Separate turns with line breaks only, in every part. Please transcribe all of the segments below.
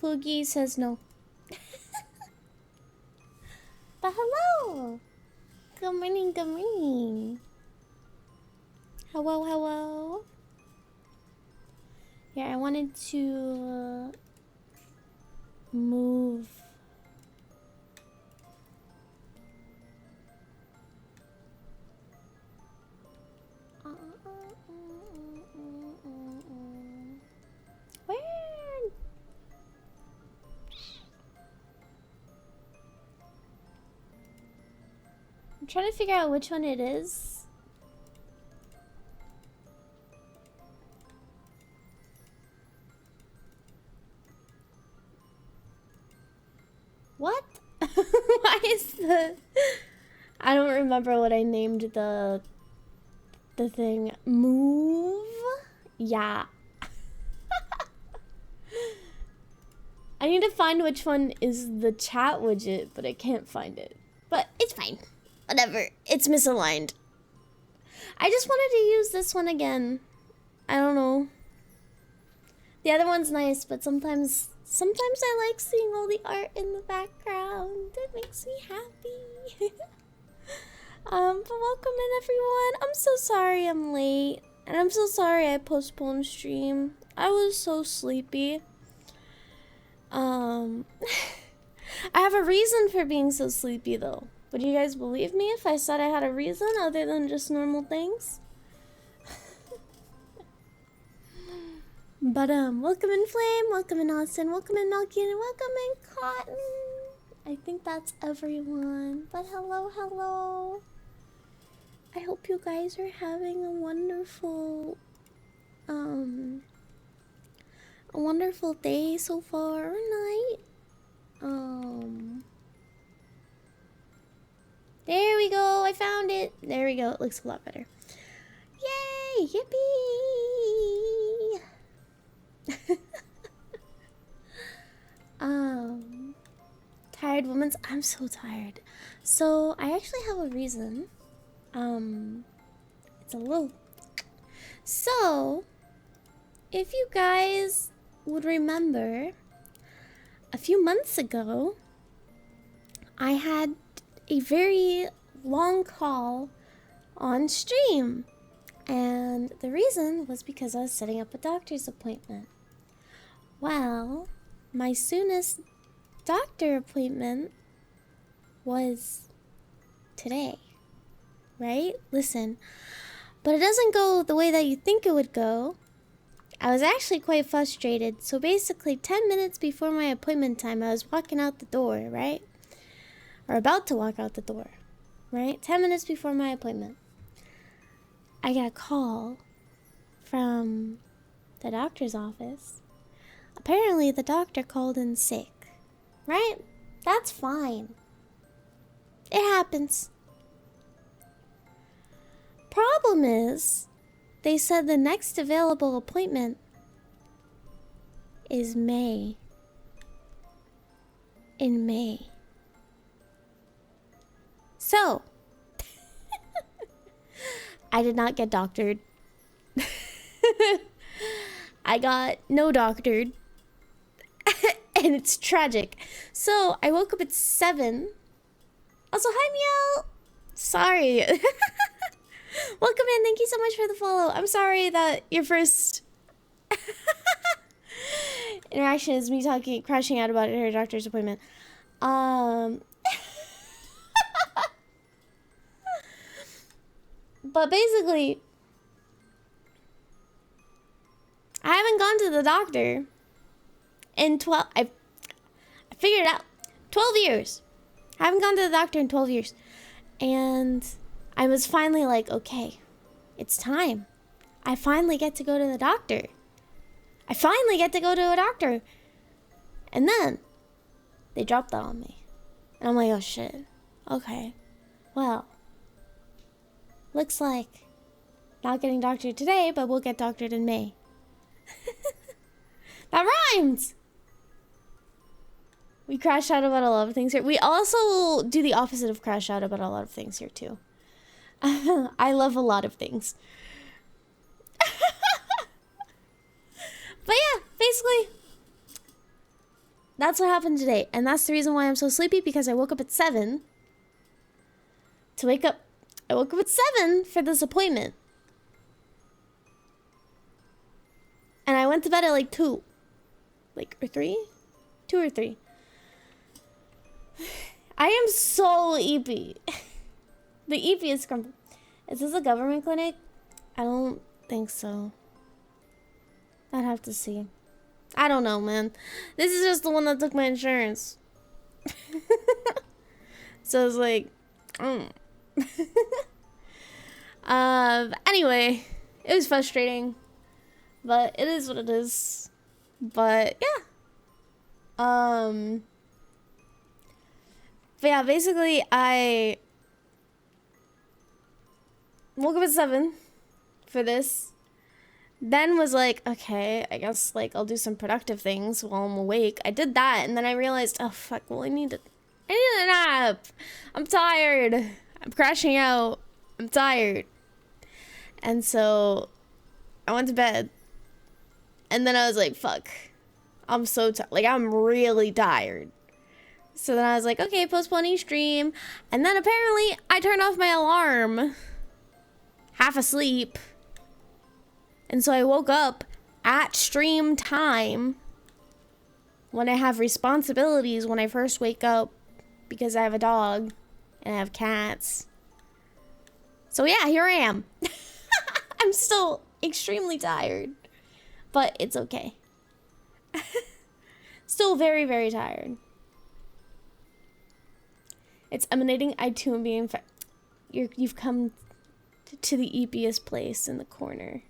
Poogie says no. But hello! Good morning, good morning. Hello, hello. Yeah, I wanted to move. Where? I'm trying to figure out which one it is. What? Why is the... I don't remember what I named the thing. Move? Yeah. I need to find which one is the chat widget, but I can't find it. But it's fine. Whatever. It's misaligned. I just wanted to use this one again. I don't know. The other one's nice, but sometimes I like seeing all the art in the background. It makes me happy. But welcome in, everyone. I'm so sorry I'm late. And I'm so sorry I postponed stream. I was so sleepy. I have a reason for being so sleepy, though. Would you guys believe me if I said I had a reason other than just normal things? But, welcome in Flame, welcome in Austin, welcome in Milky, and welcome in Cotton. I think that's everyone. But hello, hello. I hope you guys are having a wonderful day so far, or night. There we go, I found it. There we go, it looks a lot better. Yay, yippee! Tired woman's, I'm so tired. So I actually have a reason. It's a little... So, if you guys would remember, a few months ago, I had a very long call on stream. And the reason was because I was setting up a doctor's appointment. Well, my soonest doctor appointment was today, right? Listen, but it doesn't go the way that you think it would go. I was actually quite frustrated. So basically 10 minutes before my appointment time, I was walking out the door, right? Or about to walk out the door, right? 10 minutes before my appointment. I got a call from the doctor's office. Apparently the doctor called in sick, right? That's fine. It happens. Problem is, they said the next available appointment is May. In May. So, I did not get doctored. I got no doctored. And it's tragic. So, I woke up at 7. Also, hi, Miel. Sorry. Welcome in. Thank you so much for the follow. I'm sorry that your first interaction is me crashing out about her doctor's appointment. But basically, I haven't gone to the doctor in I figured it out. 12 years. I haven't gone to the doctor in 12 years. And I was finally like, okay, it's time. I finally get to go to the doctor. I finally get to go to a doctor. And then they dropped that on me. And I'm like, oh shit. Okay. Well, looks like not getting doctored today, but we'll get doctored in May. That rhymes! We crash out about a lot of things here. We also do the opposite of crash out about a lot of things here, too. I love a lot of things. But yeah, basically, That's what happened today. And that's the reason why I'm so sleepy, because I woke up at 7 to wake up. I woke up at 7 for this appointment. And I went to bed at like 2. Like, or 3? 2 or 3. I am so eepy. The eepiest Skrunkle. Is this a government clinic? I don't think so. I'd have to see. I don't know, man. This is just the one that took my insurance. So it's like, anyway, it was frustrating, but it is what it is. But yeah. But yeah, basically I woke up at 7 for this. Then was like, okay, I guess like I'll do some productive things while I'm awake. I did that, and then I realized, oh fuck, well I need a nap. I'm tired. I'm crashing out. I'm tired. And so I went to bed. And then I was like, fuck. I'm so tired. Like, I'm really tired. So then I was like, okay, postponing stream. And then apparently I turned off my alarm. Half asleep. And so I woke up at stream time when I have responsibilities when I first wake up, because I have a dog and I have cats. So yeah, here I am. I'm still extremely tired, but it's okay. Still very, very tired. It's emanating. I too am being you've come to the eepiest place in the corner.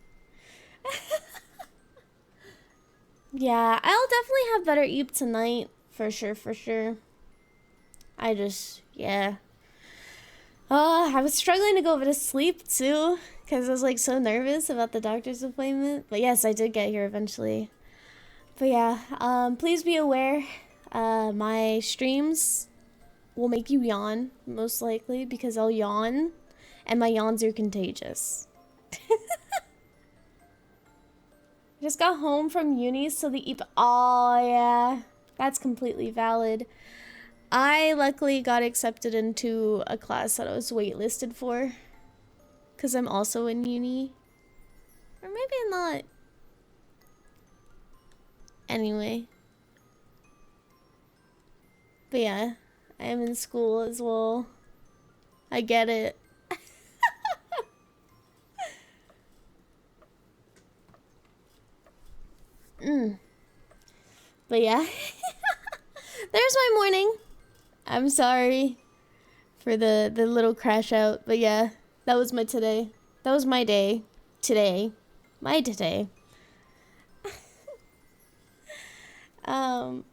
Yeah, I'll definitely have better eep tonight. For sure. I just, yeah. I was struggling to go over to sleep too, because I was like so nervous about the doctor's appointment. But yes, I did get here eventually. But yeah, please be aware, my streams will make you yawn, most likely, because I'll yawn, and my yawns are contagious. Just got home from uni, so the oh yeah, that's completely valid. I luckily got accepted into a class that I was waitlisted for, because I'm also in uni. Or maybe I'm not. Anyway. But yeah, I am in school as well. I get it. But yeah. There's my morning. I'm sorry for the little crash out, but yeah, that was my today. That was my day. Today. My today. So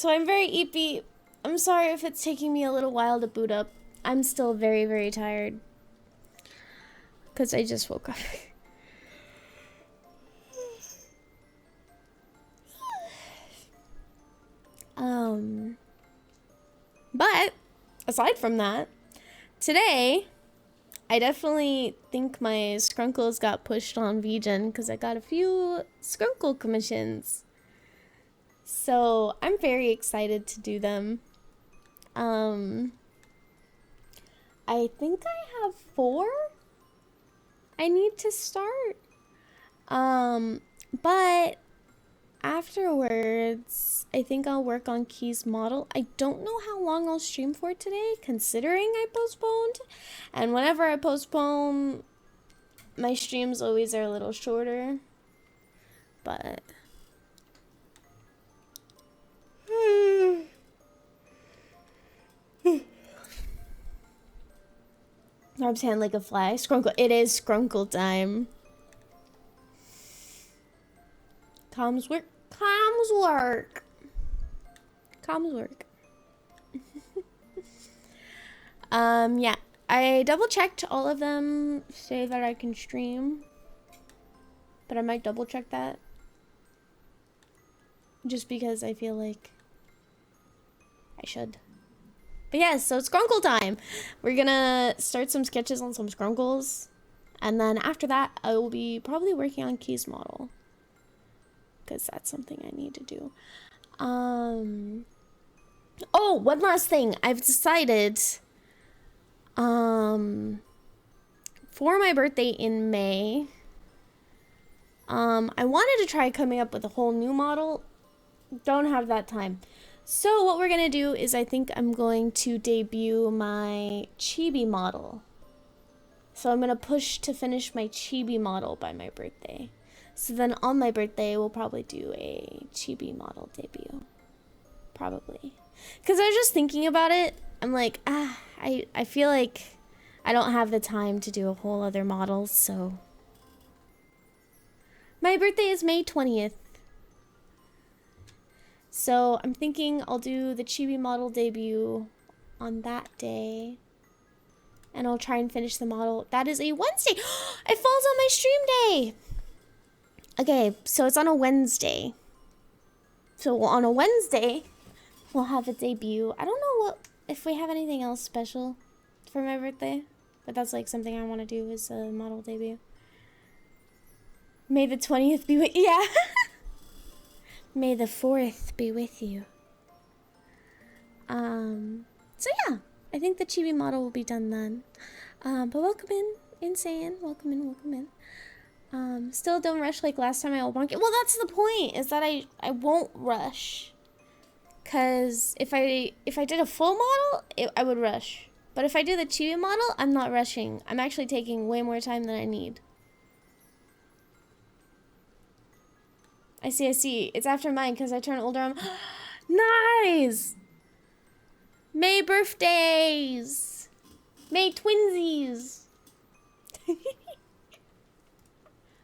I'm very eepy. I'm sorry if it's taking me a little while to boot up. I'm still very, very tired. Because I just woke up. But aside from that, today I definitely think my Skrunkles got pushed on VGen because I got a few Skrunkle commissions. So I'm very excited to do them. I think I have 4 I need to start. But afterwards, I think I'll work on Key's model. I don't know how long I'll stream for today, considering I postponed. And whenever I postpone, my streams always are a little shorter. But Rob's hand like a fly. Skrunkle. It is Skrunkle time. Comms work. Comms work. Comms work. Yeah. I double checked all of them say that I can stream. But I might double check that. Just because I feel like I should. But yeah, so it's Skrunkle time. We're gonna start some sketches on some Skrunkles. And then after that, I will be probably working on Key's model. Because that's something I need to do. Oh, one last thing. I've decided, for my birthday in May, I wanted to try coming up with a whole new model. Don't have that time. So what we're gonna do is I think I'm going to debut my chibi model. So I'm gonna push to finish my chibi model by my birthday. So then on my birthday, we'll probably do a chibi model debut. Probably. Because I was just thinking about it. I'm like, I feel like I don't have the time to do a whole other model, so. My birthday is May 20th. So I'm thinking I'll do the chibi model debut on that day. And I'll try and finish the model. That is a Wednesday. It falls on my stream day. Okay, so it's on a Wednesday. So on a Wednesday, we'll have a debut. I don't know if we have anything else special for my birthday. But that's like something I want to do is a model debut. May the 20th be with you. Yeah. May the 4th be with you. So yeah, I think the chibi model will be done then. But welcome in, Insane. Welcome in, welcome in. Still don't rush like last time I will bonk it. Well, that's the point, is that I won't rush. Cause if I did a full model, I would rush. But if I do the chibi model, I'm not rushing. I'm actually taking way more time than I need. I see. It's after mine because I turn older. Nice! May birthdays! May twinsies!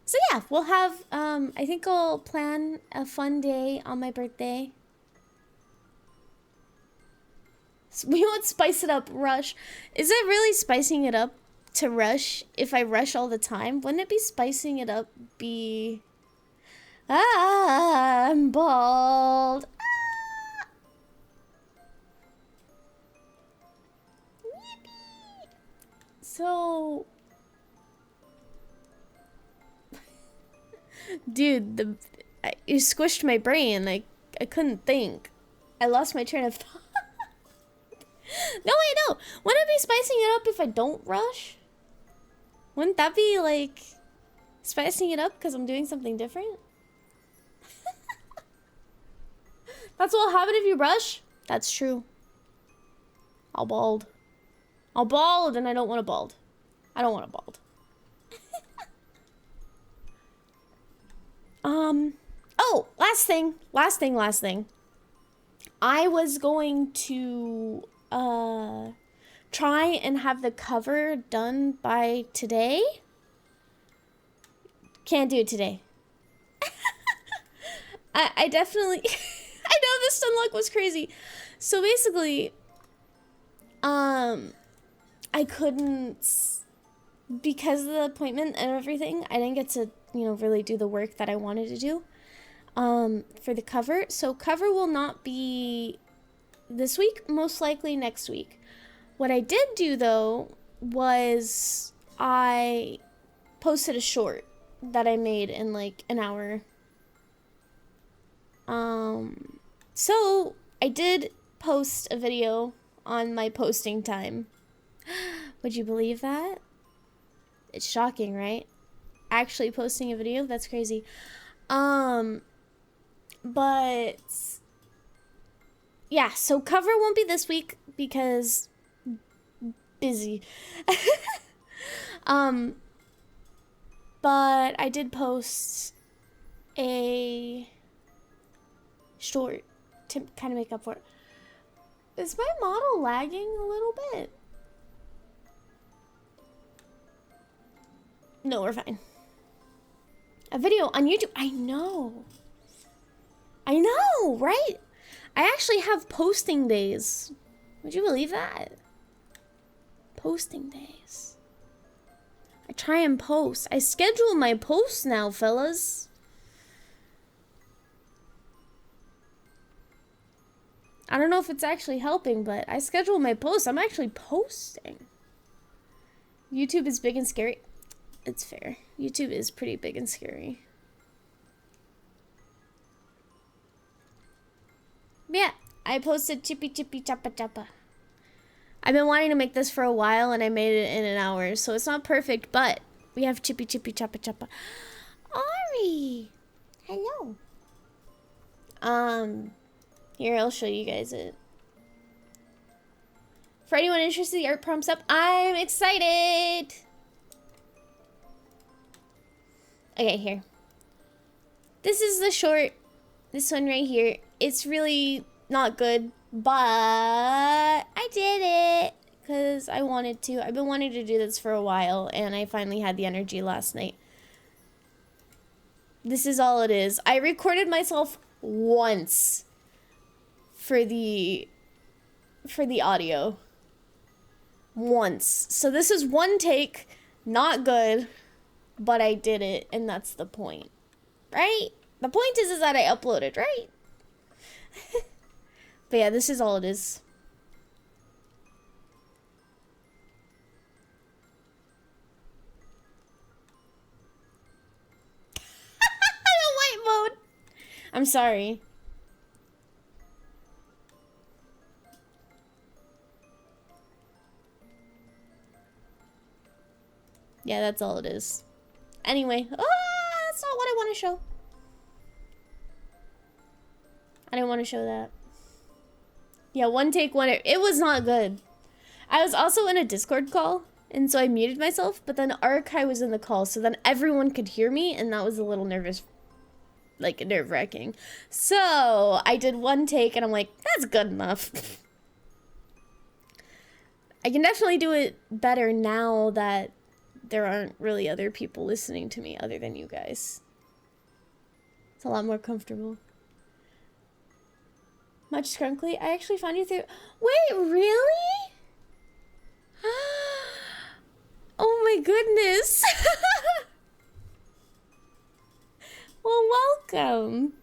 So yeah, we'll have, I think I'll plan a fun day on my birthday. So we won't spice it up, rush. Is it really spicing it up to rush if I rush all the time? Wouldn't it be spicing it up be... I'm bald. Yippee. So, dude, you squished my brain. I couldn't think. I lost my train of thought. No, wait, no. Wouldn't it be spicing it up if I don't rush? Wouldn't that be like spicing it up because I'm doing something different? That's what will happen if you rush? That's true. I'll bald. I'll bald and I don't want to bald. I don't want to bald. Oh, last thing. I was going to try and have the cover done by today. Can't do it today. I definitely I know this unlock was crazy. So basically, I couldn't, because of the appointment and everything, I didn't get to, really do the work that I wanted to do, for the cover. So cover will not be this week, most likely next week. What I did do though, was I posted a short that I made in like an hour. So I did post a video on my posting time. Would you believe that? It's shocking, right? Actually posting a video? That's crazy. But yeah, so cover won't be this week because busy. But I did post a short to kind of make up for it. Is my model lagging a little bit? No, we're fine. A video on YouTube. I know, right? I actually have posting days. Would you believe that? Posting days. I try and post. I schedule my posts now, fellas. I don't know if it's actually helping, but I schedule my posts. I'm actually posting. YouTube is big and scary. It's fair. YouTube is pretty big and scary. Yeah, I posted chippy chippy chappa chappa. I've been wanting to make this for a while and I made it in an hour, so it's not perfect, but we have chippy chippy chappa chappa. Ari! Hello. Here, I'll show you guys it. For anyone interested, the art prompts up. I'm excited! Okay, here. This is the short. This one right here. It's really not good, but I did it because I wanted to. I've been wanting to do this for a while, and I finally had the energy last night. This is all it is. I recorded myself once for the audio. Once. So this is one take, not good, but I did it, and that's the point. Right? The point is that I uploaded, right? But yeah, this is all it is. White mode. I'm sorry. Yeah, that's all it is. Anyway, that's not what I want to show. I didn't want to show that. Yeah, one take, one. It was not good. I was also in a Discord call, and so I muted myself, but then Archive was in the call, so then everyone could hear me, and that was a little nerve-wracking. So I did one take, and I'm like, that's good enough. I can definitely do it better now that there aren't really other people listening to me other than you guys. It's a lot more comfortable. Much Skrunkly? I actually found you through... Wait, really? Oh my goodness. Well, welcome.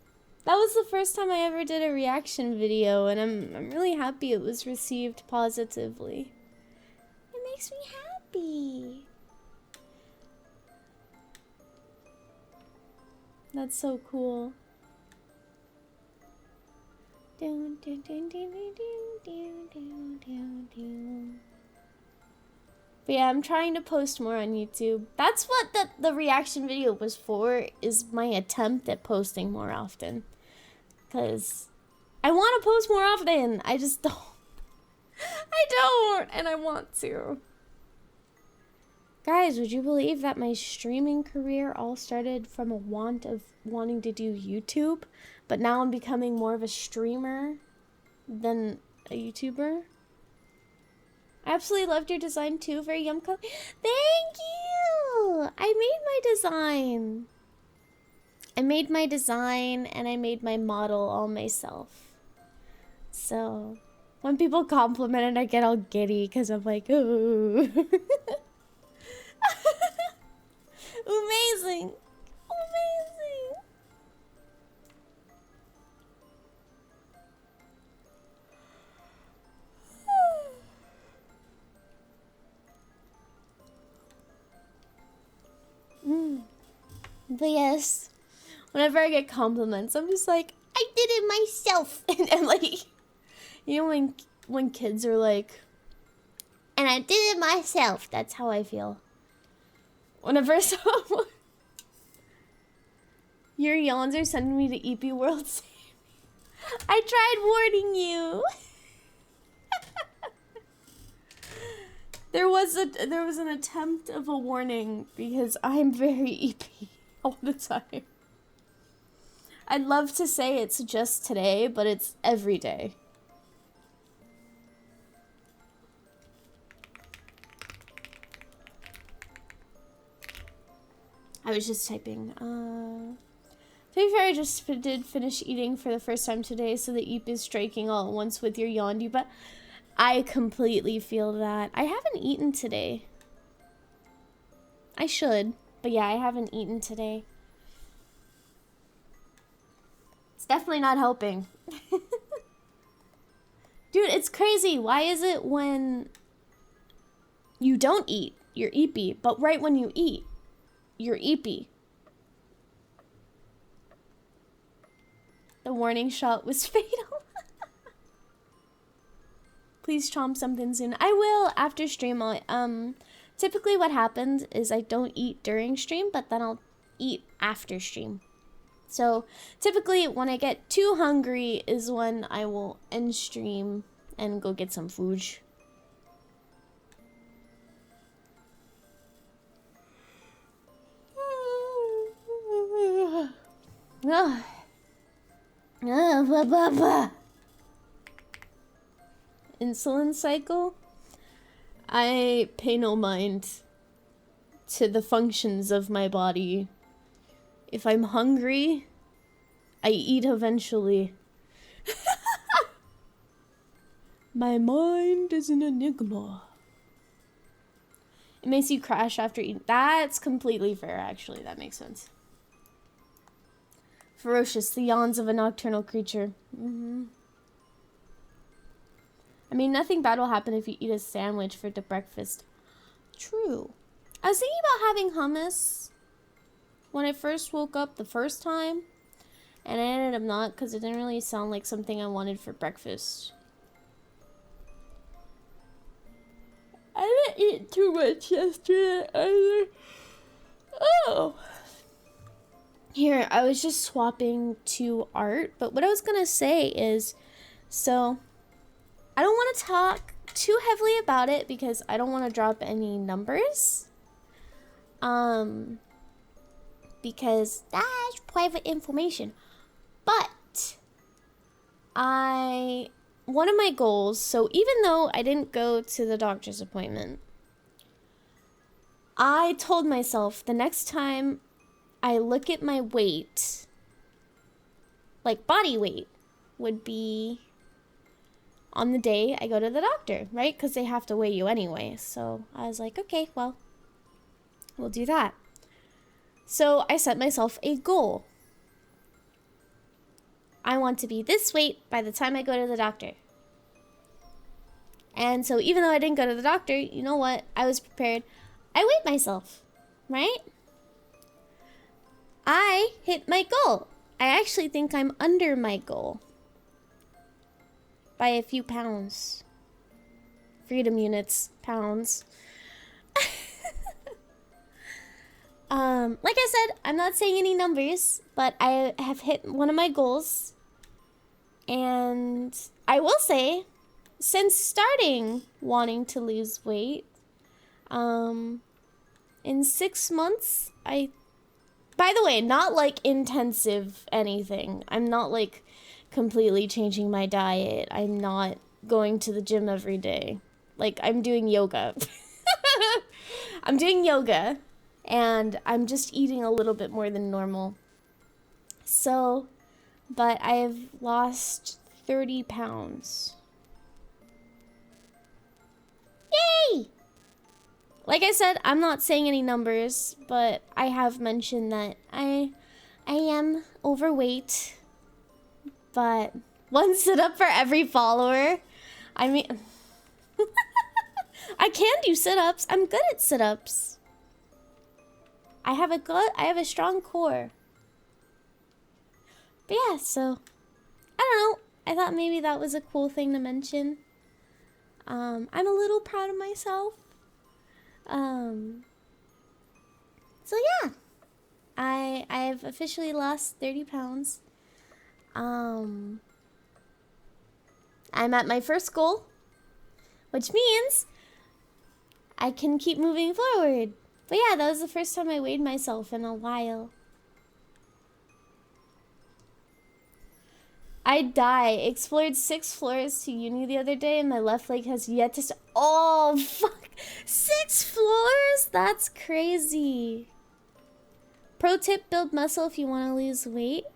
That was the first time I ever did a reaction video, and I'm really happy it was received positively. It makes me happy. That's so cool. But yeah, I'm trying to post more on YouTube. That's what the reaction video was for, is my attempt at posting more often. Because I want to post more often. I just don't. I don't, and I want to. Guys, would you believe that my streaming career all started from a want of wanting to do YouTube? But now I'm becoming more of a streamer than a YouTuber. I absolutely loved your design too. Very yum color. Thank you! I made my design. I made my design and I made my model all myself. So, when people compliment it, I get all giddy because I'm like, ooh. Amazing. Amazing. But yes, whenever I get compliments, I'm just like, I did it myself. And I'm like, you know when kids are like, and I did it myself. That's how I feel. Whenever someone... Your yawns are sending me to EP World. I tried warning you. There was an attempt of a warning because I'm very EP all the time. I'd love to say it's just today, but it's every day. I was just typing. To be fair, I just did finish eating for the first time today, so the eep is striking all at once with your yondy, but I completely feel that. I haven't eaten today. I should, but yeah, I haven't eaten today. It's definitely not helping. Dude, it's crazy. Why is it when you don't eat, you're eepy, but right when you eat, you're eepy? The warning shot was fatal. Please chomp something soon. I will after stream. Typically what happens is I don't eat during stream, but then I'll eat after stream. So typically when I get too hungry is when I will end stream and go get some food. Insulin cycle? I pay no mind to the functions of my body. If I'm hungry, I eat eventually. My mind is an enigma. It makes you crash after eating. That's completely fair, actually. That makes sense. Ferocious, the yawns of a nocturnal creature. I mean, nothing bad will happen if you eat a sandwich for the breakfast. True. I was thinking about having hummus when I first woke up the first time, and I ended up not because it didn't really sound like something I wanted for breakfast. I didn't eat too much yesterday either. Oh. Here, I was just swapping to art, but what I was gonna say is, so I don't want to talk too heavily about it because I don't want to drop any numbers. Because that's private information. But one of my goals, so even though I didn't go to the doctor's appointment, I told myself the next time I look at my weight, like body weight, would be on the day I go to the doctor, right? Because they have to weigh you anyway. So I was like, okay, well, we'll do that. So I set myself a goal. I want to be this weight by the time I go to the doctor. And so even though I didn't go to the doctor, you know what? I was prepared. I weighed myself, right? I hit my goal. I actually think I'm under my goal by a few pounds. Freedom units, pounds. Like I said, I'm not saying any numbers, but I have hit one of my goals. And I will say, since starting wanting to lose weight, in 6 months, by the way, not like intensive anything. I'm not like completely changing my diet. I'm not going to the gym every day. Like, I'm doing yoga. I'm doing yoga, and I'm just eating a little bit more than normal. So, but I've lost 30 pounds. Yay! Like I said, I'm not saying any numbers, but I have mentioned that I am overweight. But one sit-up for every follower. I mean, I can do sit-ups. I'm good at sit-ups. I have a strong core. But yeah, so I don't know. I thought maybe that was a cool thing to mention. I'm a little proud of myself. So yeah, I've officially lost 30 pounds. I'm at my first goal, which means I can keep moving forward. But yeah, that was the first time I weighed myself in a while. I'd die. Explored 6 floors to uni the other day, and my left leg has yet to oh, fuck. 6 floors? That's crazy. Pro tip, build muscle if you want to lose weight.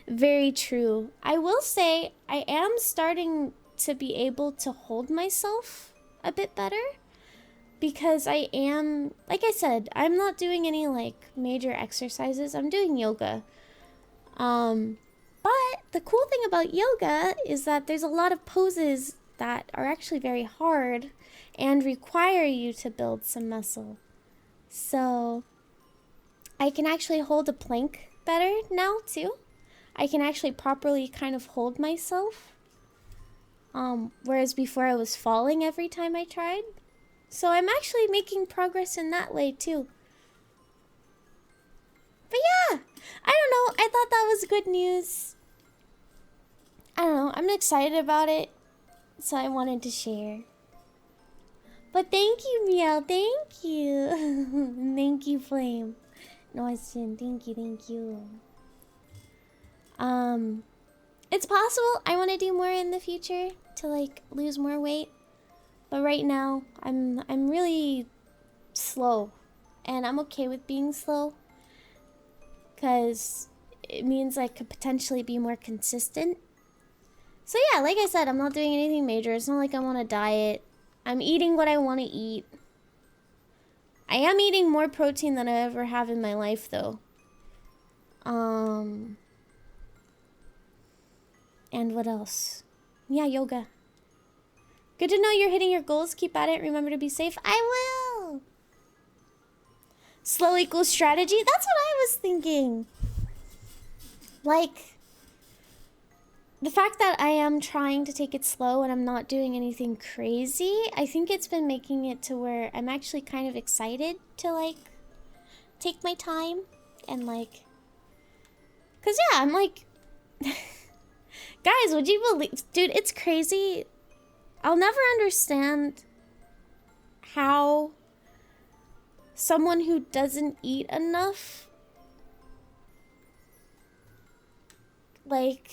Very true. I will say, I am starting to be able to hold myself a bit better. Because I am, like I said, I'm not doing any, like, major exercises. I'm doing yoga. But the cool thing about yoga is that there's a lot of poses that are actually very hard and require you to build some muscle. So I can actually hold a plank better now too. I can actually properly kind of hold myself. Whereas before I was falling every time I tried. So I'm actually making progress in that way too. But yeah, I don't know. I thought that was good news. I don't know. I'm excited about it. So I wanted to share. But thank you, Meow. Thank you. Thank you, Flame. Noiston. Thank you. Thank you. It's possible I want to do more in the future to like lose more weight. But right now, I'm really slow. And I'm okay with being slow. Because it means I could potentially be more consistent. So yeah, like I said, I'm not doing anything major. It's not like I'm on a diet. I'm eating what I want to eat. I am eating more protein than I ever have in my life, though. And what else? Yeah, yoga. Good to know you're hitting your goals. Keep at it. Remember to be safe. I will. Slow equals strategy. That's what I was thinking. Like, the fact that I am trying to take it slow and I'm not doing anything crazy, I think it's been making it to where I'm actually kind of excited to, like, take my time and, like... Because, yeah, I'm like... Guys, would you believe... Dude, it's crazy. I'll never understand how someone who doesn't eat enough, like...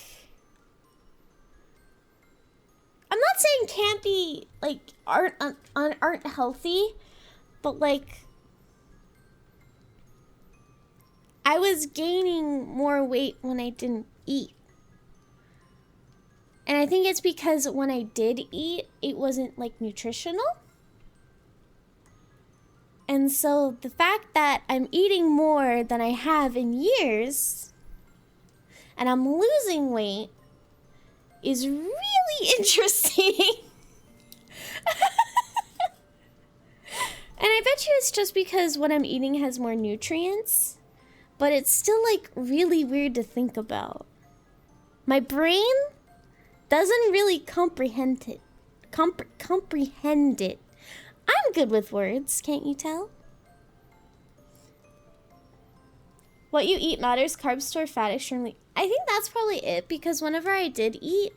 I'm not saying can't be, like, aren't healthy, but, like, I was gaining more weight when I didn't eat. And I think it's because when I did eat, it wasn't, like, nutritional. And so the fact that I'm eating more than I have in years, and I'm losing weight, is really interesting. And I bet you it's just because what I'm eating has more nutrients, but it's still like really weird to think about. My brain doesn't really comprehend it. Comprehend it. I'm good with words, can't you tell? What you eat matters. Carbs store fat extremely. I think that's probably it, because whenever I did eat,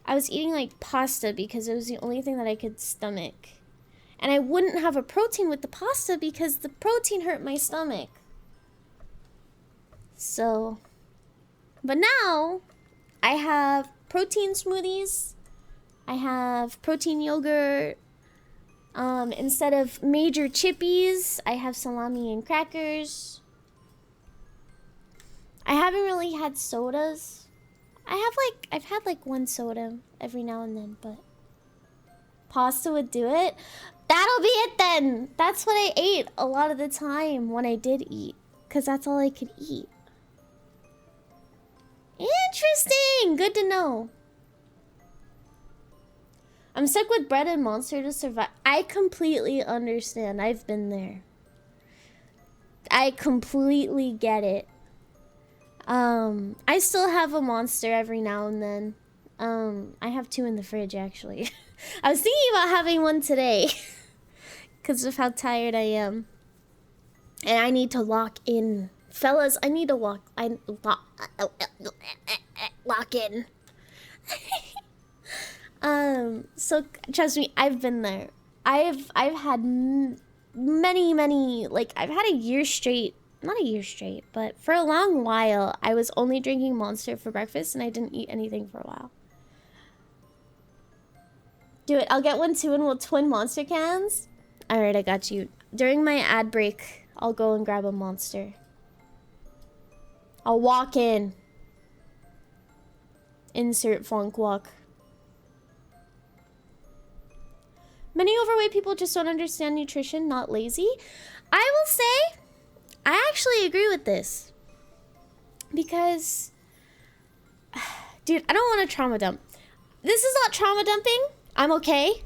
I was eating like pasta because it was the only thing that I could stomach. And I wouldn't have a protein with the pasta because the protein hurt my stomach. So, but now I have protein smoothies. I have protein yogurt. Instead of major chippies, I have salami and crackers. I haven't really had sodas. I've had like one soda every now and then, but pasta would do it. That'll be it then. That's what I ate a lot of the time when I did eat, because that's all I could eat. Interesting. Good to know. I'm stuck with bread and Monster to survive. I completely understand. I've been there. I completely get it. I still have a Monster every now and then. I have 2 in the fridge, actually. I was thinking about having one today because of how tired I am. And I need to lock in. Fellas, I need to lock in. So trust me, I've been there. I've had many, like, I've had a year straight. Not a year straight, but for a long while, I was only drinking Monster for breakfast and I didn't eat anything for a while. Do it. I'll get one too and we'll twin Monster cans. Alright, I got you. During my ad break, I'll go and grab a Monster. I'll walk in. Insert funk walk. Many overweight people just don't understand nutrition, not lazy. I will say, I actually agree with this. Because, dude, I don't want to trauma dump. This is not trauma dumping. I'm okay.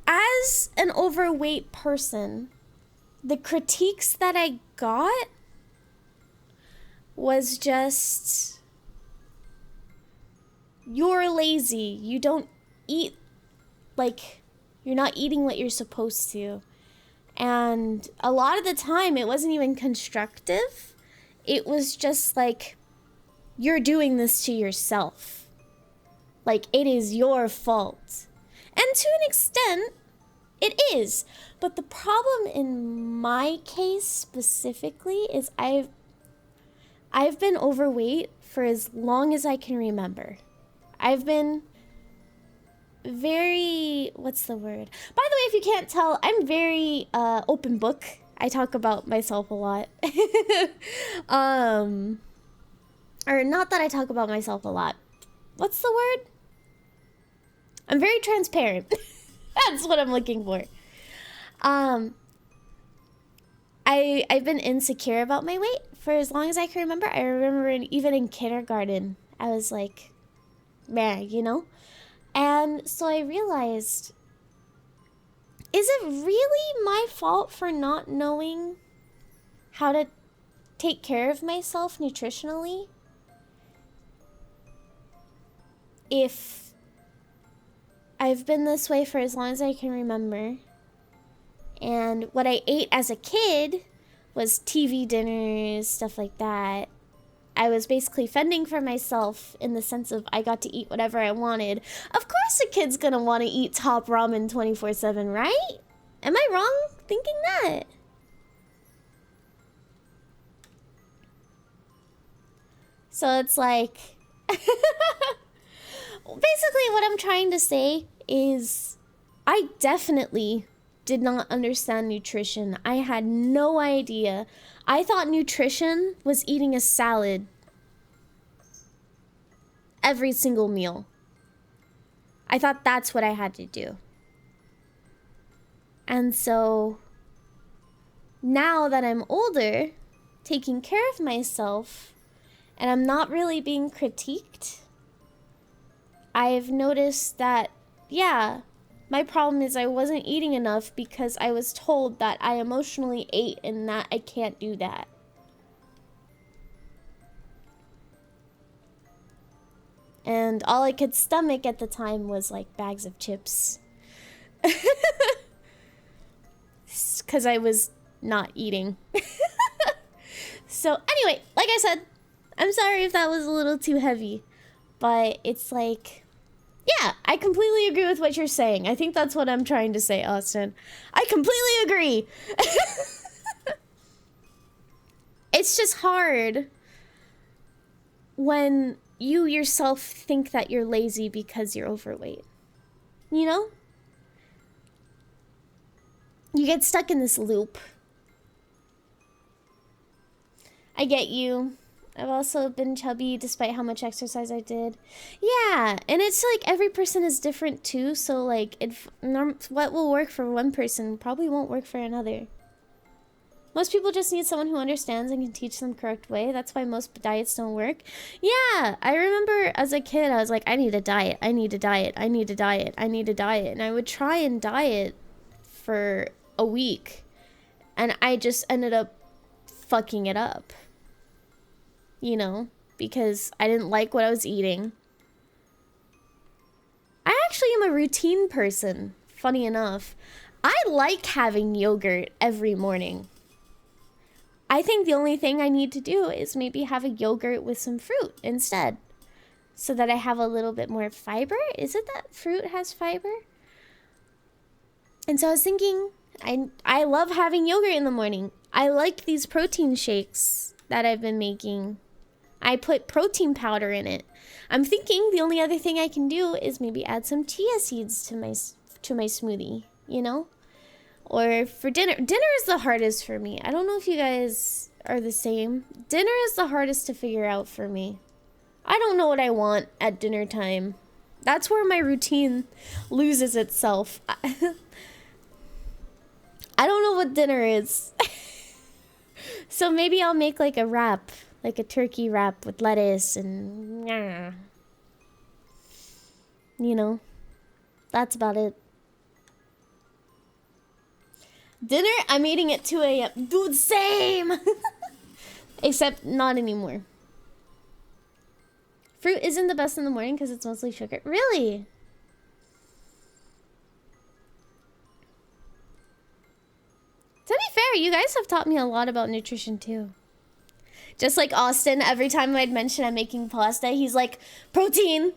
As an overweight person, the critiques that I got was just you're lazy. You don't eat, like, you're not eating what you're supposed to. And a lot of the time, it wasn't even constructive. It was just like, you're doing this to yourself. Like, it is your fault. And to an extent, it is. But the problem in my case specifically is I've been overweight for as long as I can remember. I've been very, what's the word? By the way, if you can't tell, I'm very open book. I talk about myself a lot. Or not that I talk about myself a lot. What's the word? I'm very transparent. That's what I'm looking for. I've been insecure about my weight for as long as I can remember. I remember even in kindergarten, I was like, man, you know? And so I realized, is it really my fault for not knowing how to take care of myself nutritionally? If I've been this way for as long as I can remember, and what I ate as a kid was TV dinners, stuff like that. I was basically fending for myself in the sense of I got to eat whatever I wanted. Of course a kid's gonna want to eat top ramen 24/7, right? Am I wrong thinking that? So it's like... Basically what I'm trying to say is I definitely did not understand nutrition. I had no idea. I thought nutrition was eating a salad every single meal. I thought that's what I had to do. And so now that I'm older, taking care of myself, and I'm not really being critiqued, I've noticed that, yeah, my problem is I wasn't eating enough because I was told that I emotionally ate and that I can't do that. And all I could stomach at the time was like bags of chips. Because I was not eating. So anyway, like I said, I'm sorry if that was a little too heavy. But it's like... Yeah, I completely agree with what you're saying. I think that's what I'm trying to say, Austin. I completely agree. It's just hard when you yourself think that you're lazy because you're overweight. You know? You get stuck in this loop. I get you. I've also been chubby despite how much exercise I did. Yeah, and it's like every person is different too, so like what will work for one person probably won't work for another. Most people just need someone who understands and can teach them the correct way. That's why most diets don't work. Yeah, I remember as a kid I was like, I need a diet, I need a diet, I need a diet, I need a diet. And I would try and diet for a week, and I just ended up fucking it up. You know, because I didn't like what I was eating. I actually am a routine person, funny enough. I like having yogurt every morning. I think the only thing I need to do is maybe have a yogurt with some fruit instead, so that I have a little bit more fiber. Is it that fruit has fiber? And so I was thinking, I love having yogurt in the morning. I like these protein shakes that I've been making. I put protein powder in it. I'm thinking the only other thing I can do is maybe add some chia seeds to my smoothie, you know? Or for dinner. Dinner is the hardest for me. I don't know if you guys are the same. Dinner is the hardest to figure out for me. I don't know what I want at dinner time. That's where my routine loses itself. I don't know what dinner is. So maybe I'll make like a wrap. Like a turkey wrap with lettuce and... You know? That's about it. Dinner, I'm eating at 2 a.m. Dude, same! Except not anymore. Fruit isn't the best in the morning because it's mostly sugar. Really? To be fair, you guys have taught me a lot about nutrition too. Just like Austin, every time I'd mention I'm making pasta, he's like, protein.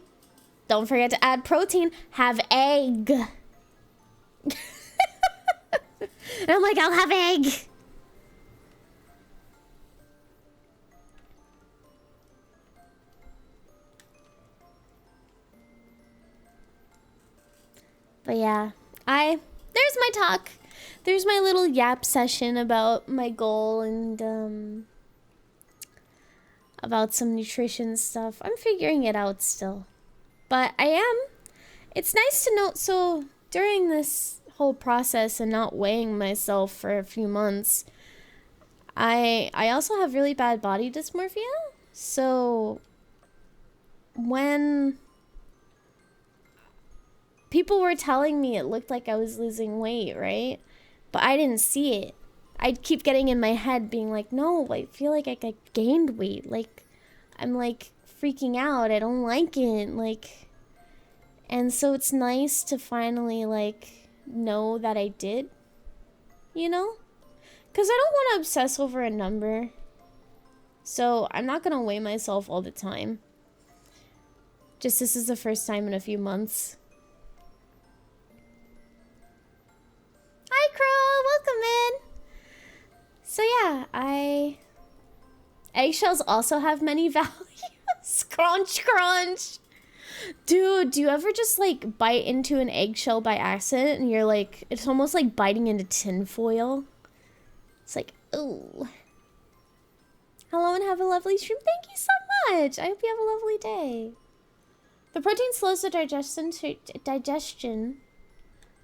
Don't forget to add protein. Have egg. And I'm like, I'll have egg. But yeah, there's my talk. There's my little yap session about my goal and about some nutrition stuff. I'm figuring it out still. But it's nice to note, so during this whole process and not weighing myself for a few months, I also have really bad body dysmorphia. So when people were telling me it looked like I was losing weight, right? But I didn't see it. I'd keep getting in my head being like, no, I feel like I gained weight. Like, I'm like freaking out. I don't like it. Like, and so it's nice to finally like know that I did, you know? Because I don't want to obsess over a number. So I'm not going to weigh myself all the time. Just this is the first time in a few months. Hi, Crow. Welcome in. So yeah, eggshells also have many values. Crunch, crunch. Dude, do you ever just like bite into an eggshell by accident and you're like, it's almost like biting into tinfoil? It's like, ooh. Hello and have a lovely stream. Thank you so much. I hope you have a lovely day. The protein slows the digestion,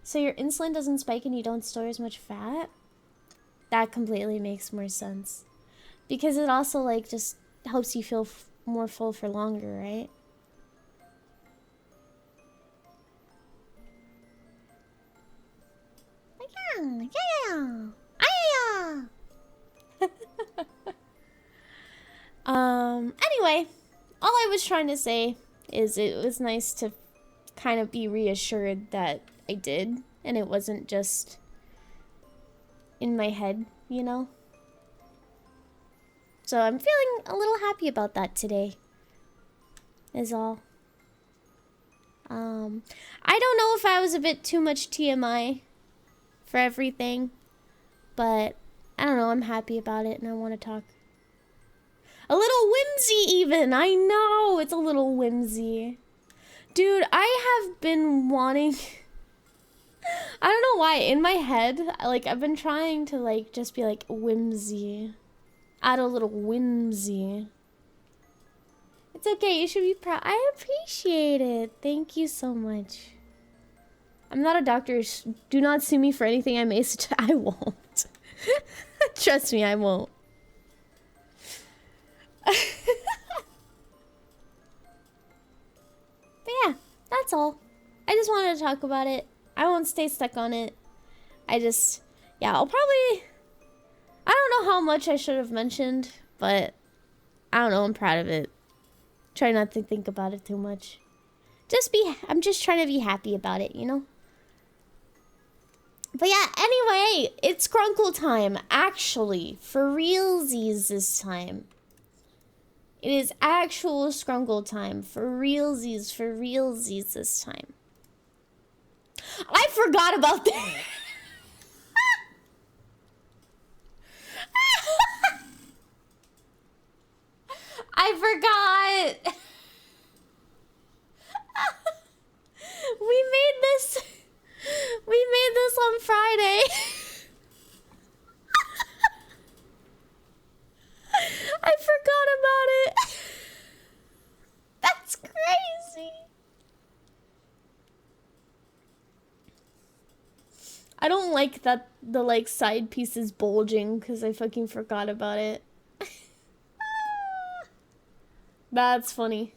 so your insulin doesn't spike and you don't store as much fat. That completely makes more sense. Because it also like just helps you feel more full for longer, right? Anyway, all I was trying to say is it was nice to kind of be reassured that I did, and it wasn't just in my head, you know? So I'm feeling a little happy about that today, is all. I don't know if I was a bit too much TMI for everything, but I don't know, I'm happy about it and I want to talk. A little whimsy even, I know, it's a little whimsy. Dude, I have been wanting, I don't know why, in my head, like I've been trying to like just be like whimsy. Add a little whimsy. It's okay, you should be proud. I appreciate it. Thank you so much. I'm not a doctor. Do not sue me for anything I may suggest. I won't. Trust me, I won't. But yeah, that's all. I just wanted to talk about it. I won't stay stuck on it. Yeah, I'll probably... I don't know how much I should have mentioned, but I don't know, I'm proud of it. Try not to think about it too much. I'm just trying to be happy about it, you know? But yeah, anyway, it's Skrunkle time. Actually, for realsies this time. It is actual Skrunkle time. For realsies this time. I forgot about that. I forgot. We made this on Friday. I forgot about it. That's crazy. I don't like that the like side piece is bulging because I fucking forgot about it. That's funny.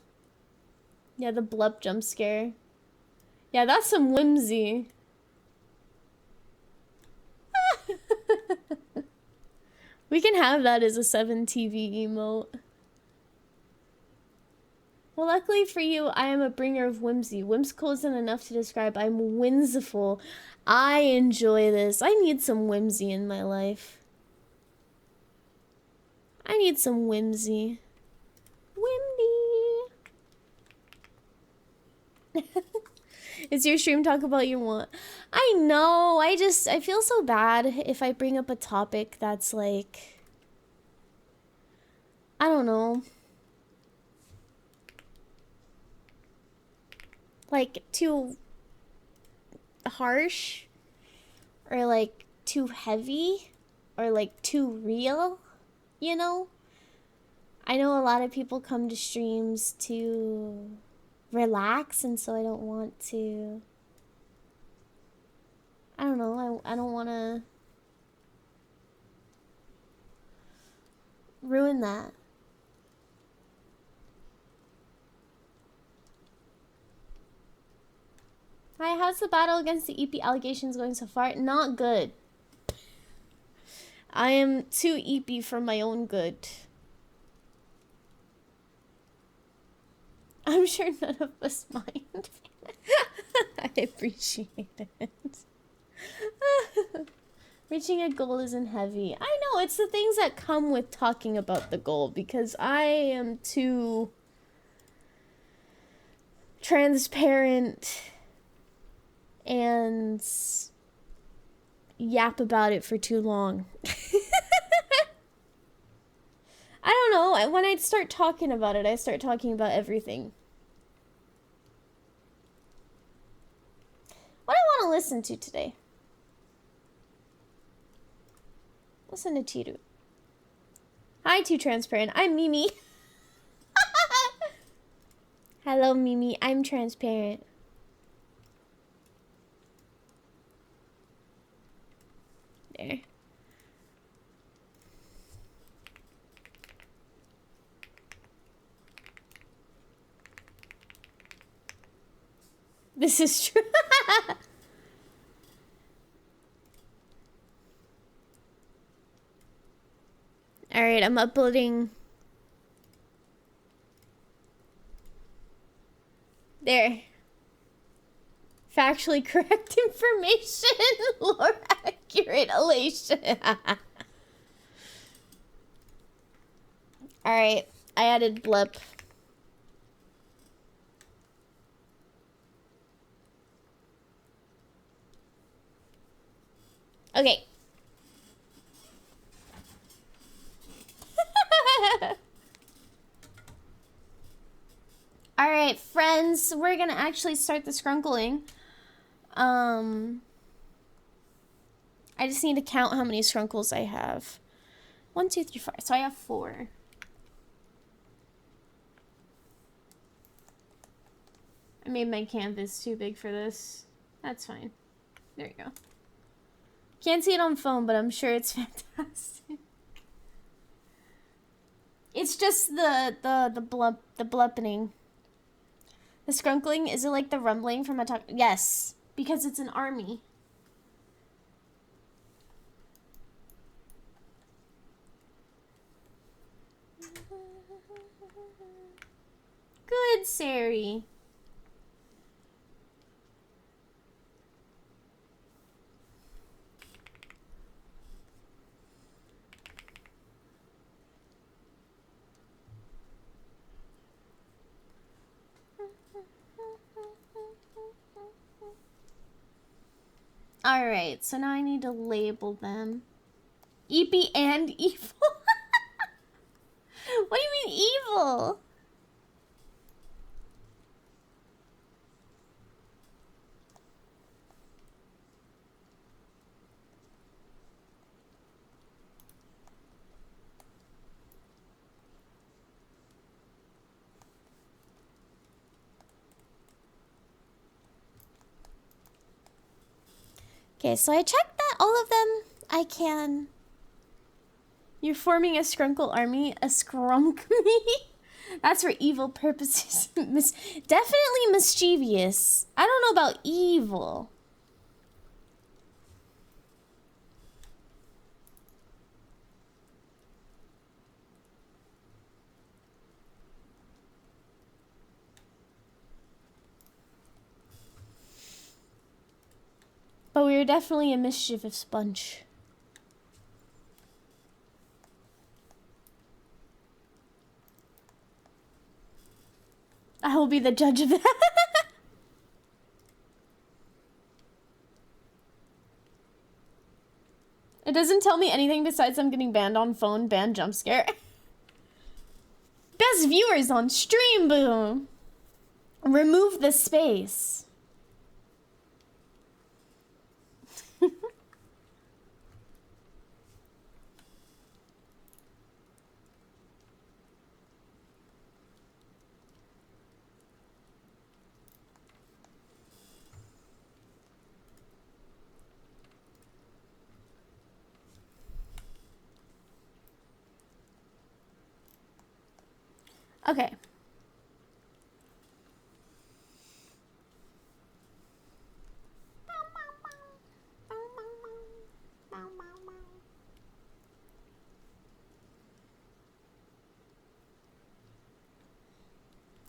Yeah, the blup jump scare. Yeah, that's some whimsy. We can have that as a 7TV emote. Well, luckily for you, I am a bringer of whimsy. Whimsical isn't enough to describe. I'm whimsical. I enjoy this. I need some whimsy in my life. I need some whimsy. Whimsy. Is your stream talk about your want? I know. I feel so bad if I bring up a topic that's like, I don't know. Like too harsh or like too heavy or like too real, you know? I know a lot of people come to streams to relax, and so I don't want to, I don't know, I don't want to ruin that. Hi, how's the battle against the EP allegations going so far? Not good. I am too EP for my own good. I'm sure none of us mind. I appreciate it. Reaching a goal isn't heavy. I know, it's the things that come with talking about the goal, because I am too transparent and yap about it for too long. I don't know. When I start talking about it, I start talking about everything. What do I want to listen to today? Listen to Tiru. Hi, Too Transparent. I'm Mimi. Hello, Mimi. I'm transparent. There. This is true. Alright, I'm uploading. There. Factually correct information. Lore accurate elation. Alright, I added blip. Okay. Alright, friends, we're gonna actually start the skrunkling. I just need to count how many skrunkles I have. 1, 2, 3, 4. So I have 4. I made my canvas too big for this. That's fine. There you go. Can't see it on phone, but I'm sure it's fantastic. It's just the bluppening. The skrunkling, is it like the rumbling from a talk? Yes, because it's an army. Good, Sari. Alright, so now I need to label them. EP and evil? What do you mean evil? Okay, so I checked that all of them I can. You're forming a skrunkle army, a skrunk me. That's for evil purposes. Definitely mischievous. I don't know about evil. But we were definitely a mischievous bunch. I will be the judge of that. It doesn't tell me anything besides I'm getting banned on phone, banned jump scare. Best viewers on stream, boom. Remove the space. Okay.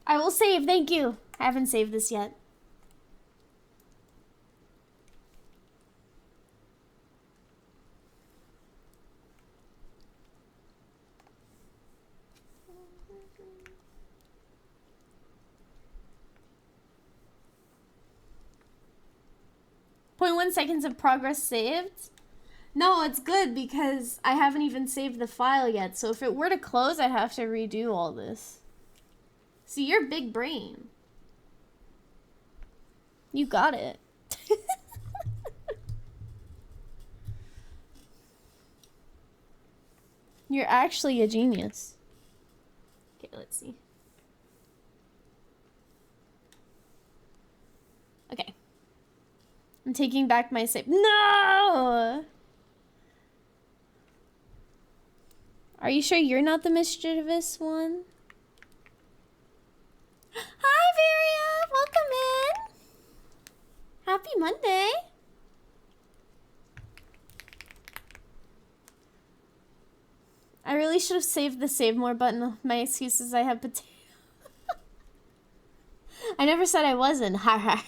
I will save, thank you. I haven't saved this yet. .1 seconds of progress saved? No, it's good because I haven't even saved the file yet. So if it were to close, I'd have to redo all this. See, you're big brain. You got it. You're actually a genius. Okay, let's see. Okay. I'm taking back my save. No! Are you sure you're not the mischievous one? Hi, Varia! Welcome in! Happy Monday! I really should have saved the save more button. My excuse is I have potato. I never said I wasn't. Ha ha.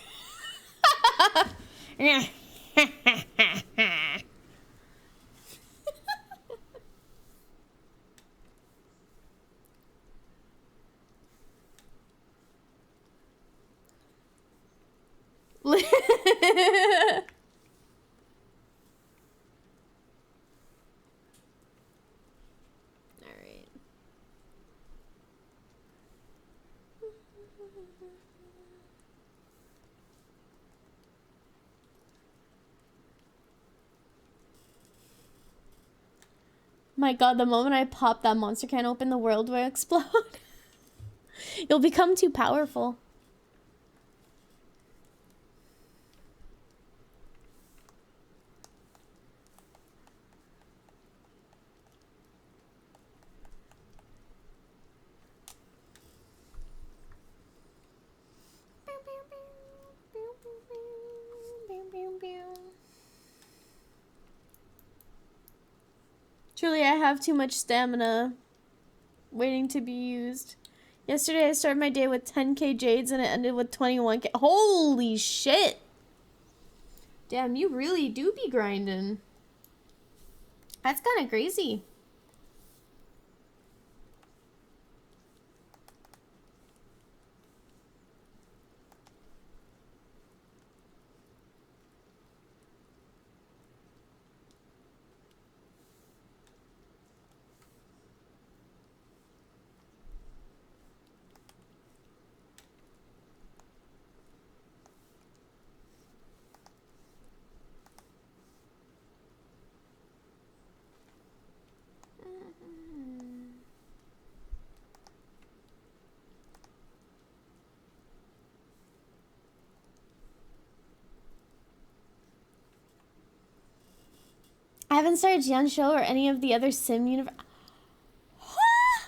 My god, the moment I pop that monster can open, the world will explode. You'll become too powerful. Truly, I have too much stamina waiting to be used. Yesterday, I started my day with 10k jades and it ended with 21k. Holy shit! Damn, you really do be grinding. That's kind of crazy. I haven't started Jiansho or any of the other sim universe. Huh?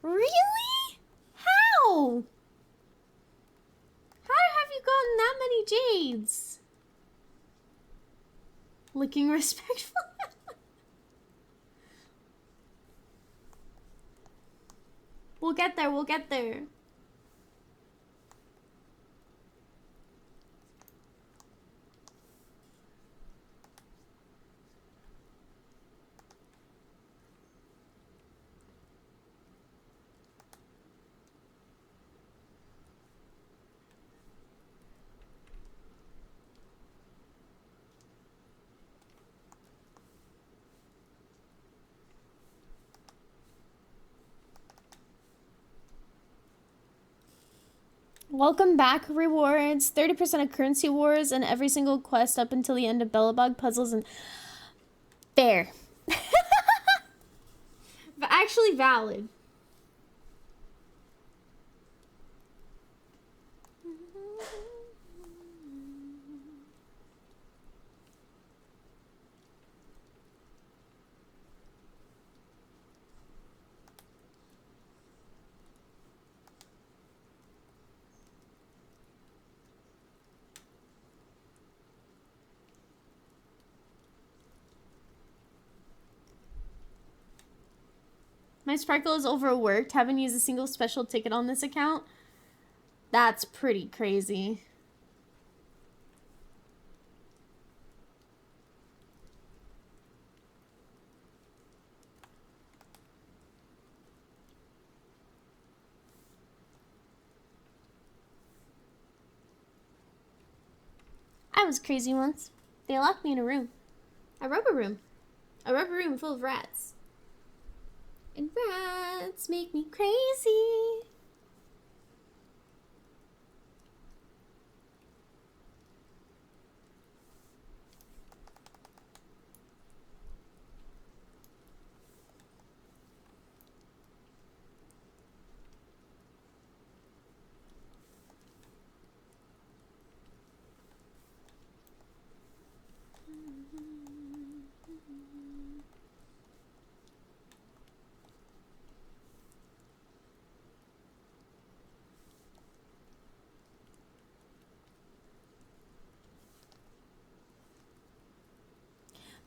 Really? How? How have you gotten that many jades? Looking respectful. We'll get there, we'll get there. Welcome back rewards. 30% of currency wars and every single quest up until the end of Bellabog puzzles and... Fair. But actually valid. My Sparkle is overworked. Haven't used a single special ticket on this account. That's pretty crazy. I was crazy once. They locked me in a room. A rubber room. A rubber room full of rats. And rats make me crazy.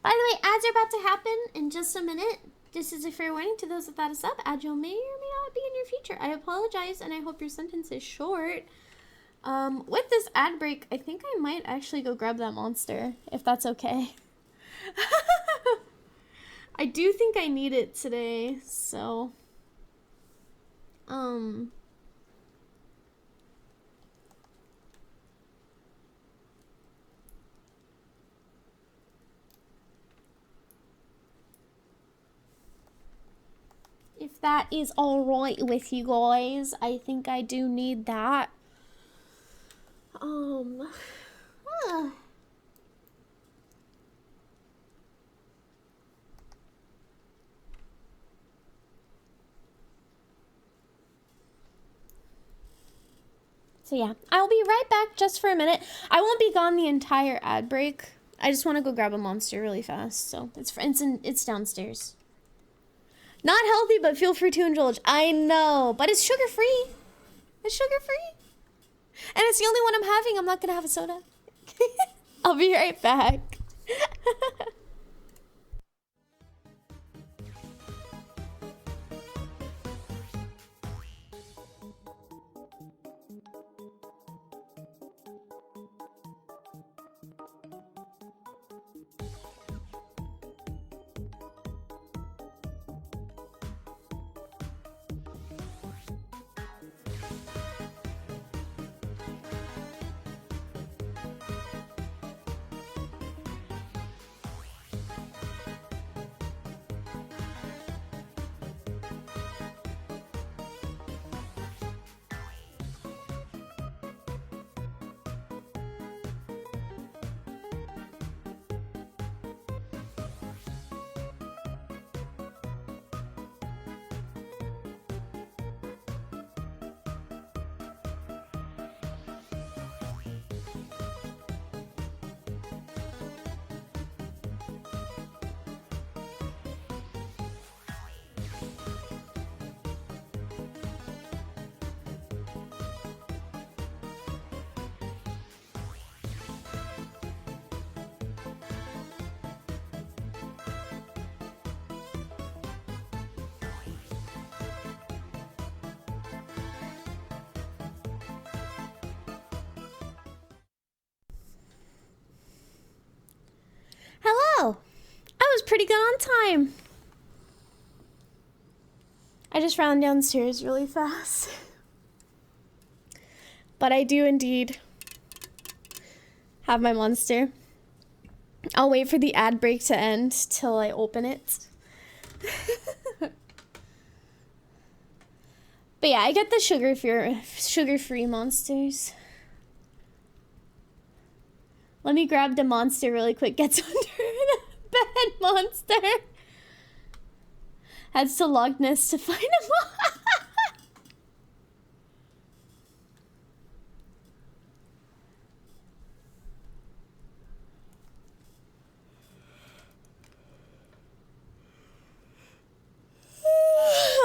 By the way, ads are about to happen in just a minute. This is a fair warning to those without a sub. Ads may or may not be in your future. I apologize, and I hope your sentence is short. With this ad break, I think I might actually go grab that monster, if that's okay. I do think I need it today, so... If that is alright with you guys, I think I do need that. So yeah, I'll be right back just for a minute. I won't be gone the entire ad break. I just want to go grab a monster really fast. So it's downstairs. Not healthy, but feel free to indulge. I know, but it's sugar-free. It's sugar-free. And it's the only one I'm having. I'm not going to have a soda. I'll be right back. Hello. I was pretty good on time. I just ran downstairs really fast. But I do indeed have my monster. I'll wait for the ad break to end till I open it. But But yeah, I get the sugar-free monsters. Let me grab the monster really quick. Gets under the bed, monster. Heads to Loch Ness to find him.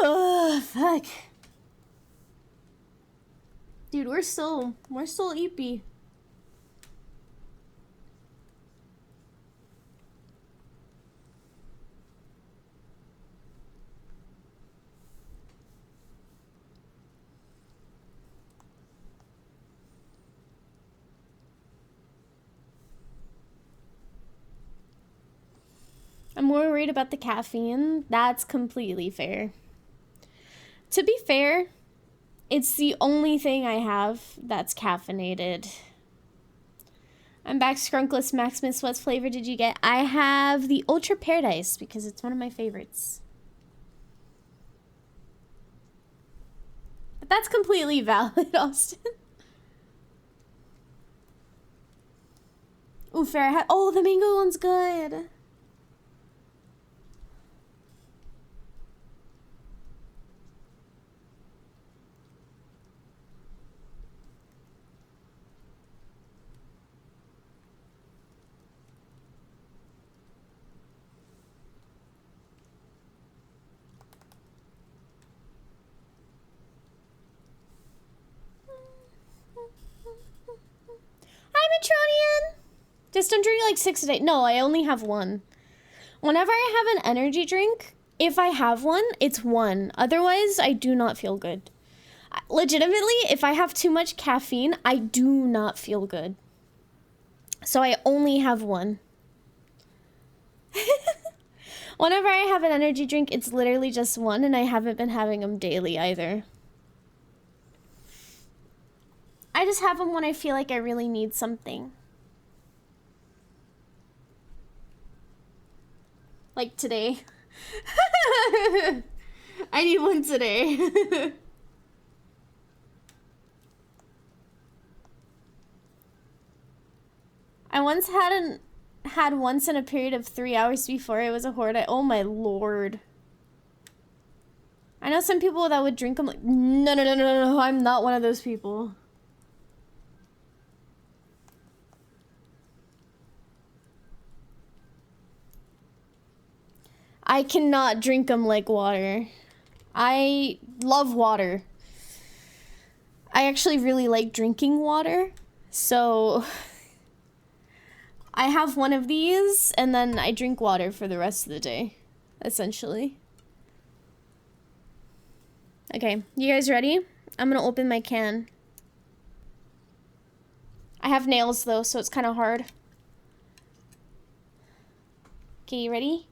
Oh, fuck. Dude, we're still eepy. I'm more worried about the caffeine. That's completely fair. To be fair, it's the only thing I have that's caffeinated. I'm back. Skrunkles Maximus. What flavor did you get? I have the Ultra Paradise because it's one of my favorites. But that's completely valid, Austin. Ooh, fair. Oh, the mango one's good. Hi, Metronian! Just I'm drinking like 6 a day. No, I only have one. Whenever I have an energy drink, if I have one, it's one. Otherwise, I do not feel good. Legitimately, if I have too much caffeine, I do not feel good. So I only have one. Whenever I have an energy drink, it's literally just one, and I haven't been having them daily either. I just have them when I feel like I really need something. Like today. I need one today. I once had once in a period of 3 hours before it was a horde. Oh my lord. I know some people that would drink them like, no, I'm not one of those people. I cannot drink them like water. I love water. I actually really like drinking water. So I have one of these and then I drink water for the rest of the day, essentially. Okay, you guys ready? I'm gonna open my can. I have nails though, so it's kind of hard. Okay, you ready?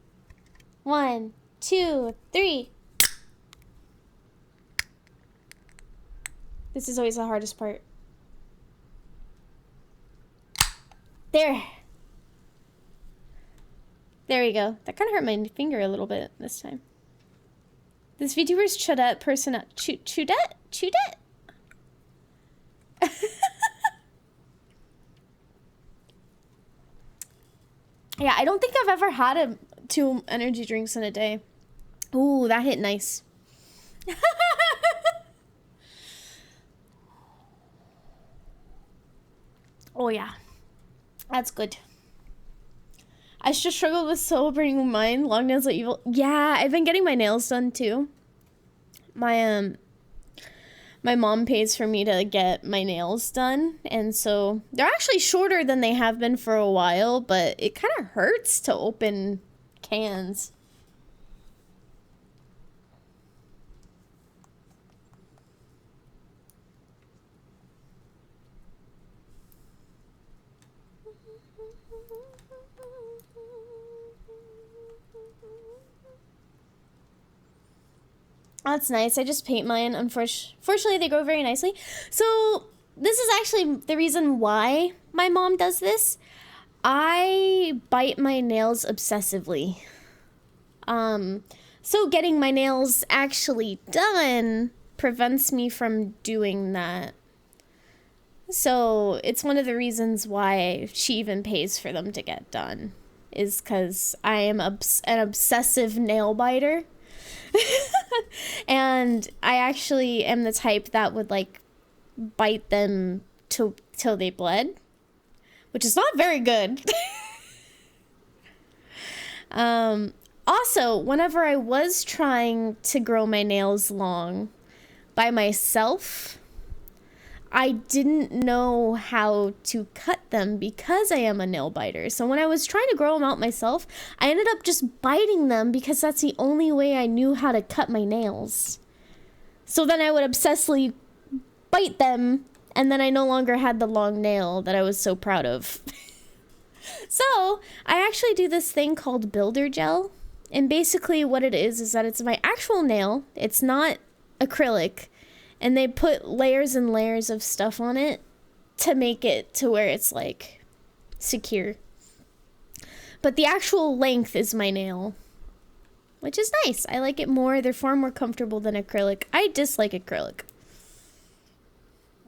1, 2, 3. This is always the hardest part. There. There we go. That kind of hurt my finger a little bit this time. This VTuber's Chudette person. Chudette? Chudette? Yeah, I don't think I've ever had 2 energy drinks in a day. Ooh, that hit nice. Oh yeah, that's good. I just struggled with sobering mine. Long nails are evil. Yeah, I've been getting my nails done too. My mom pays for me to get my nails done, and so they're actually shorter than they have been for a while, but it kind of hurts to open cans. Oh, that's nice. I just paint mine. Unfortunately, they grow very nicely. So this is actually the reason why my mom does this. I bite my nails obsessively. So getting my nails actually done prevents me from doing that. So it's one of the reasons why she even pays for them to get done, is because I am an obsessive nail biter. And I actually am the type that would like bite them till they bled, which is not very good. Also, whenever I was trying to grow my nails long by myself, I didn't know how to cut them because I am a nail biter. So when I was trying to grow them out myself, I ended up just biting them because that's the only way I knew how to cut my nails. So then I would obsessively bite them, and then I no longer had the long nail that I was so proud of. So I actually do this thing called builder gel. And basically what it is that it's my actual nail. It's not acrylic. And they put layers and layers of stuff on it to make it to where it's like secure. But the actual length is my nail, which is nice. I like it more. They're far more comfortable than acrylic. I dislike acrylic.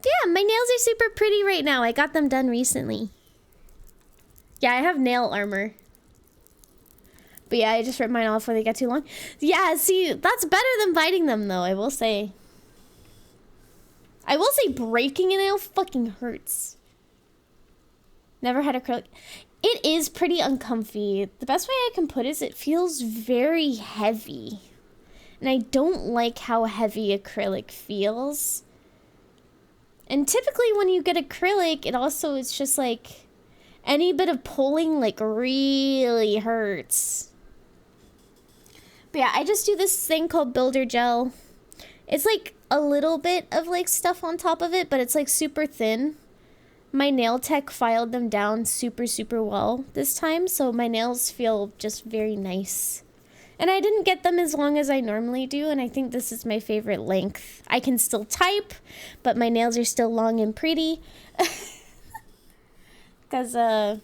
Yeah, my nails are super pretty right now. I got them done recently. Yeah, I have nail armor. But yeah, I just ripped mine off when they got too long. Yeah, see, that's better than biting them though, I will say. I will say breaking a nail fucking hurts. Never had acrylic. It is pretty uncomfy. The best way I can put it is it feels very heavy. And I don't like how heavy acrylic feels. And typically when you get acrylic, it also is just like any bit of pulling like really hurts. But yeah, I just do this thing called builder gel. It's like a little bit of like stuff on top of it, but it's like super thin. My nail tech filed them down super, super well this time, so my nails feel just very nice. And I didn't get them as long as I normally do, and I think this is my favorite length. I can still type, but my nails are still long and pretty. Because I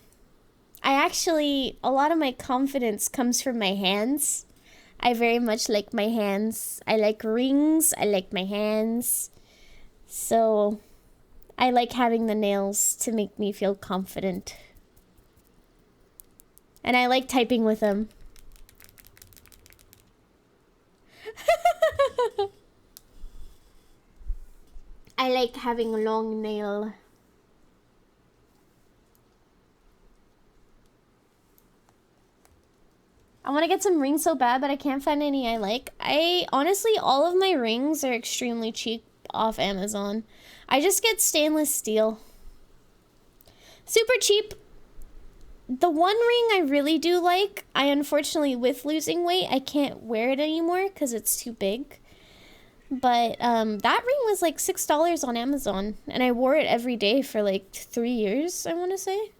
actually, a lot of my confidence comes from my hands. I very much like my hands. I like rings. I like my hands. So I like having the nails to make me feel confident. And I like typing with them. I like having a long nail. I want to get some rings so bad, but I can't find any I like. Honestly, all of my rings are extremely cheap off Amazon. I just get stainless steel. Super cheap. The one ring I really do like, I unfortunately, with losing weight, I can't wear it anymore because it's too big. But that ring was like $6 on Amazon, and I wore it every day for like 3 years, I want to say.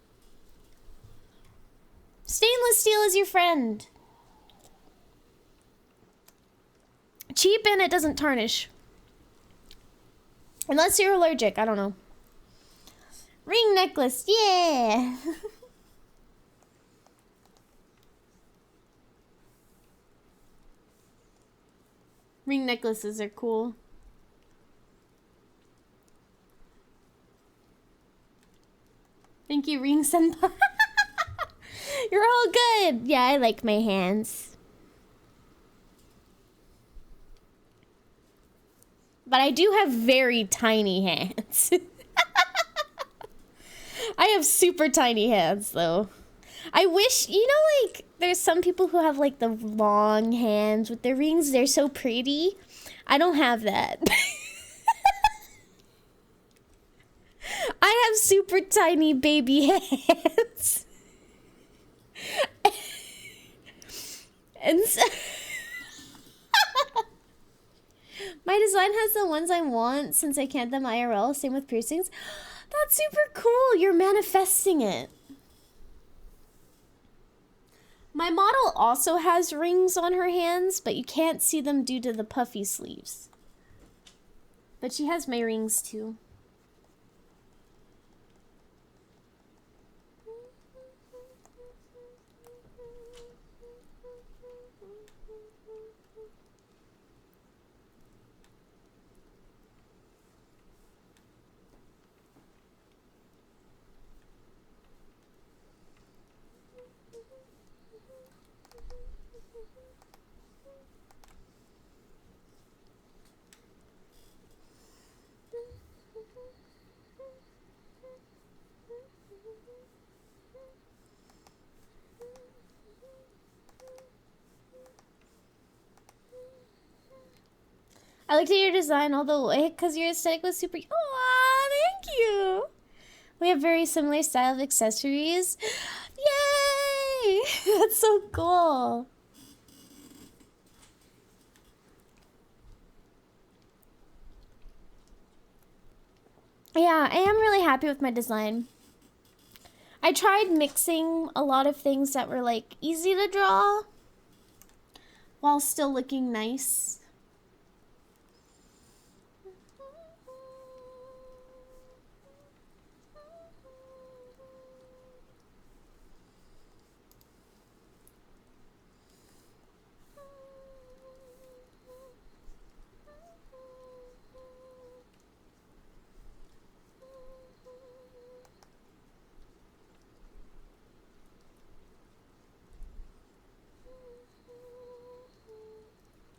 Stainless steel is your friend. Cheap and it doesn't tarnish. Unless you're allergic, I don't know. Ring necklace, yeah! Ring necklaces are cool. Thank you, Ring Senpai. You're all good. Yeah, I like my hands. But I do have very tiny hands. I have super tiny hands, though. I wish, you know, like, there's some people who have, like, the long hands with their rings. They're so pretty. I don't have that. I have super tiny baby hands. And so my design has the ones I want since I can't them IRL. Same with piercings. That's super cool. You're manifesting it. My model also has rings on her hands, but you can't see them due to the puffy sleeves. But she has my rings too. I looked at your design all the way because your aesthetic was super. Aw, thank you. We have very similar style of accessories. Yay! That's so cool. Yeah, I am really happy with my design. I tried mixing a lot of things that were like easy to draw while still looking nice.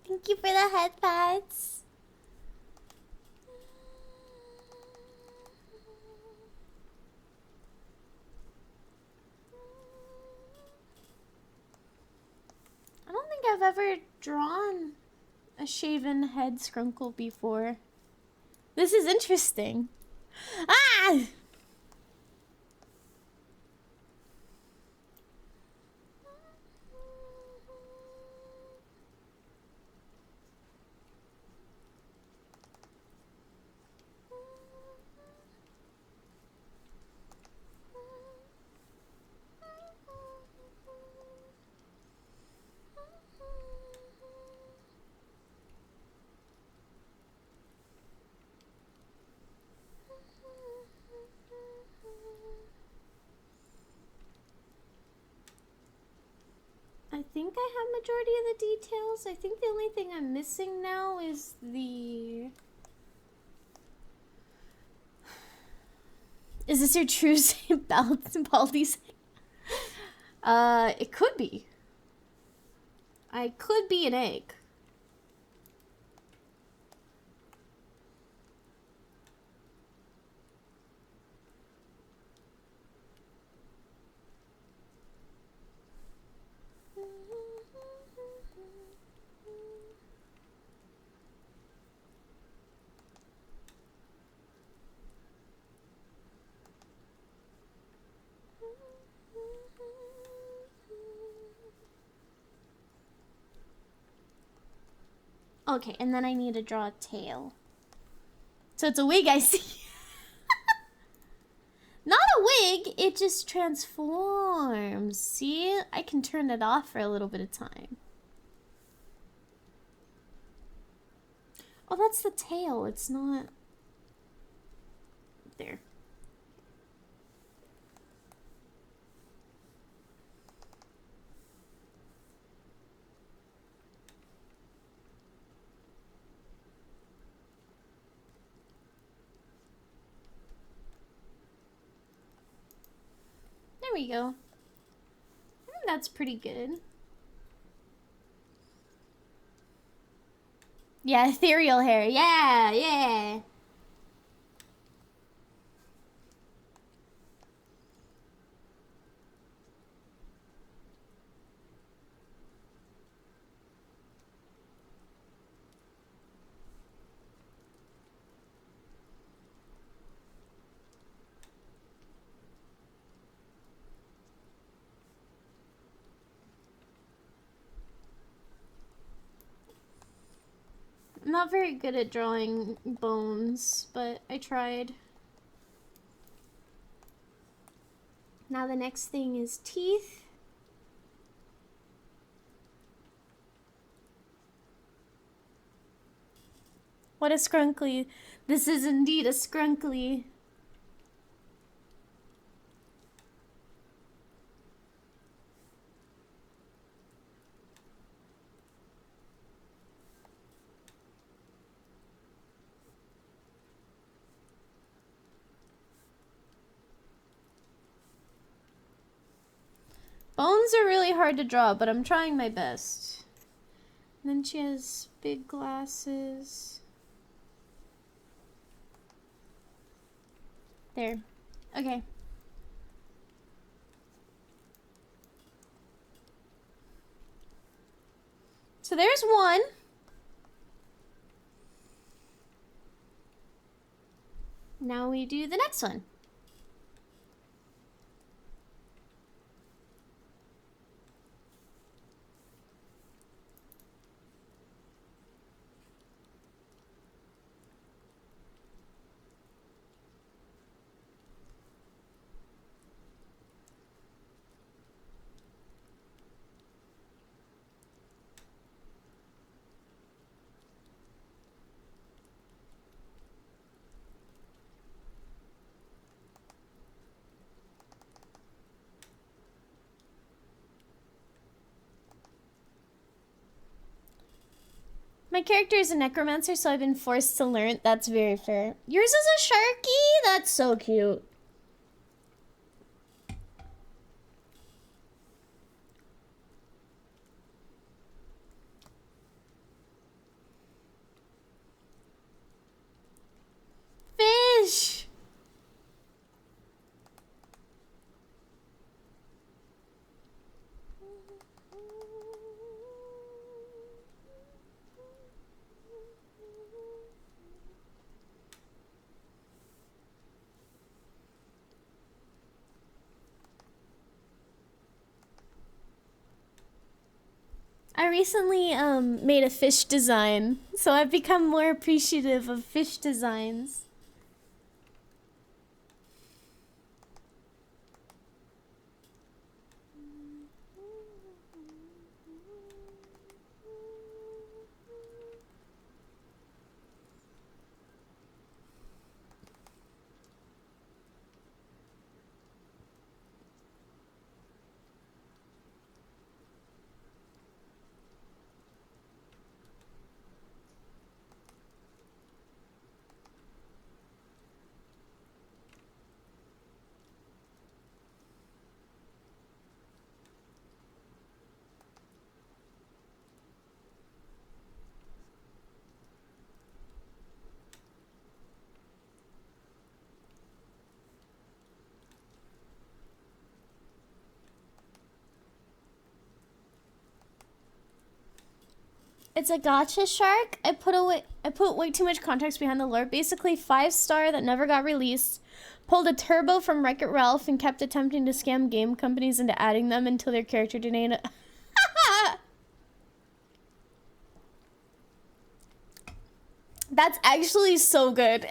Thank you for the headpads. I don't think I've ever drawn a shaven head Skrunkle before. This is interesting. Ah! I think I have majority of the details. I think the only thing I'm missing now is the... Is this your true St. Baldy's? It could be. I could be an egg. Okay, and then I need to draw a tail. So it's a wig, I see. Not a wig, it just transforms. See? I can turn it off for a little bit of time. Oh, that's the tail. It's not... There. There we go. I think that's pretty good. Yeah, ethereal hair. Yeah, yeah. I'm not very good at drawing bones, but I tried. Now the next thing is teeth. What a skrunkly. This is indeed a skrunkly. Bones are really hard to draw, but I'm trying my best. And then she has big glasses. There. Okay. So there's one. Now we do the next one. My character is a necromancer, so I've been forced to learn. That's very fair. Yours is a sharky? That's so cute. Fish! I recently made a fish design, so I've become more appreciative of fish designs. It's a gotcha shark. I put way too much context behind the lore. Basically, 5-star that never got released. Pulled a turbo from Wreck-It Ralph and kept attempting to scam game companies into adding them until their character didn't. That's actually so good.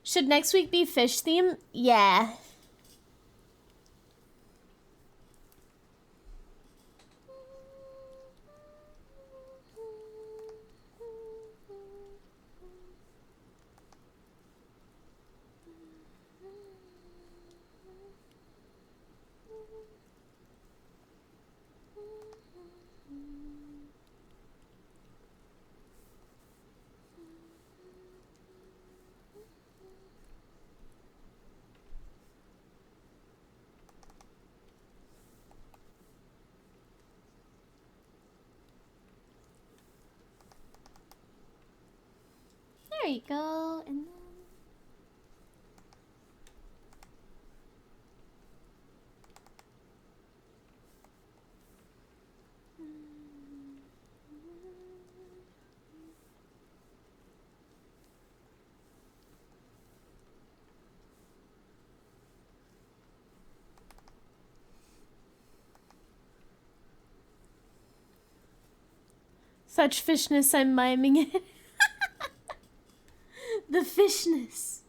Should next week be fish theme? Yeah. There you go. And then... Such fishness, I'm miming it. The fishness.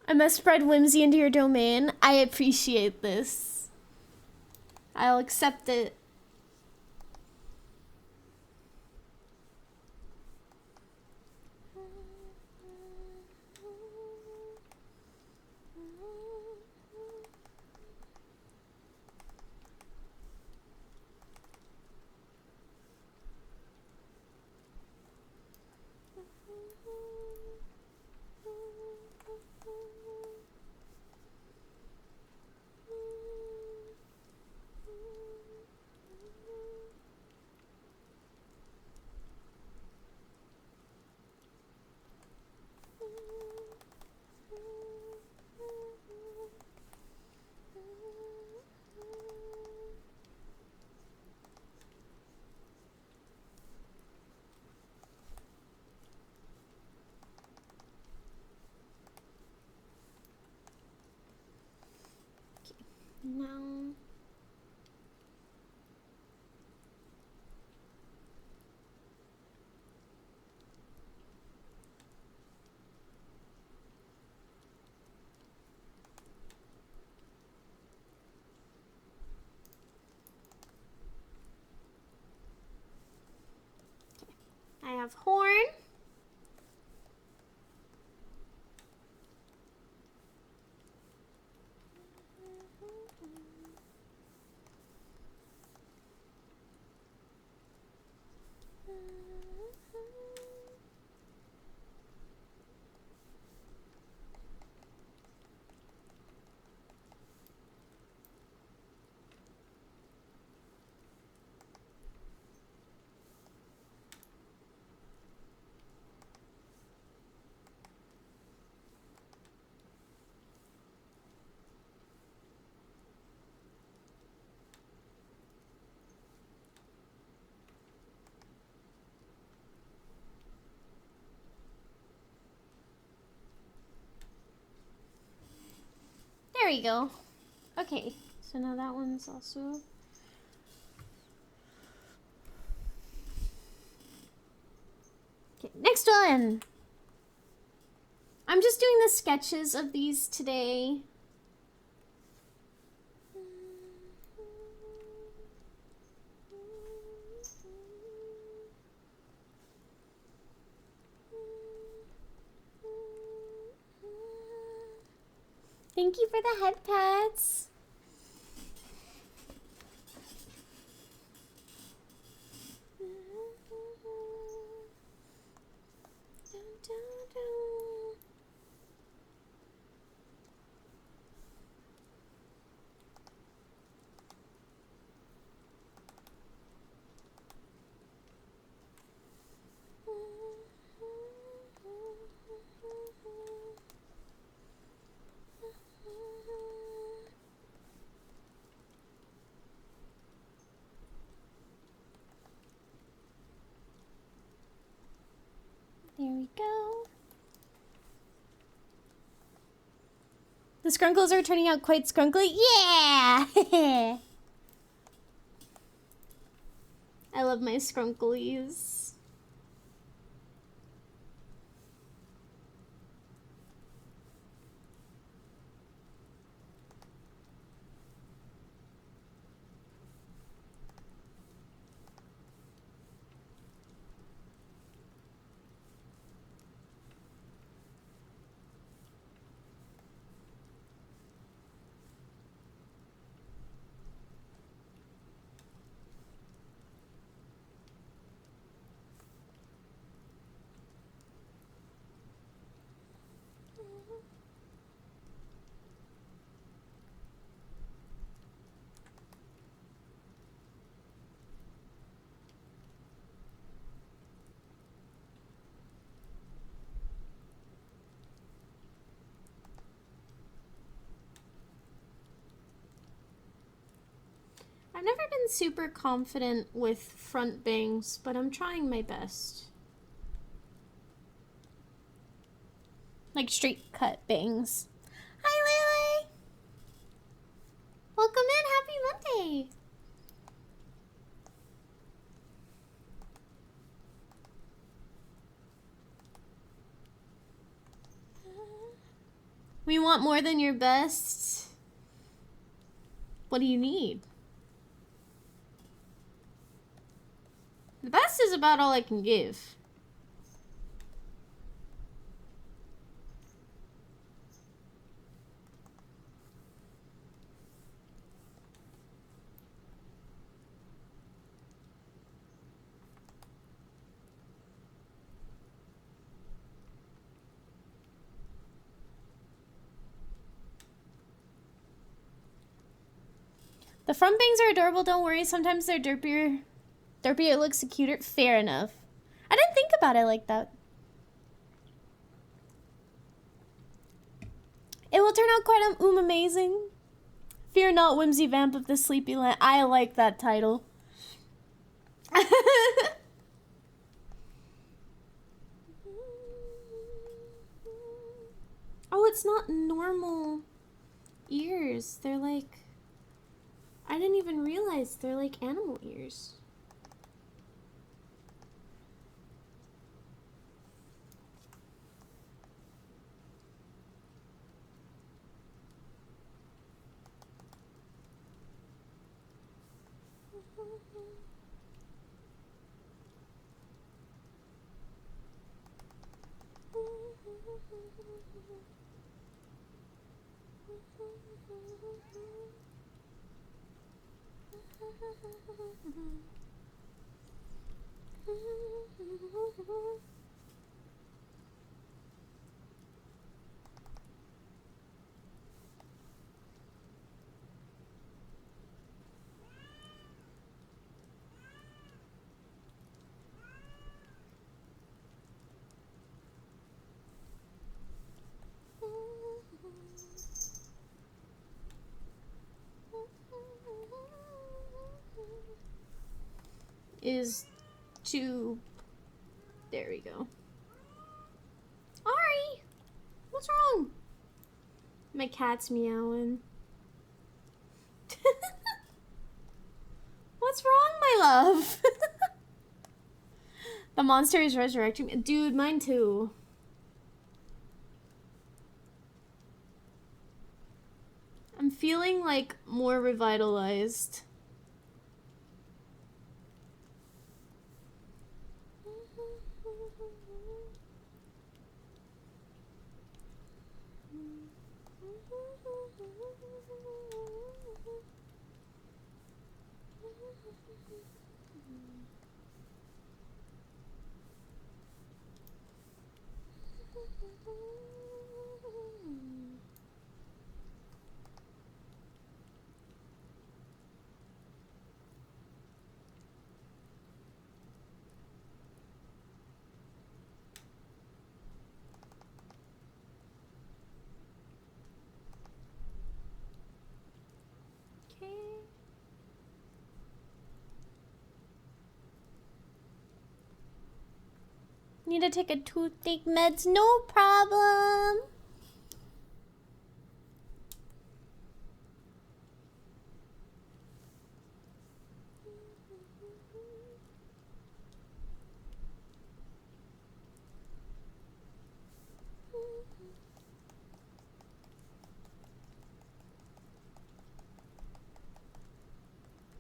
I must spread whimsy into your domain. I appreciate this. I'll accept it. No. I have horn. There we go. Okay, so now that one's also... Okay, next one! I'm just doing the sketches of these today. Thank you for the head pats. There we go. The Skrunkles are turning out quite scrunkly. Yeah! I love my Skrunklies. I've never been super confident with front bangs, but I'm trying my best. Like straight cut bangs. Hi, Lily! Welcome in, happy Monday! We want more than your best. What do you need? The best is about all I can give. The front bangs are adorable, don't worry. Sometimes they're derpier. Derpier looks cuter. Fair enough. I didn't think about it like that. It will turn out quite amazing. Fear not, whimsy vamp of the sleepy land. I like that title. Oh, it's not normal ears. They're like... I didn't even realize they're like animal ears. Is to... There we go. Ari! What's wrong? My cat's meowing. What's wrong, my love? The monster is resurrecting me. Dude, mine too. I'm feeling like more revitalized. Need to take a toothache meds? No problem.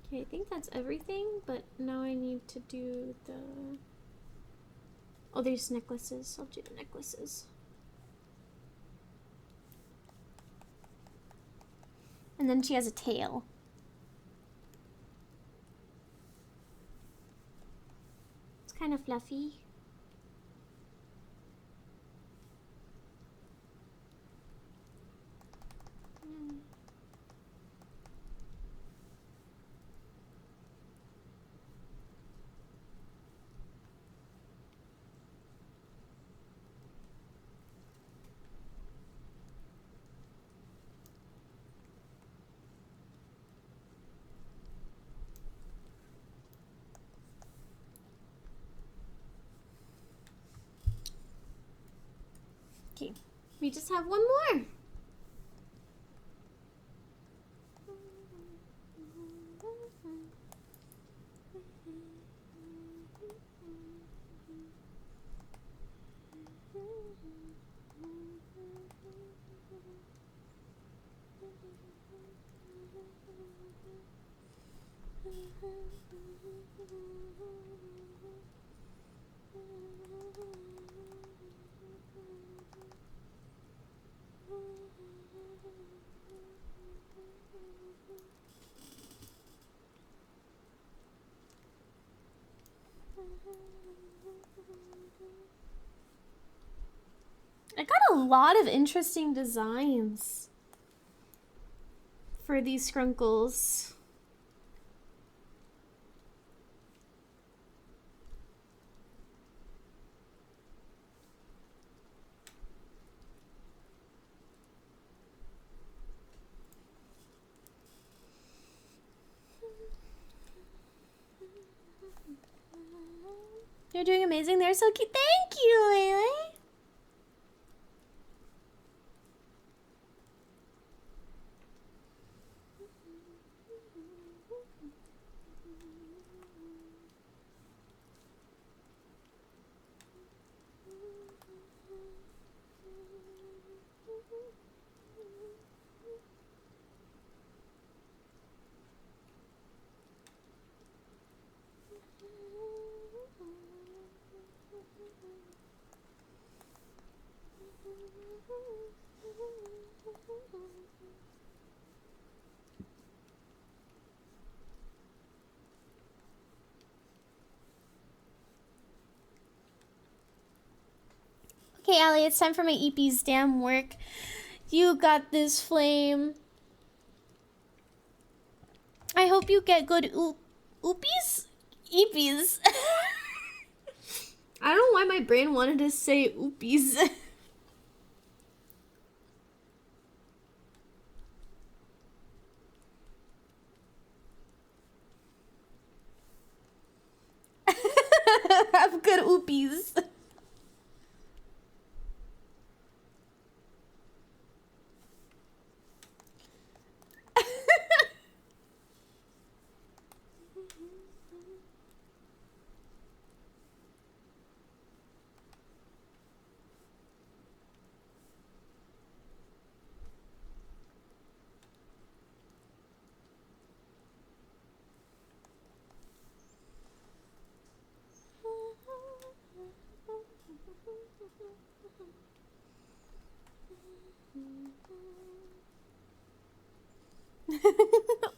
Okay, I think that's everything, but now I need to do the... Oh, there's necklaces. I'll do the necklaces. And then she has a tail. It's kind of fluffy. Okay, we just have one more. I got a lot of interesting designs for these Skrunkles. You're doing amazing. They're so cute. Thank you, Lele. Okay, Allie, it's time for my EP's damn work. You got this, Flame. I hope you get good oopies? EPs. I don't know why my brain wanted to say oopies. Have good oopies.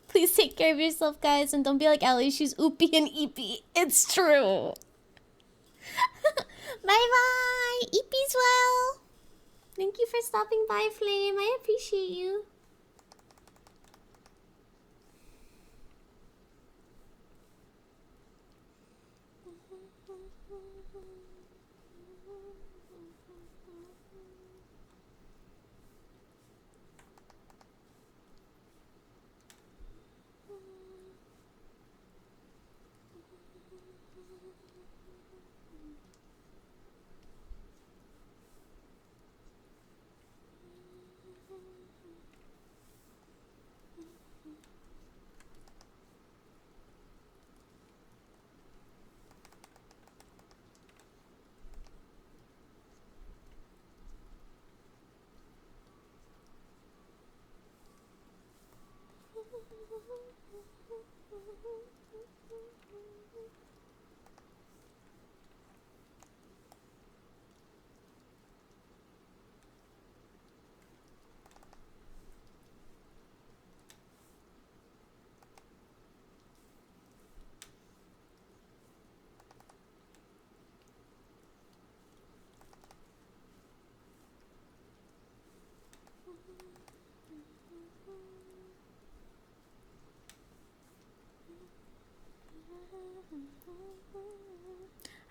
Please take care of yourself, guys, and don't be like Ellie. She's oopy and eepy. It's true. Bye-bye. Eepies well. Thank you for stopping by, Flame. I appreciate you.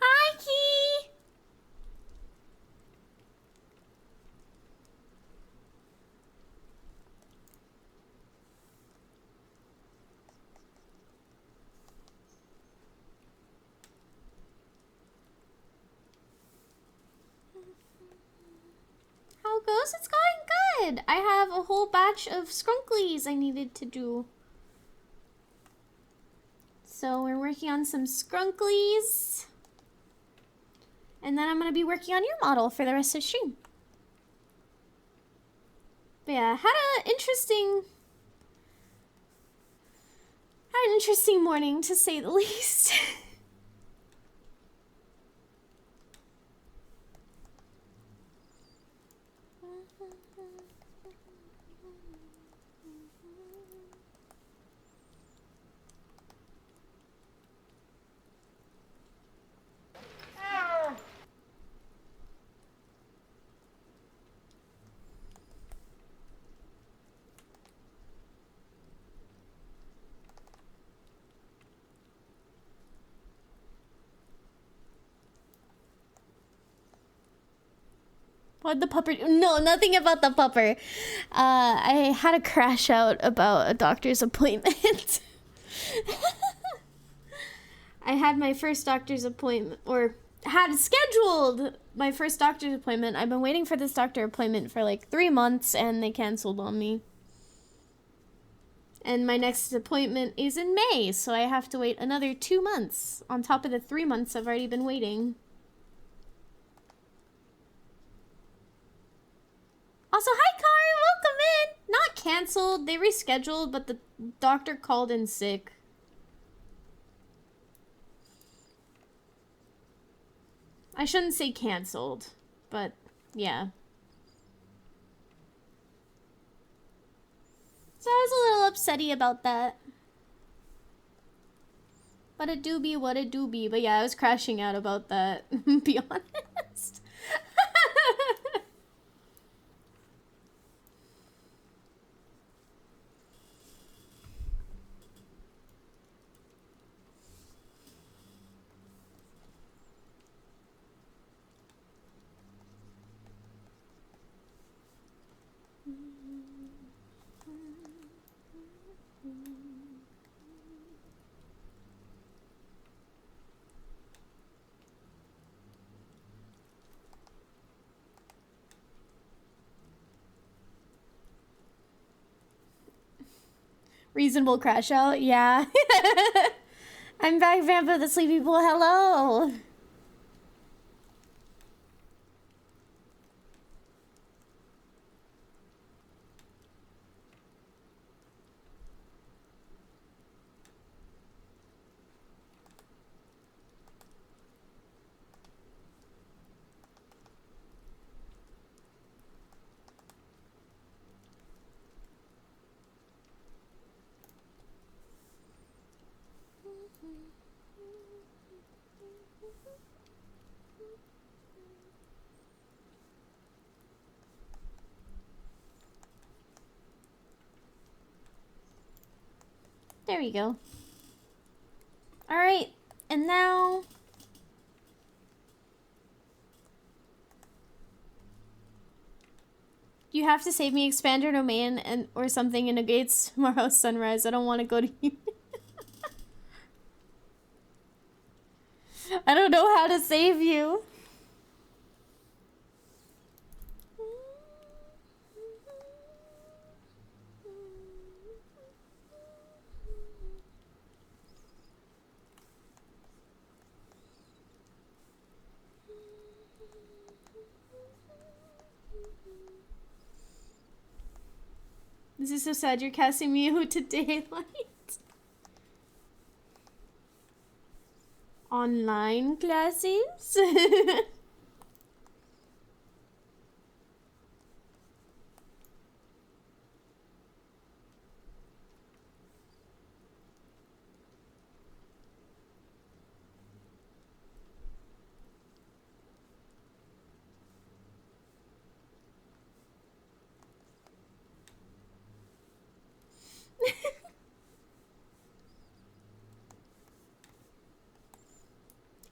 Hi, Key. How it goes? It's going good. I have a whole batch of Skrunkles I needed to do. So we're working on some Skrunkles. And then I'm going to be working on your model for the rest of the stream. But yeah, had an interesting Had an interesting morning, to say the least. What the pupper? No, nothing about the pupper. I had a crash out about a doctor's appointment. I had my first doctor's appointment, or had scheduled my first doctor's appointment. I've been waiting for this doctor appointment for like 3 months, and they canceled on me. And my next appointment is in May, so I have to wait another 2 months on top of the 3 months I've already been waiting. Also, hi, Kari, welcome in. Not canceled, they rescheduled, but the doctor called in sick. I shouldn't say canceled, but yeah. So I was a little upsetty about that. But it do be what it do be. But yeah, I was crashing out about that, be honest. Reasonable crash out, yeah. I'm back, Vampa the Sleepy Pool, hello! There we go. Alright, and now... You have to save me, expand your domain and or something in negates tomorrow's sunrise. I don't want to go to you. I don't know how to save you. This is so sad, you're casting me out to daylight. Online classes?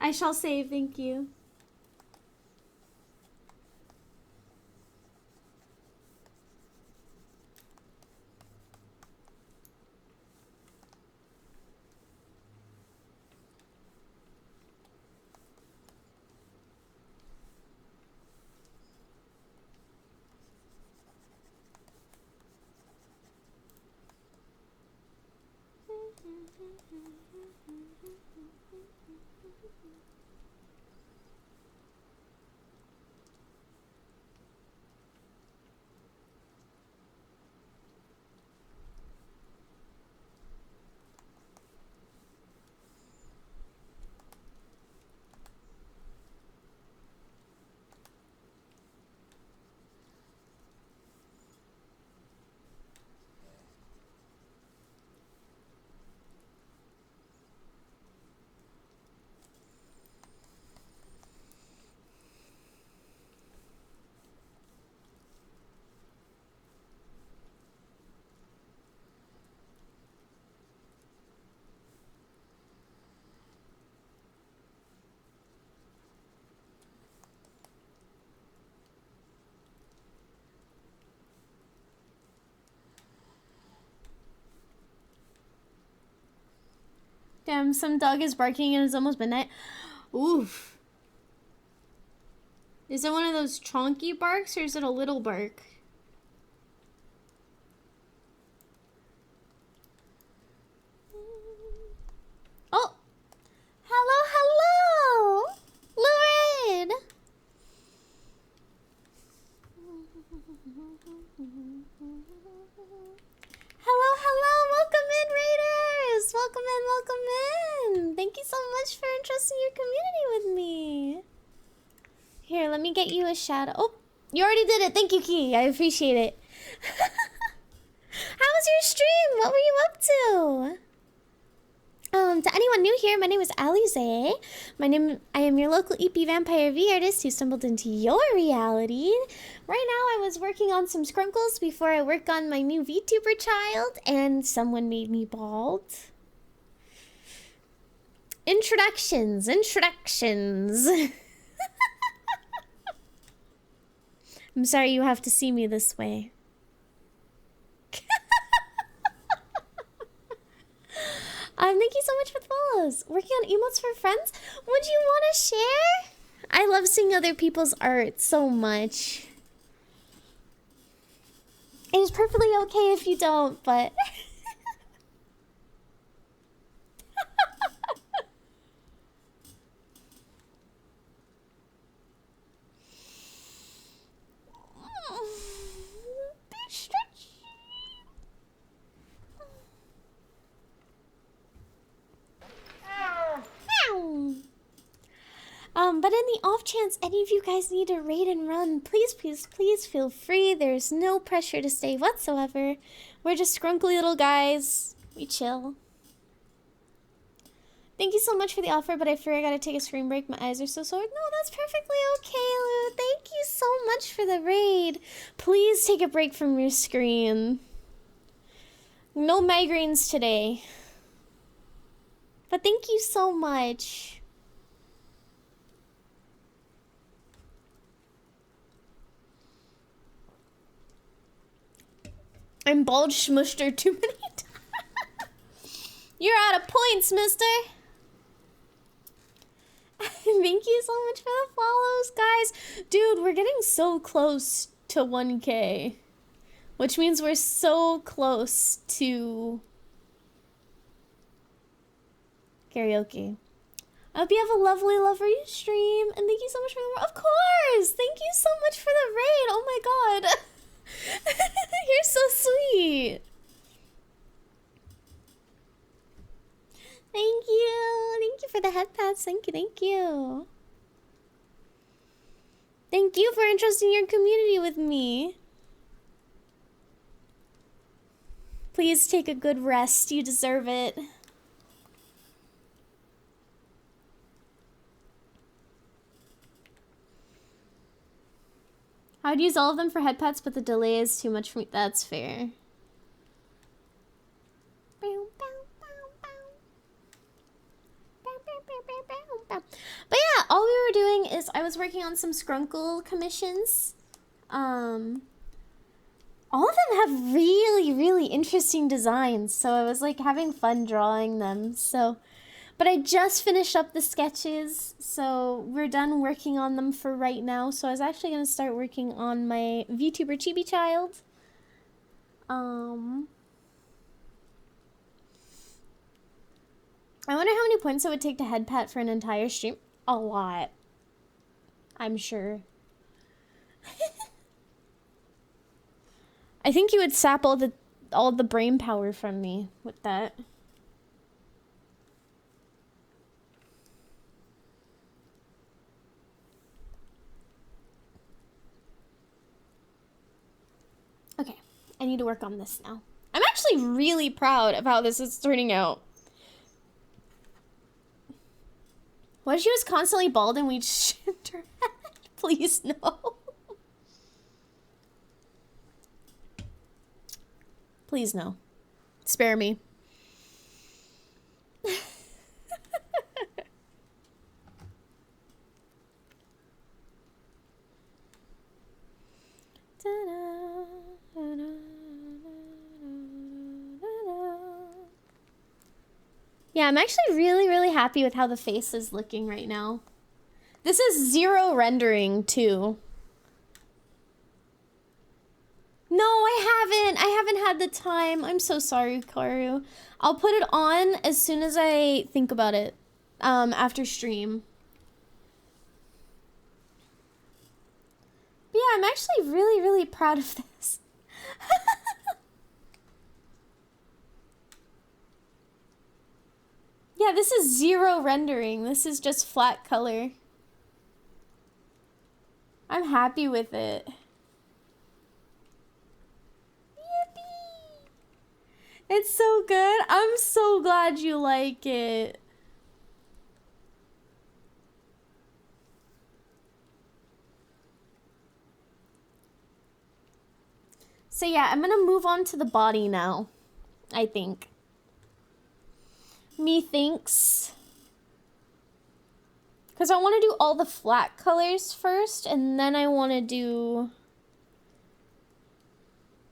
I shall save, thank you. Some dog is barking and it's almost midnight. Oof. Is it one of those chonky barks or is it a little bark? Oh! Hello, hello! Lorraine! Hello, hello! Welcome in, Raiders! Welcome in, welcome in! Thank you so much for entrusting your community with me. Here, let me get you a shout out. Oh, you already did it. Thank you, Key. I appreciate it. How was your stream? What were you up to? To anyone new here, my name is Alize. I am your local EP vampire V artist who stumbled into your reality. Right now, I was working on some Skrunkles before I work on my new VTuber child, and someone made me bald. Introductions. I'm sorry you have to see me this way. Thank you so much for the follows. Working on emotes for friends? Would you want to share? I love seeing other people's art so much. It is perfectly okay if you don't, but... But in the off chance any of you guys need to raid and run, please feel free. There's no pressure to stay whatsoever. We're just scrunkly little guys. We chill. Thank you so much for the offer, but I fear I gotta take a screen break. My eyes are so sore. No, that's perfectly okay, Lou. Thank you so much for the raid. Please take a break from your screen. No migraines today. But thank you so much. I'm bald smushed her too many times. You're out of points, mister. Thank you so much for the follows, guys. Dude, we're getting so close to 1K. Which means we're so close to karaoke. I hope you have a lovely stream. And thank you so much for the... Of course! Thank you so much for the raid. Oh my god. You're so sweet. Thank you. Thank you for the head pats. Thank you. Thank you. Thank you for entrusting your community with me. Please take a good rest. You deserve it. I would use all of them for head pats, but the delay is too much for me. That's fair. But yeah, all we were doing is I was working on some Skrunkle commissions. All of them have really interesting designs, so I was like having fun drawing them. But I just finished up the sketches, so we're done working on them for right now. So I was actually going to start working on my VTuber chibi child. I wonder how many points it would take to head pat for an entire stream. A lot. I'm sure. I think you would sap all the brain power from me with that. Okay, I need to work on this now. I'm actually really proud of how this is turning out. What if she was constantly bald and we'd shift her head? Please, no. Please, no. Spare me. Yeah, I'm actually really happy with how the face is looking right now. This is 0 rendering too. No, I haven't had the time. I'm so sorry, Karu. I'll put it on as soon as I think about it, after stream. But yeah, I'm actually really proud of this. Yeah, this is 0 rendering. This is just flat color. I'm happy with it. Yippee! It's so good. I'm so glad you like it. So yeah, I'm gonna move on to the body now, I think. Methinks. Because I want to do all the flat colors first, and then I want to do...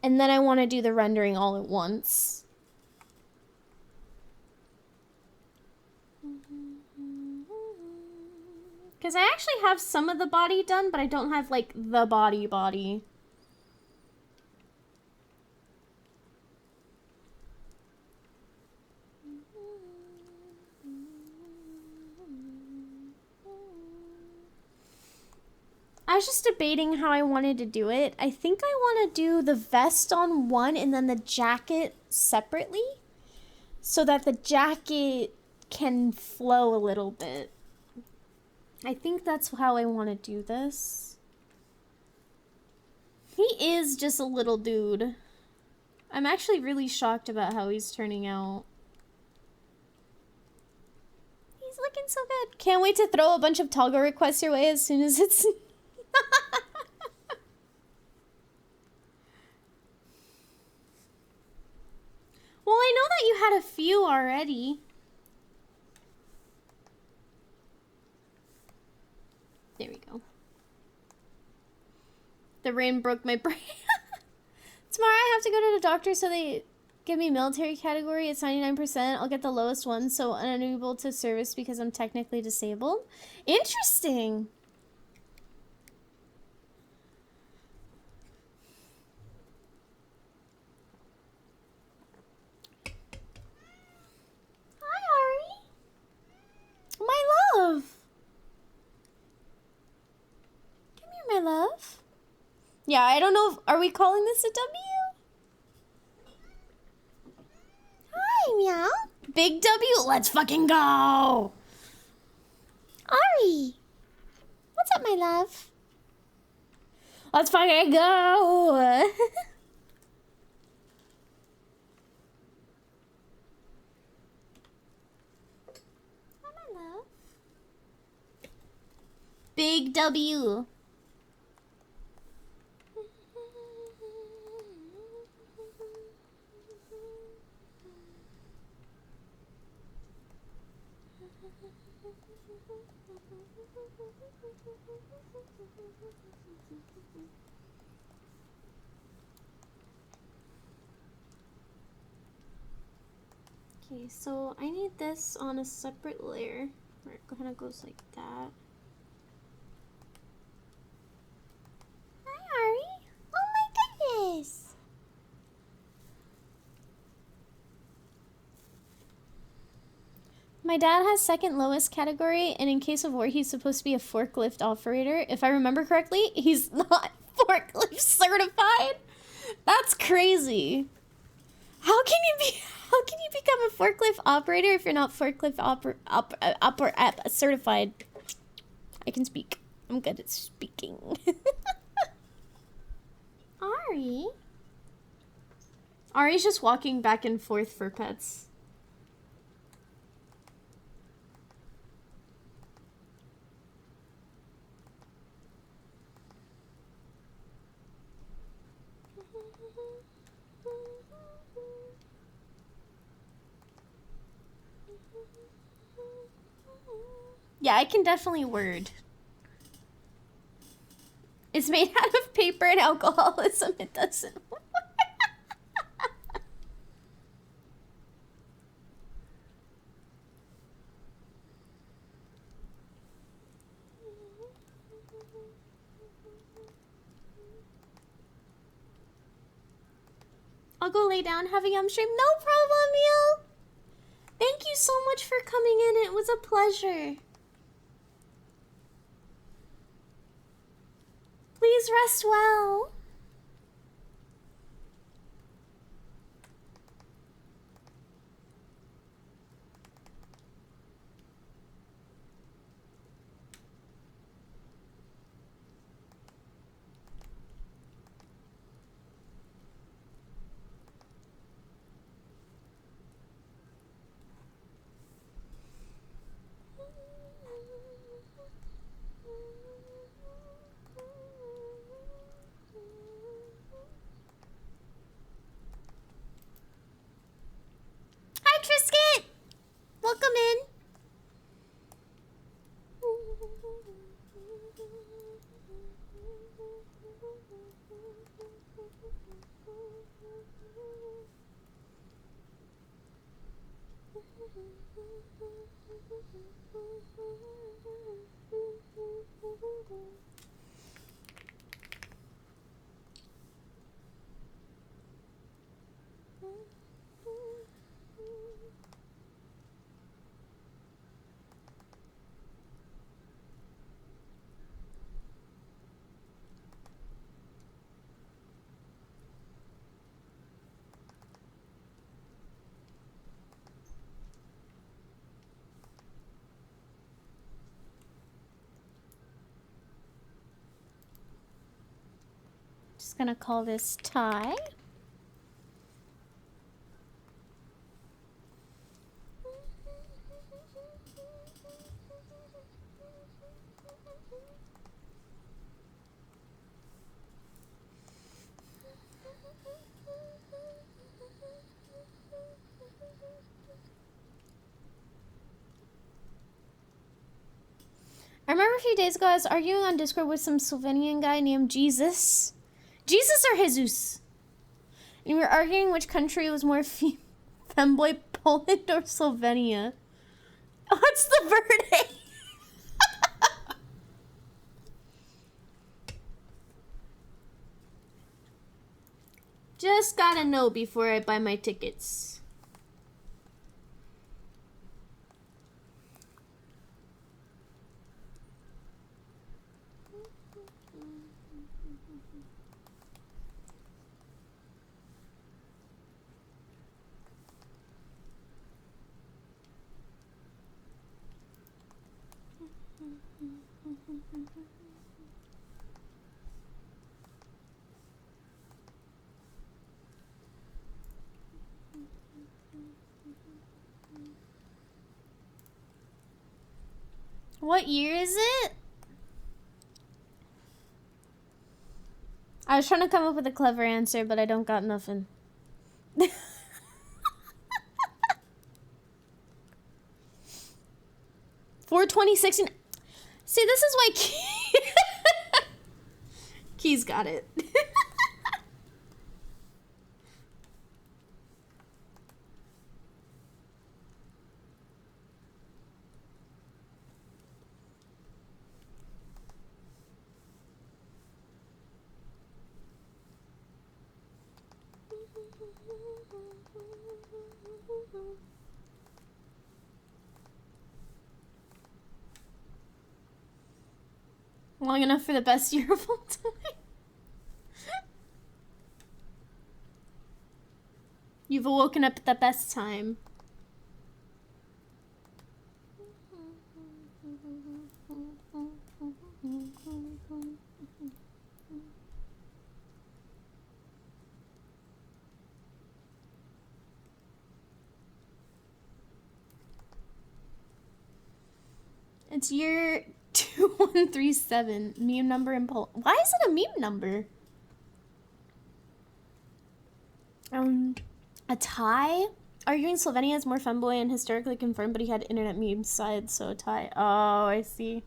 And then I want to do the rendering all at once. Because I actually have some of the body done, but I don't have, like, the body. I was just debating how I wanted to do it. I think I want to do the vest on one and then the jacket separately, so that the jacket can flow a little bit. I think that's how I want to do this. He is just a little dude. I'm actually really shocked about how he's turning out. He's looking so good. Can't wait to throw a bunch of toggle requests your way as soon as it's... Well, I know that you had a few already. There we go. The rain broke my brain. Tomorrow I have to go to the doctor, so they give me military category. It's 99%. I'll get the lowest one, so unable to service because I'm technically disabled. Interesting. My love! Come here, my love. Yeah, I don't know if, are we calling this a W? Hi, meow. Big W, let's fucking go! Ari! What's up, my love? Let's fucking go! Big W. Okay, so I need this on a separate layer where it kind of goes like that. Hi, Ari. Oh my goodness. My dad has second lowest category, and in case of war, he's supposed to be a forklift operator. If I remember correctly, he's not forklift certified. That's crazy. How can you become a forklift operator if you're not forklift certified? I can speak. I'm good at speaking. Ari? Ari's just walking back and forth for pets. Yeah, I can definitely word. It's made out of paper and alcoholism. It doesn't work. I'll go lay down, have a yum stream. No problem, Neil. Thank you so much for coming in. It was a pleasure. Please rest well. Hi, Trisket. Welcome in. Just gonna call this Ty. I remember a few days ago I was arguing on Discord with some Slovenian guy named Jesus. Jesus or Jesus? And we were arguing which country was more femboy, Poland or Slovenia. What's the verdict? Just gotta know before I buy my tickets. What year is it? I was trying to come up with a clever answer, but I don't got nothing. For 2016. See, this is why Key's got it. Long enough for the best year of all time. You've awoken up at the best time. It's year 2137. Meme number in Poland. Why is it a meme number? A tie? Arguing Slovenia is more femboy and historically confirmed, but he had internet meme side, so a tie. Oh, I see.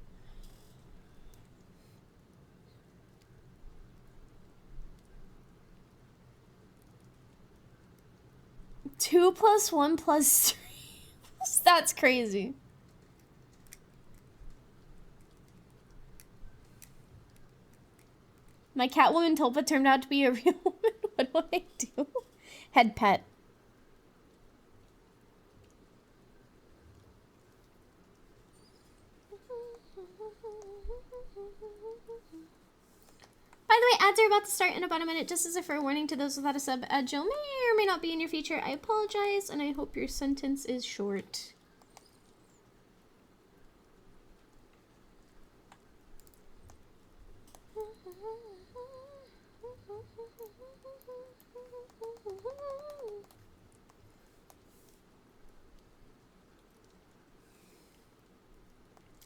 Two plus one plus three. That's crazy. My Catwoman tulpa turned out to be a real woman. What do I do? Head pet. By the way, ads are about to start in about a minute. Just as a fair warning to those without a sub, Joe may or may not be in your feature. I apologize, and I hope your sentence is short.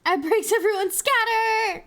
Ad breaks, everyone scatter!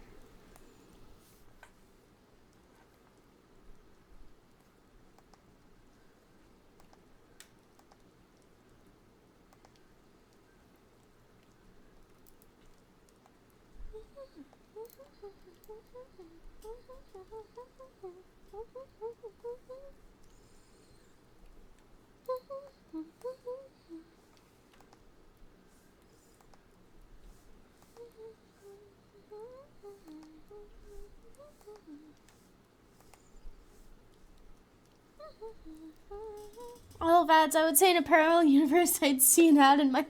All of ads, I would say in a parallel universe, I'd see an ad in my life.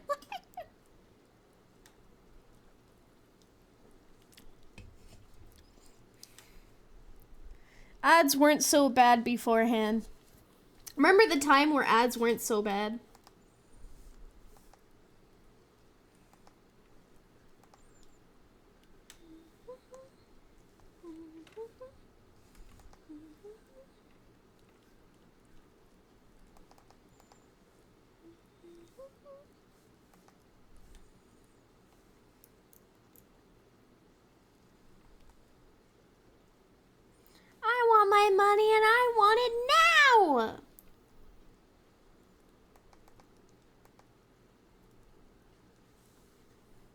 Ads weren't so bad beforehand. Remember the time where ads weren't so bad? I want my money and I want it now!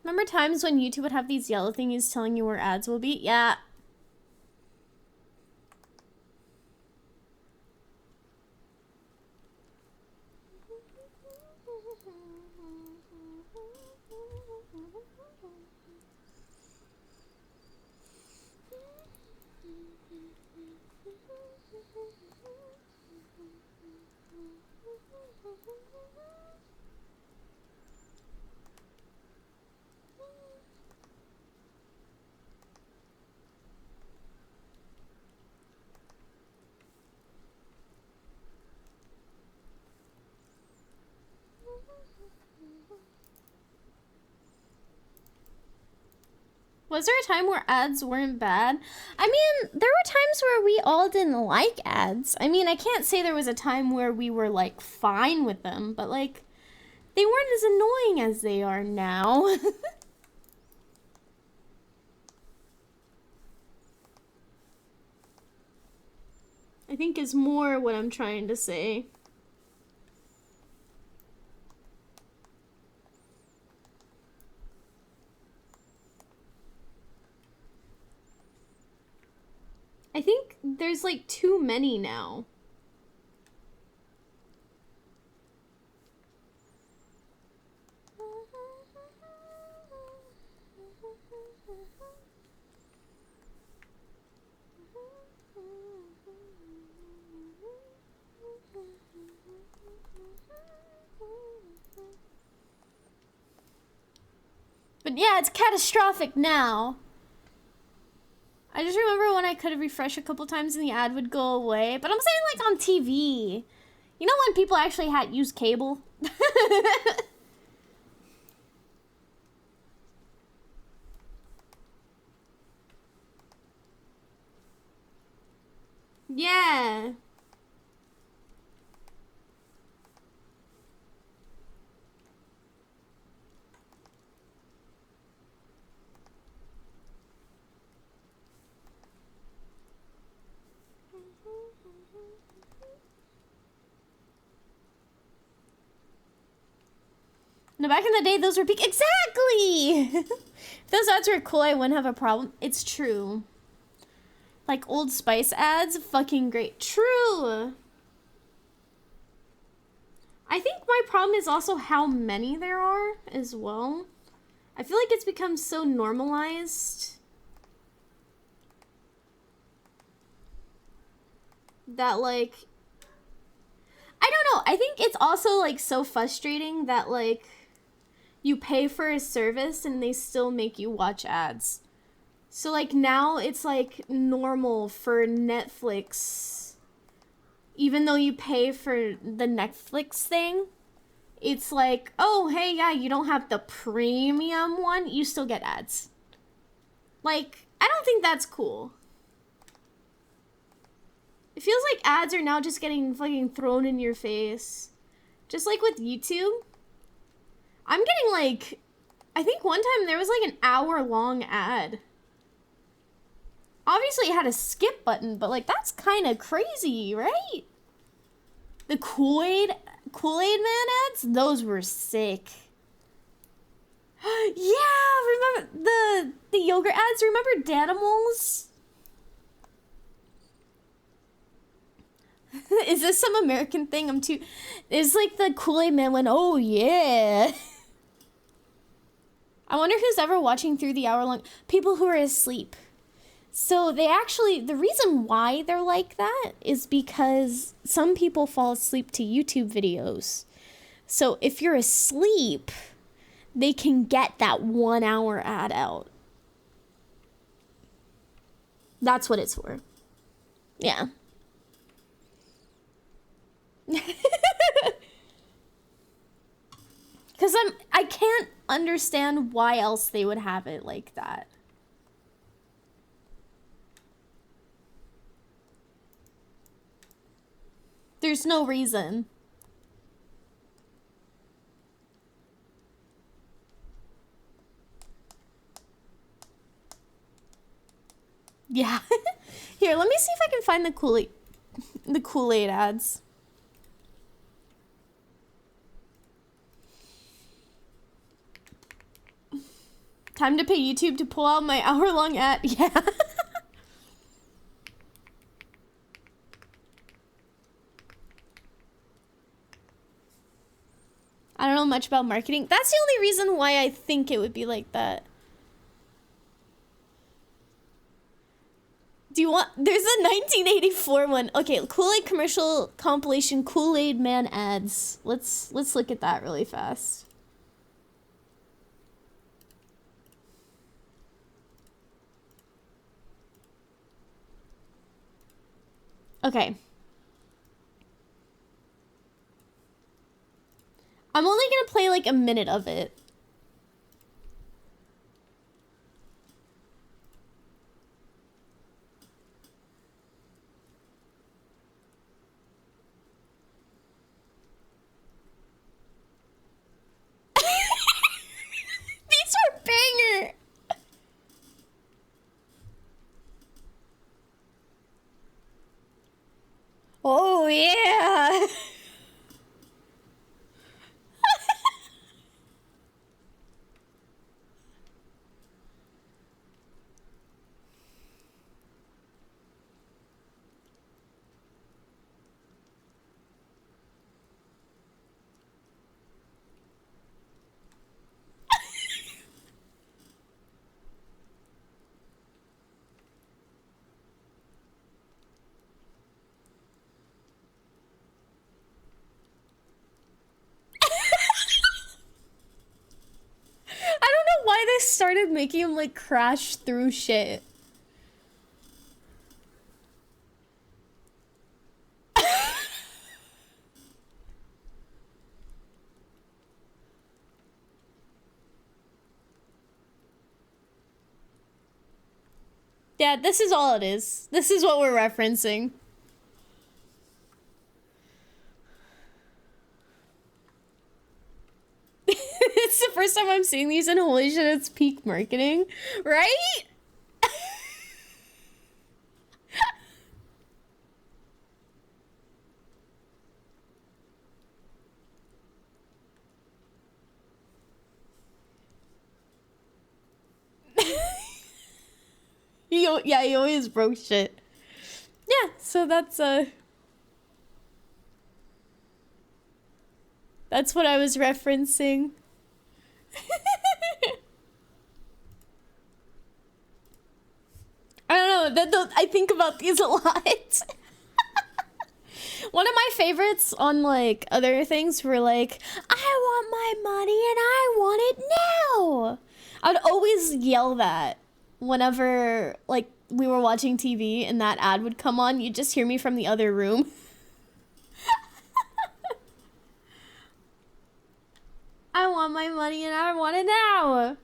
Remember times when YouTube would have these yellow thingies telling you where ads will be? Yeah. Was there a time where ads weren't bad? I mean, there were times where we all didn't like ads. I mean, I can't say there was a time where we were, like, fine with them, but, like, they weren't as annoying as they are now. I think is more what I'm trying to say. I think there's like too many now. But yeah, it's catastrophic now. I just remember when I could refresh a couple times and the ad would go away. But I'm saying like on TV. You know when people actually had used cable? Yeah. No, back in the day, those were peak. Exactly! If those ads were cool, I wouldn't have a problem. It's true. Like Old Spice ads, fucking great. True! I think my problem is also how many there are as well. I feel like it's become so normalized.
that, like, I don't know. I think it's also, like, so frustrating that, like, you pay for a service and they still make you watch ads. So, like, now it's, like, normal for Netflix. Even though you pay for the Netflix thing, it's like, oh, hey, yeah, you don't have the premium one. You still get ads. Like, I don't think that's cool. It feels like ads are now just getting fucking thrown in your face. Just like with YouTube. I'm getting, like, I think one time there was, like, an hour-long ad. Obviously it had a skip button, but, like, that's kind of crazy, right? The Kool-Aid Man ads? Those were sick. Yeah, remember the yogurt ads? Remember Danimals? Is this some American thing? It's like the Kool-Aid Man went, oh yeah. I wonder who's ever watching through the hour-long... People who are asleep. So they actually... The reason why they're like that is because some people fall asleep to YouTube videos. So if you're asleep, they can get that 1 hour ad out. That's what it's for. Yeah. Because I can't understand why else they would have it like that. There's no reason. Yeah. Here, let me see if I can find the Kool-Aid ads. Time to pay YouTube to pull out my hour-long ad. Yeah. I don't know much about marketing. That's the only reason why I think it would be like that. Do you want... There's a 1984 one. Okay, Kool-Aid commercial compilation Kool-Aid Man ads. Let's look at that really fast. Okay. I'm only gonna play like a minute of it. These are banger! Oh yeah! Why they started making him like crash through shit. Yeah, this is all it is. This is what we're referencing. It's the first time I'm seeing these and holy shit, it's peak marketing, right? Yeah, he always broke shit. Yeah, so that's what I was referencing. I don't know, I think about these a lot. One of my favorites on like other things were like, I want my money and I want it now. I would always yell that whenever like we were watching TV and that ad would come on. You'd just hear me from the other room. I want my money and I want it now.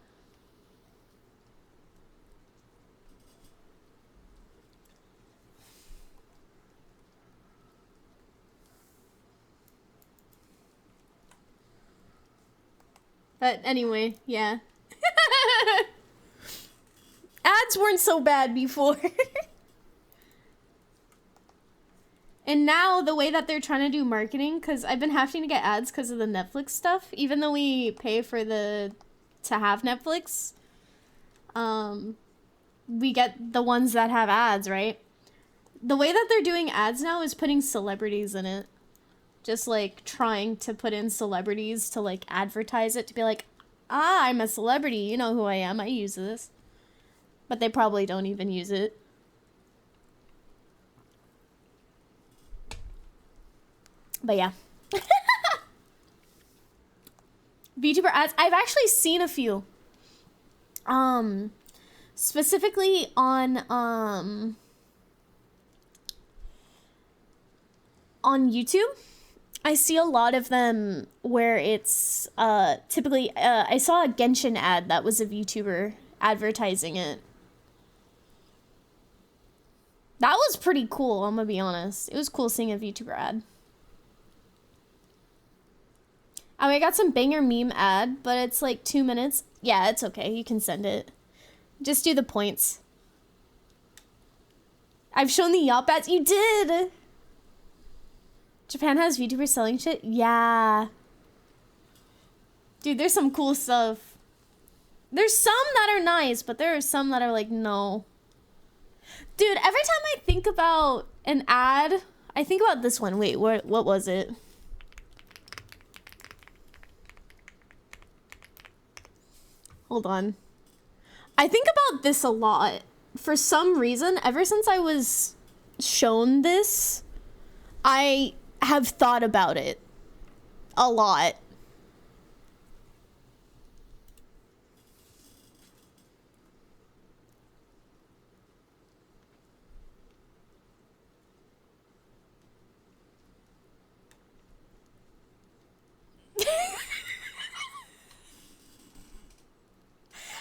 But anyway, yeah. Ads weren't so bad before. And now the way that they're trying to do marketing, because I've been having to get ads because of the Netflix stuff, even though we pay for to have Netflix, we get the ones that have ads, right? The way that they're doing ads now is putting celebrities in it. Just like trying to put in celebrities to like advertise it, to be like, I'm a celebrity, you know who I am, I use this. But they probably don't even use it. But yeah. VTuber ads. I've actually seen a few. Specifically on YouTube. I see a lot of them where it's typically I saw a Genshin ad that was a VTuber advertising it. That was pretty cool, I'm gonna be honest. It was cool seeing a VTuber ad. I mean, I got some banger meme ad, but it's like 2 minutes. Yeah, it's okay. You can send it. Just do the points. I've shown the Yop ads. You did! Japan has VTubers selling shit? Yeah. Dude, there's some cool stuff. There's some that are nice, but there are some that are like, no. Dude, every time I think about an ad, I think about this one. Wait, what was it? Hold on. I think about this a lot. For some reason, ever since I was shown this, I have thought about it a lot.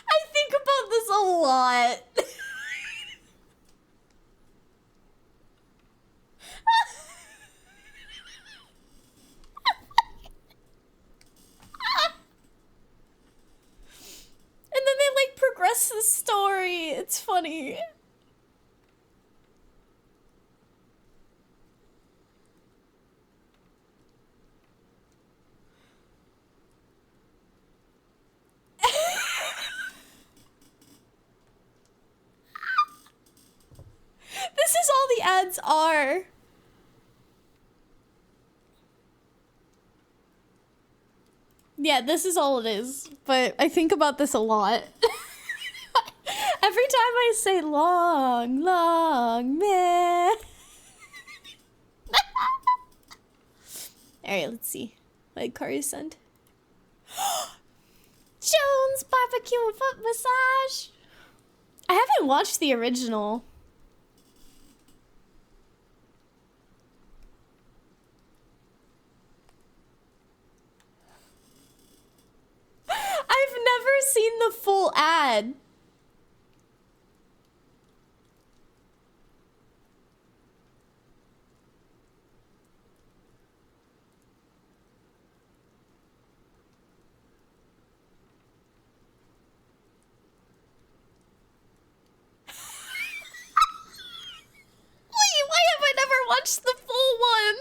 I think about this a lot. And then they like progress the story. It's funny. This is all the ads are. Yeah, this is all it is. But I think about this a lot. Every time I say long, long, man. Alright, let's see. What Kari sent. Jones barbecue and foot massage. I haven't watched the original. I've never seen the full ad. Wait, why have I never watched the full one?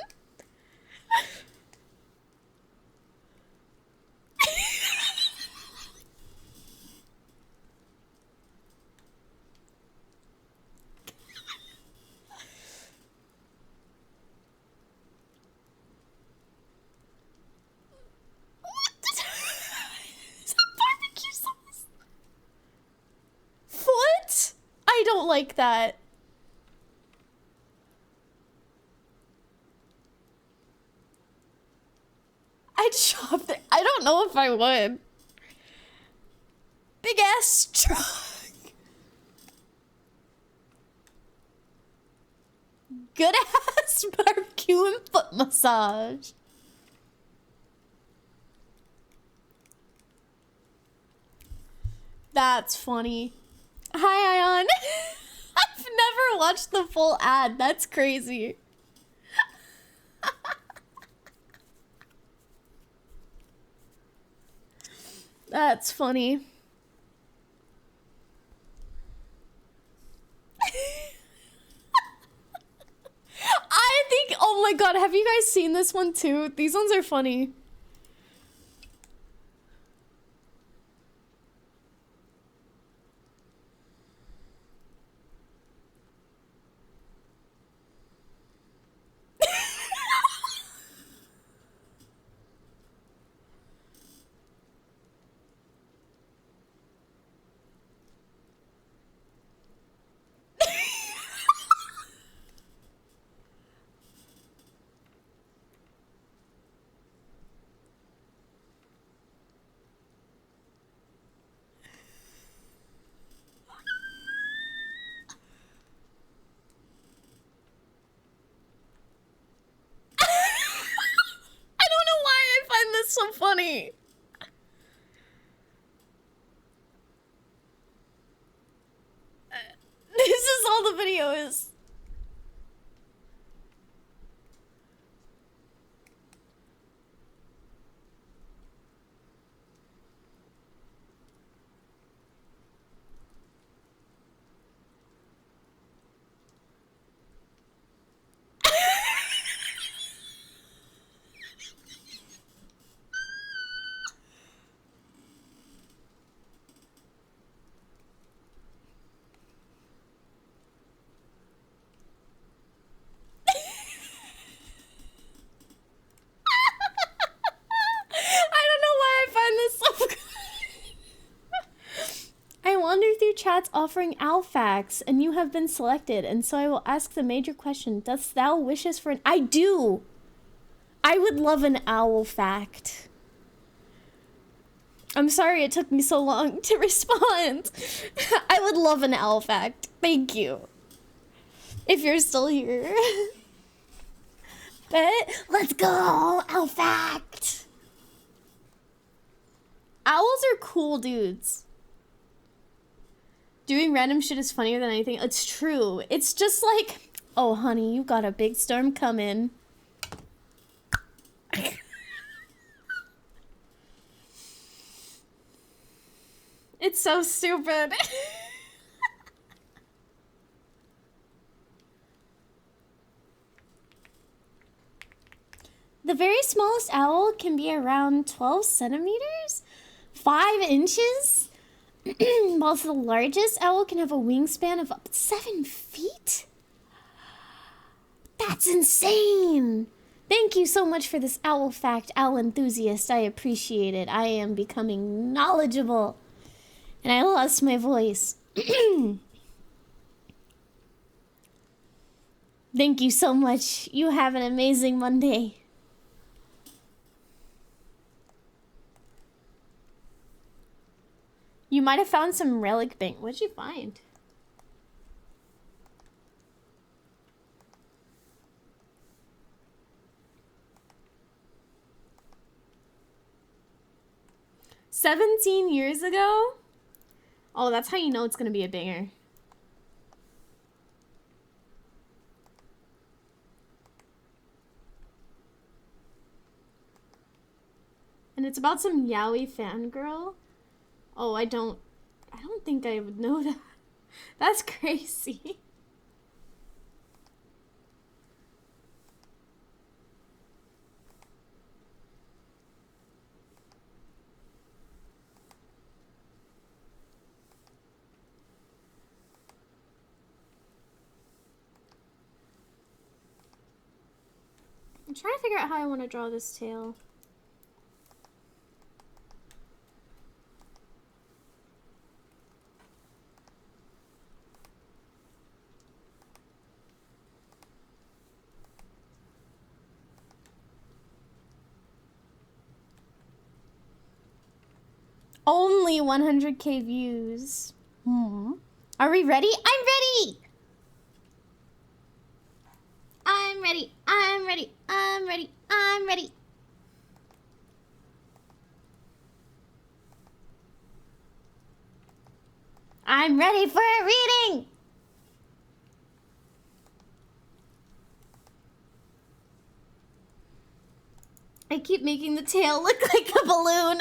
Barbecue sauce. What? I don't like that. I'd shop there. I don't know if I would. Big ass truck. Good ass barbecue and foot massage. That's funny. Hi, Ion. I've never watched the full ad. That's crazy. That's funny. I think, oh my god, have you guys seen this one too? These ones are funny. So funny. This is all the video is. Chat's offering owl facts, and you have been selected, and so I will ask the major question. Dost thou wishes for an... I do! I would love an owl fact. I'm sorry it took me so long to respond. I would love an owl fact. Thank you. If you're still here. But let's go! Owl fact! Owls are cool dudes. Doing random shit is funnier than anything. It's true. It's just like, oh, honey, you got a big storm coming. It's so stupid. The very smallest owl can be around 12 centimeters? 5 inches? Whilst the largest owl can have a wingspan of up to 7 feet? That's insane! Thank you so much for this owl fact, owl enthusiast. I appreciate it. I am becoming knowledgeable. And I lost my voice. Thank you so much. You have an amazing Monday. You might have found some relic bank. What'd you find? "17 years ago?" Oh, that's how you know it's gonna be a banger. And it's about some yaoi fangirl. Oh, I don't think I would know that. That's crazy. I'm trying to figure out how I want to draw this tail. only 100k views. Are we ready? I'm ready! I'm ready. I'm ready. I'm ready. I'm ready. I'm ready for a reading! I keep making the tail look like a balloon.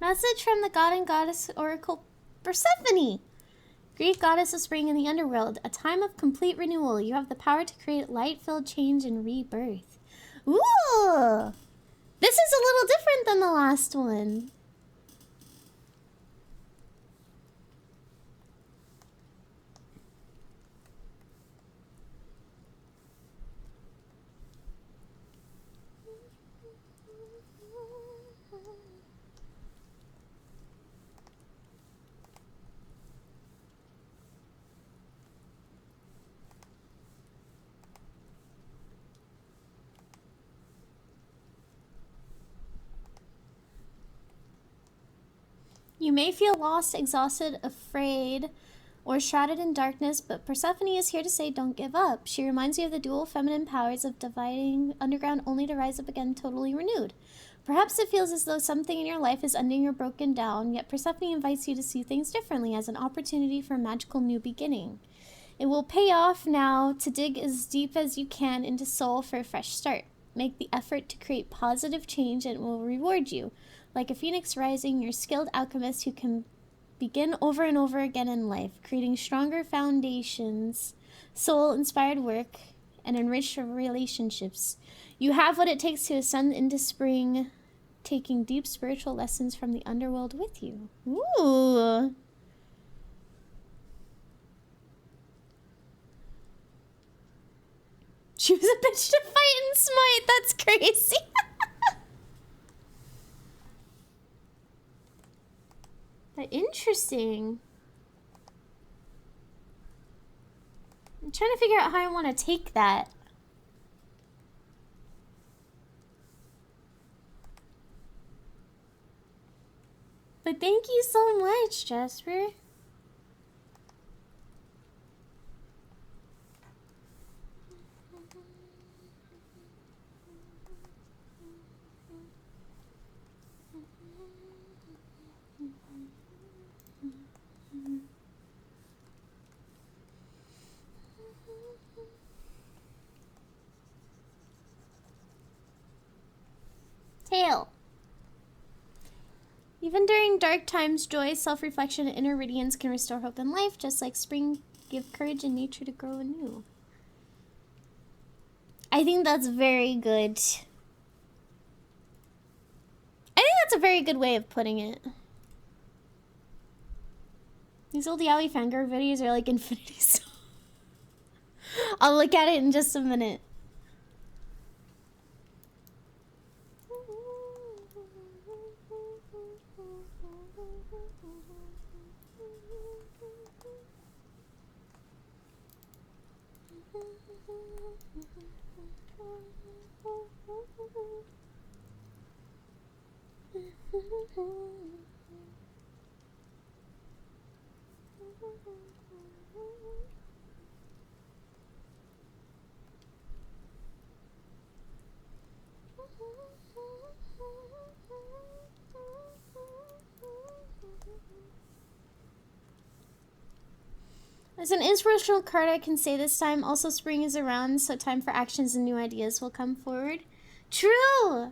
Message from the god and goddess oracle Persephone. Greek goddess of spring in the underworld. A time of complete renewal. You have the power to create light-filled change and rebirth. Ooh! This is a little different than the last one. You may feel lost, exhausted, afraid, or shrouded in darkness, but Persephone is here to say don't give up. She reminds you of the dual feminine powers of dividing underground only to rise up again totally renewed. Perhaps it feels as though something in your life is ending or broken down, yet Persephone invites you to see things differently as an opportunity for a magical new beginning. It will pay off now to dig as deep as you can into soul for a fresh start. Make the effort to create positive change and it will reward you. Like a phoenix rising, you're a skilled alchemist who can begin over and over again in life, creating stronger foundations, soul-inspired work, and enriched relationships. You have what it takes to ascend into spring, taking deep spiritual lessons from the underworld with you. Ooh. She was a bitch to fight and smite. That's crazy. But interesting. I'm trying to figure out how I want to take that. But thank you so much, Jasper. Tail. Even during dark times, joy, self-reflection, and inner radiance can restore hope in life, just like spring give courage in nature to grow anew. I think that's very good. I think that's a very good way of putting it. These old Yaoi fangirl videos are like infinity stones. I'll look at it in just a minute. As an inspirational card, I can say this time also spring is around, so time for actions and new ideas will come forward. True!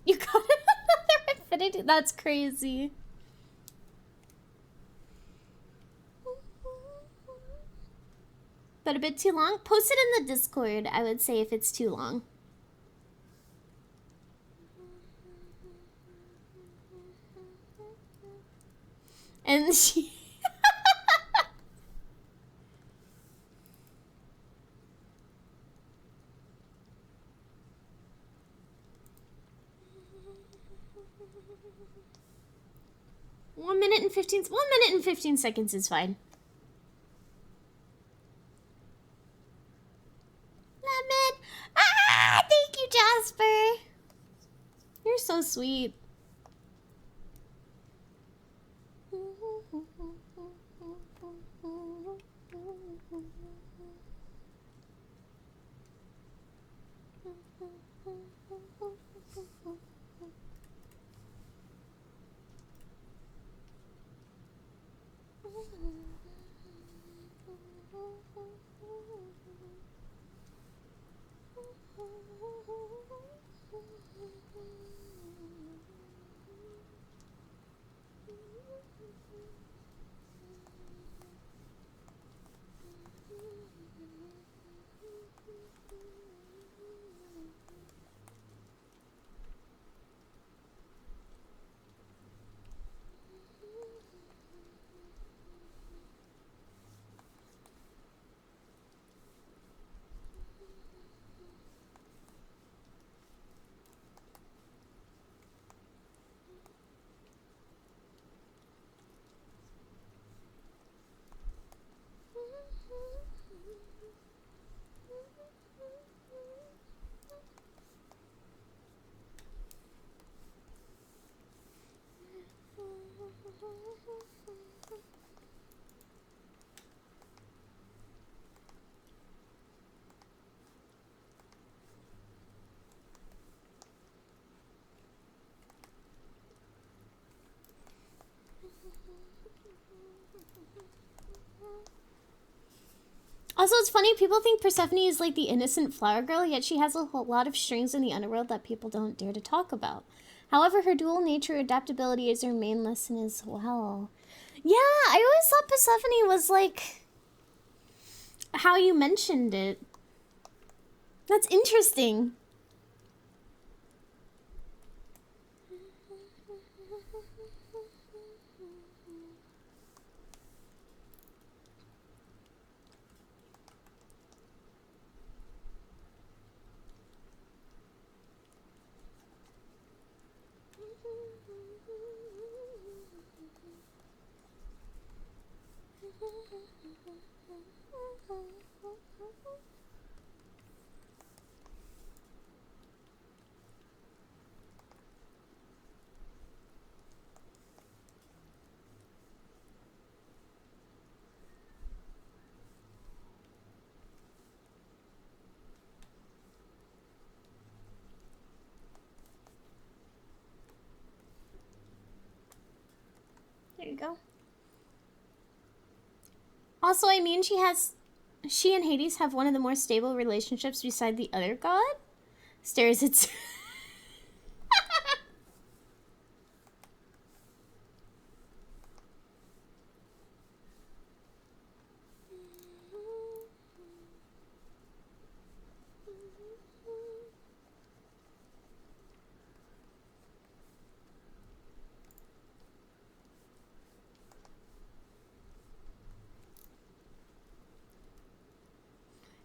You got another infinity? That's crazy. But a bit too long? Post it in the Discord, I would say, if it's too long. And she... 1 minute and 15 seconds is fine. Lemon! Ah! Thank you, Jasper! You're so sweet. Also, it's funny, people think Persephone is like the innocent flower girl, yet she has a whole lot of strings in the underworld that people don't dare to talk about. However, her dual nature adaptability is her main lesson as well. Yeah, I always thought Persephone was like how you mentioned it. That's interesting. There you go. Also, I mean, she and Hades have one of the more stable relationships beside the other god. Stares at...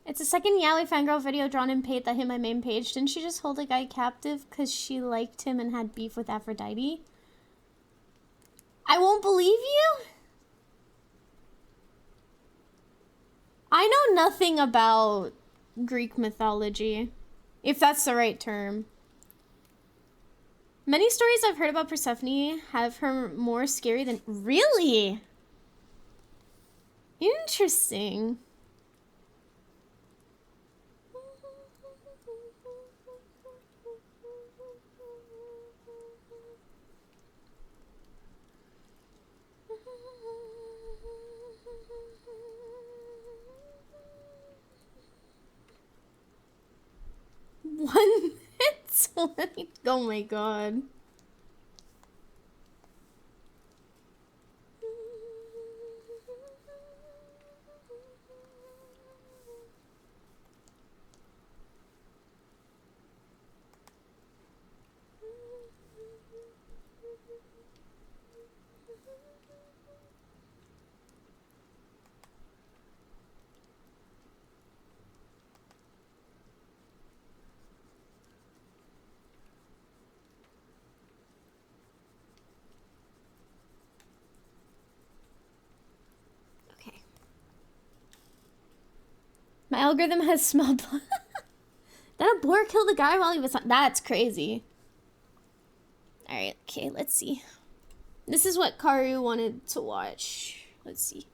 It's a second Yaoi fangirl video drawn and paid that hit my main page. Didn't she just hold a guy captive because she liked him and had beef with Aphrodite? I won't believe you? I know nothing about Greek mythology, if that's the right term. Many stories I've heard about Persephone have her more scary than... Really? Interesting. Oh my god. My algorithm has small blood. Then a boar killed a guy while he was on. That's crazy. Alright, okay, let's see. This is what Karu wanted to watch. Let's see.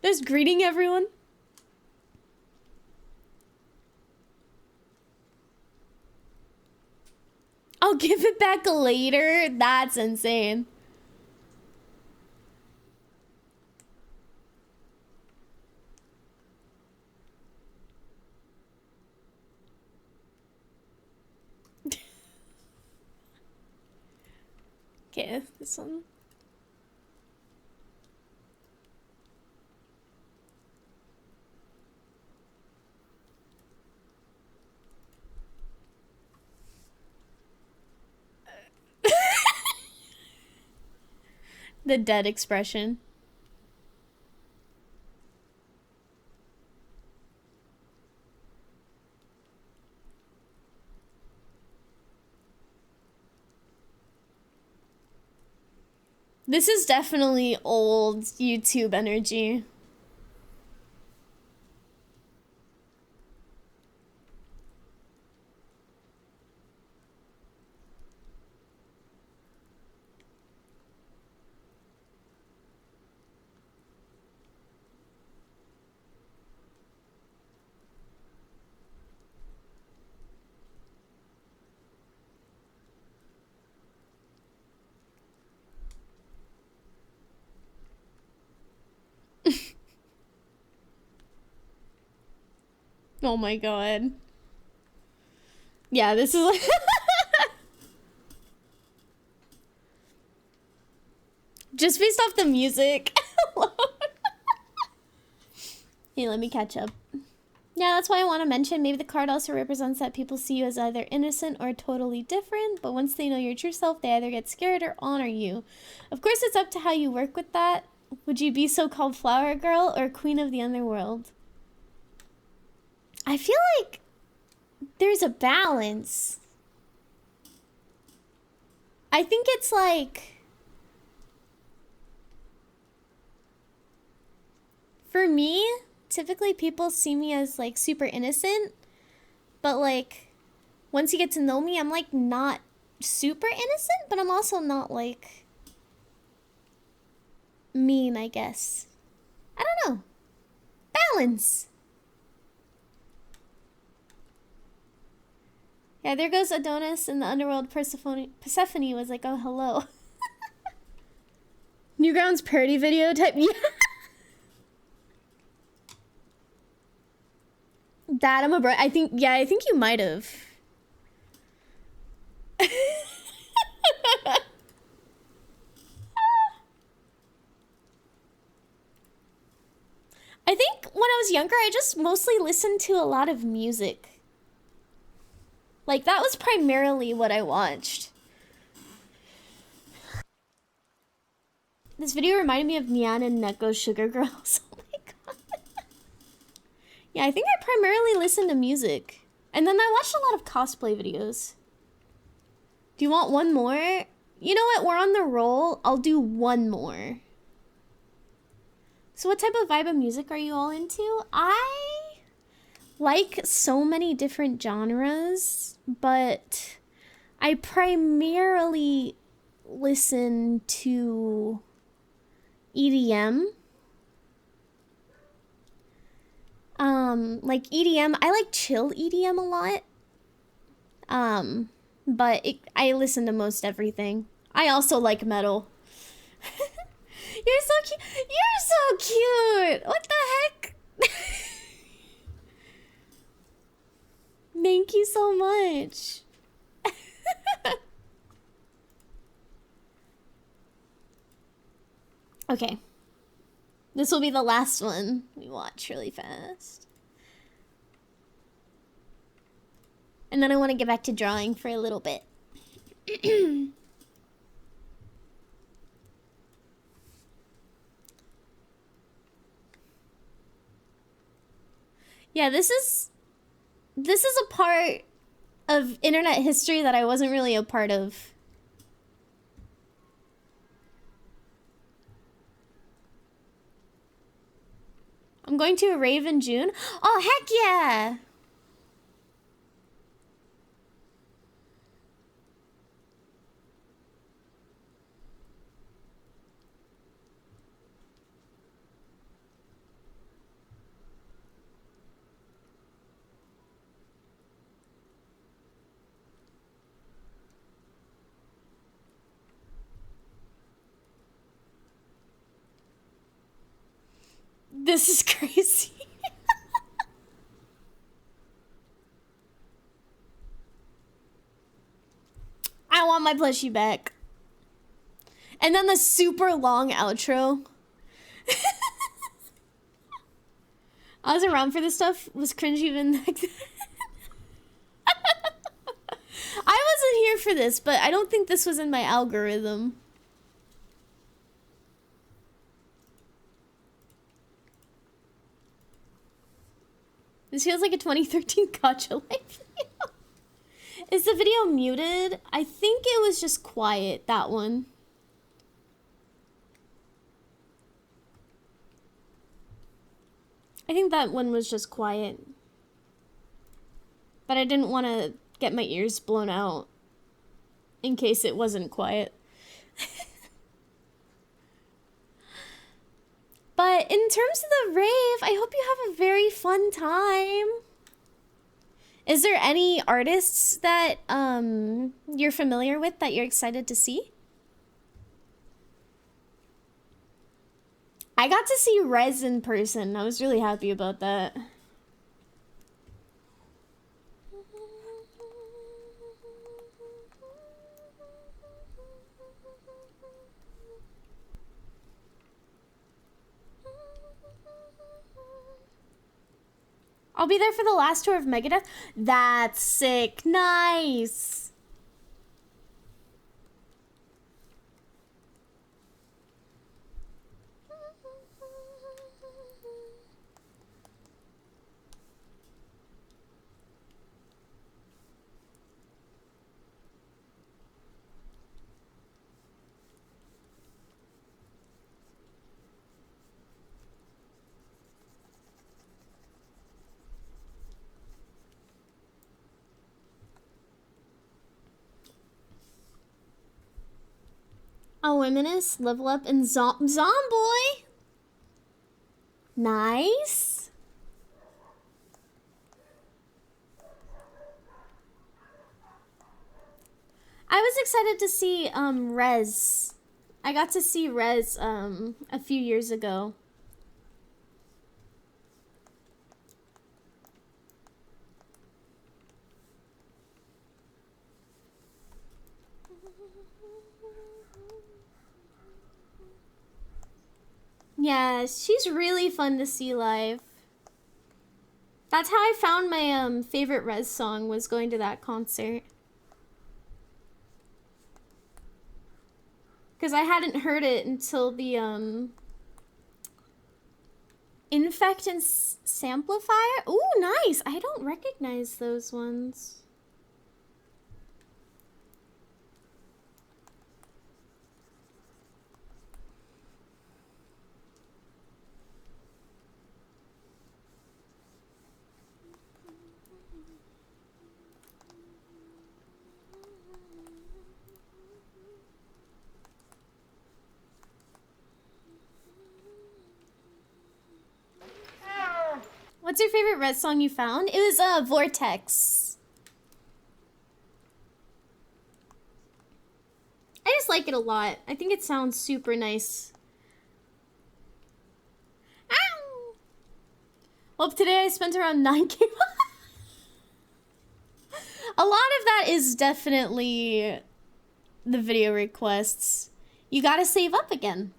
Just greeting everyone. I'll give it back later. That's insane. Okay, this one. The dead expression. This is definitely old YouTube energy. Oh my god. Yeah, this is like just based off the music. Hey, let me catch up. Yeah, that's why I want to mention maybe the card also represents that people see you as either innocent or totally different, but once they know your true self, they either get scared or honor you. Of course, it's up to how you work with that. Would you be so-called flower girl or queen of the underworld? I feel like there's a balance. I think it's like, for me, typically people see me as like super innocent, but like once you get to know me, I'm like not super innocent, but I'm also not like mean, I guess. I don't know. Balance. Yeah, there goes Adonis in the underworld. Persephone was like, oh, hello. Newgrounds parody video type. Yeah. That I'm a bro. I think, yeah, I think you might have. I think when I was younger, I just mostly listened to a lot of music. Like, that was primarily what I watched. This video reminded me of Nyan and Neko's Sugar Girls. Oh my god. Yeah, I think I primarily listened to music. And then I watched a lot of cosplay videos. Do you want one more? You know what? We're on the roll. I'll do one more. So what type of vibe of music are you all into? I like so many different genres, but
I primarily listen to EDM. Like EDM, I like chill EDM a lot. But I listen to most everything. I also like metal. You're so cute. You're so cute. What the heck? Thank you so much. Okay. This will be the last one we watch really fast. And then I want to get back to drawing for a little bit. Yeah, this is a part of internet history that I wasn't really a part of. I'm going to a rave in June. Oh, heck yeah! This is crazy. I want my plushie back. And then the super long outro. I was around for this stuff. Was cringe even back then? I wasn't here for this, but I don't think this was in my algorithm. This feels like a 2013 Gacha Life video. Is the video muted? I think it was just quiet, that one. I think that one was just quiet. But I didn't want to get my ears blown out in case it wasn't quiet. But in terms of the rave, I hope you have a very fun time. Is there any artists that you're familiar with that you're excited to see? I got to see Rez in person. I was really happy about that. I'll be there for the last tour of Megadeth. That's sick. Nice. A womanist, level up, and Zomboy. Nice. I was excited to see Rez. I got to see Rez a few years ago. Yeah, she's really fun to see live. That's how I found my favorite Rez song, was going to that concert. Because I hadn't heard it until the Infect and Samplifier. Ooh, nice. I don't recognize those ones.
What's your favorite Red song you found? It was Vortex. I just like it a lot. I think it sounds super nice. Ow! Well, today I spent around 9K. A lot of that is definitely the video requests. You gotta save up again.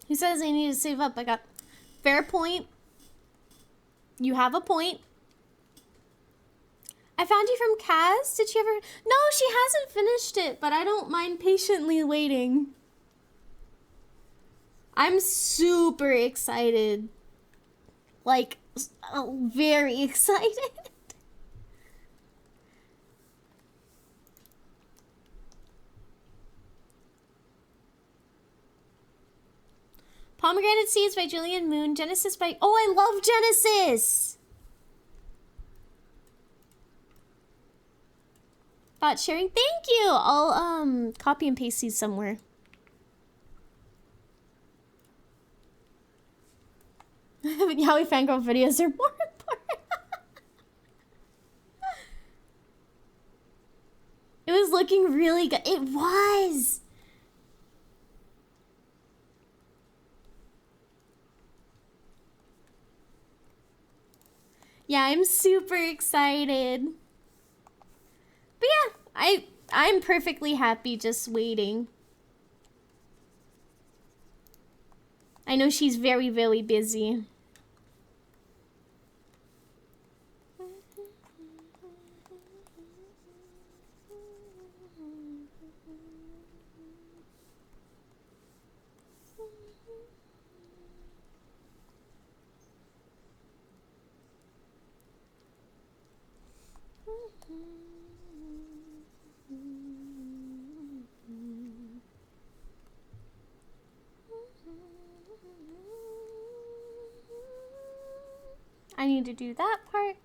He says I need to save up. I got fair point. You have a point. I found you from Kaz. Did she ever? No, she hasn't finished it, but I don't mind patiently waiting. I'm super excited. Like, very excited. Pomegranate Seeds by Julian Moon. Genesis by... Oh, I love Genesis! Thought sharing. Thank you! I'll, copy and paste these somewhere. Yaoi fangirl videos are more important. It was looking really good. It was! Yeah, I'm super excited. But yeah, I'm perfectly happy just waiting. I know she's very, very busy. I need to do that part.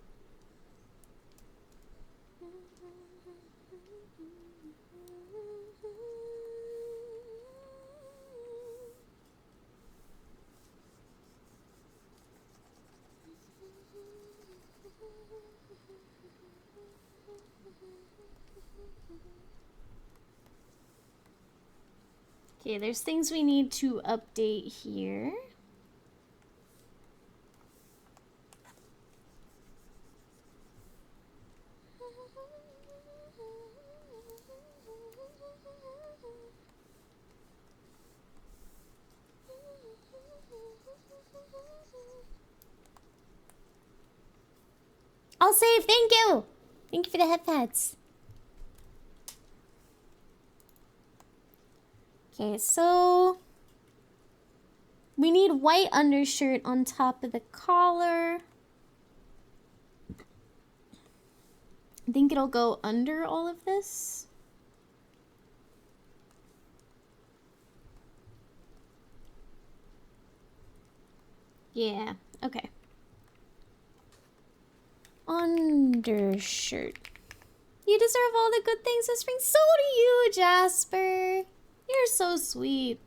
Okay, there's things we need to update here. I'll save, thank you! Thank you for the headpads. Okay, so we need white undershirt on top of the collar. I think it'll go under all of this. Yeah, okay. Undershirt. You deserve all the good things this spring. So do you, Jasper. You're so sweet.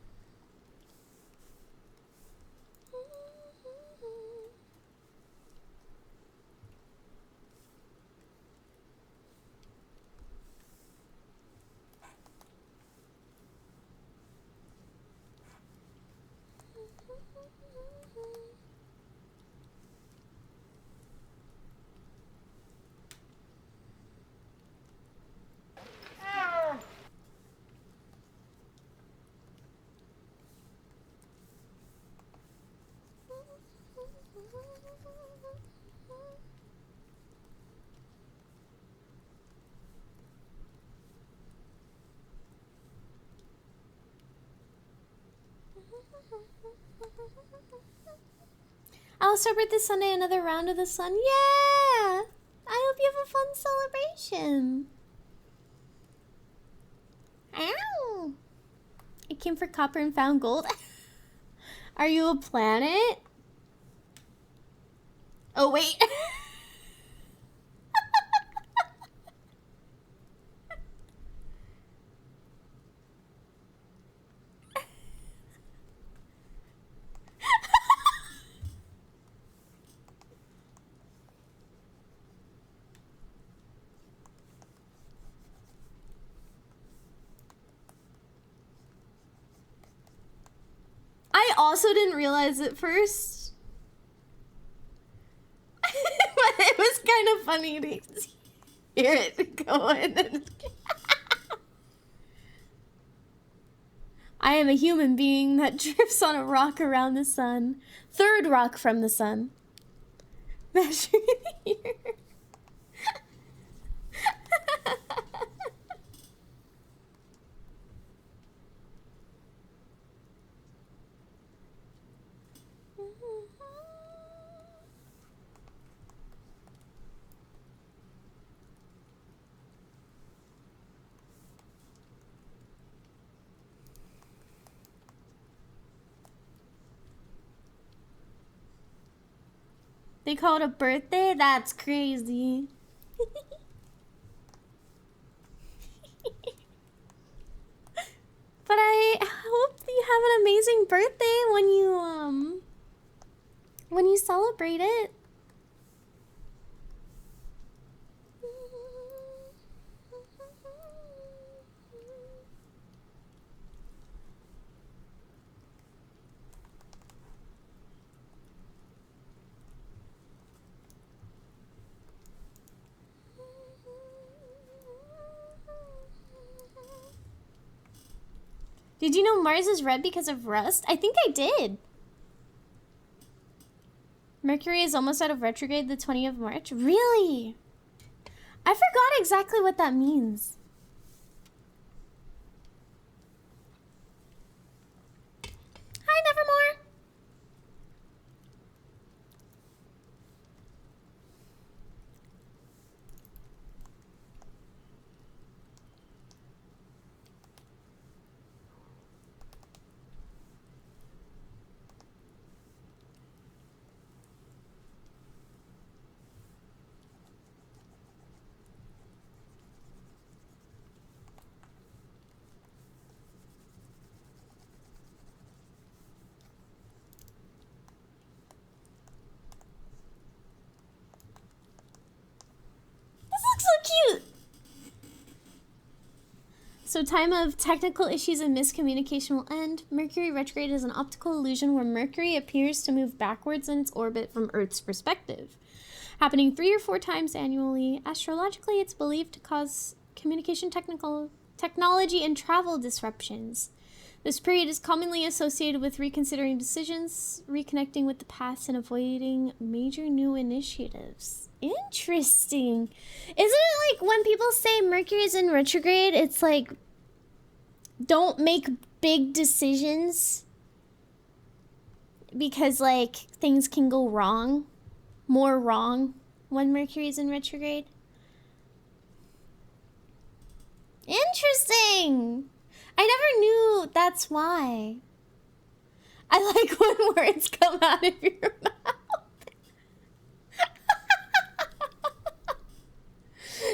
I'll celebrate this Sunday another round of the sun. Yeah! I hope you have a fun celebration. came for copper and found gold. Are you a planet? Oh, wait. I also didn't realize it first. But it was kind of funny to hear it going. I am a human being that drifts on a rock around the sun. Third rock from the sun. Measuring the year. They call it a birthday? That's crazy. But I hope you have an amazing birthday when you celebrate it. Did you know Mars is red because of rust? I think I did. Mercury is almost out of retrograde the 20th of March. Really? I forgot exactly what that means. Hi, Nevermore. Cute. So time of technical issues and miscommunication will end. Mercury retrograde is an optical illusion where Mercury appears to move backwards in its orbit from Earth's perspective. Happening 3 or 4 times annually, astrologically it's believed to cause communication technology and travel disruptions. This period is commonly associated with reconsidering decisions, reconnecting with the past, and avoiding major new initiatives. Interesting. Isn't it like when people say Mercury is in retrograde, it's like, don't make big decisions because like things can go wrong, more wrong when Mercury is in retrograde? Interesting. I never knew that's why. I like when words come out of your mouth.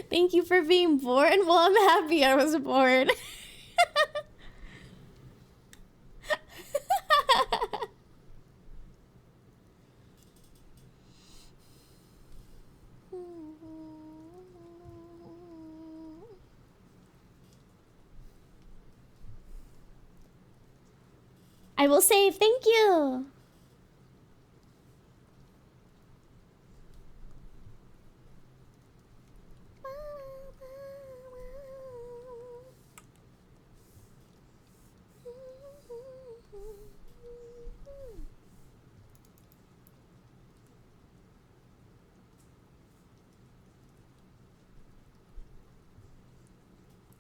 Thank you for being born. Well, I'm happy I was born. I will say thank you.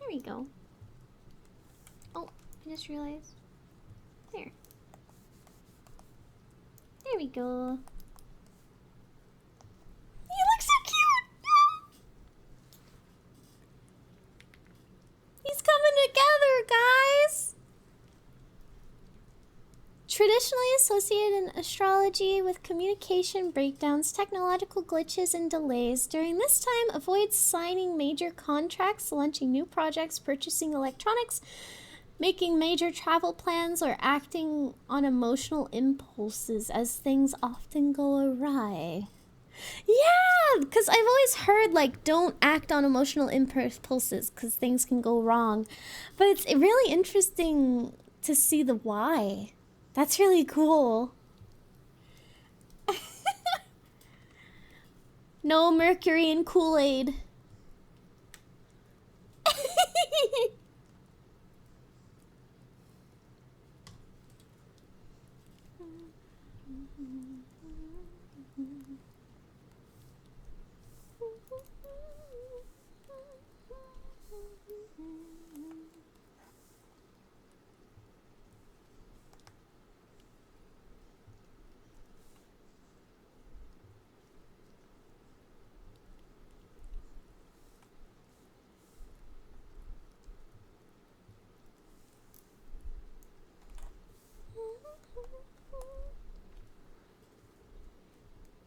There we go. Oh, I just realized. There. There we go. You look so cute! He's coming together, guys!
traditionally associated in astrology with communication breakdowns, technological glitches, and delays. During this time, avoid signing major contracts, launching new projects, purchasing electronics, making major travel plans, or acting on emotional impulses, as things often go awry. Yeah, because I've always heard, like, don't act on emotional impulses because things can go wrong. But it's really interesting to see the why. That's really cool. No mercury in Kool-Aid.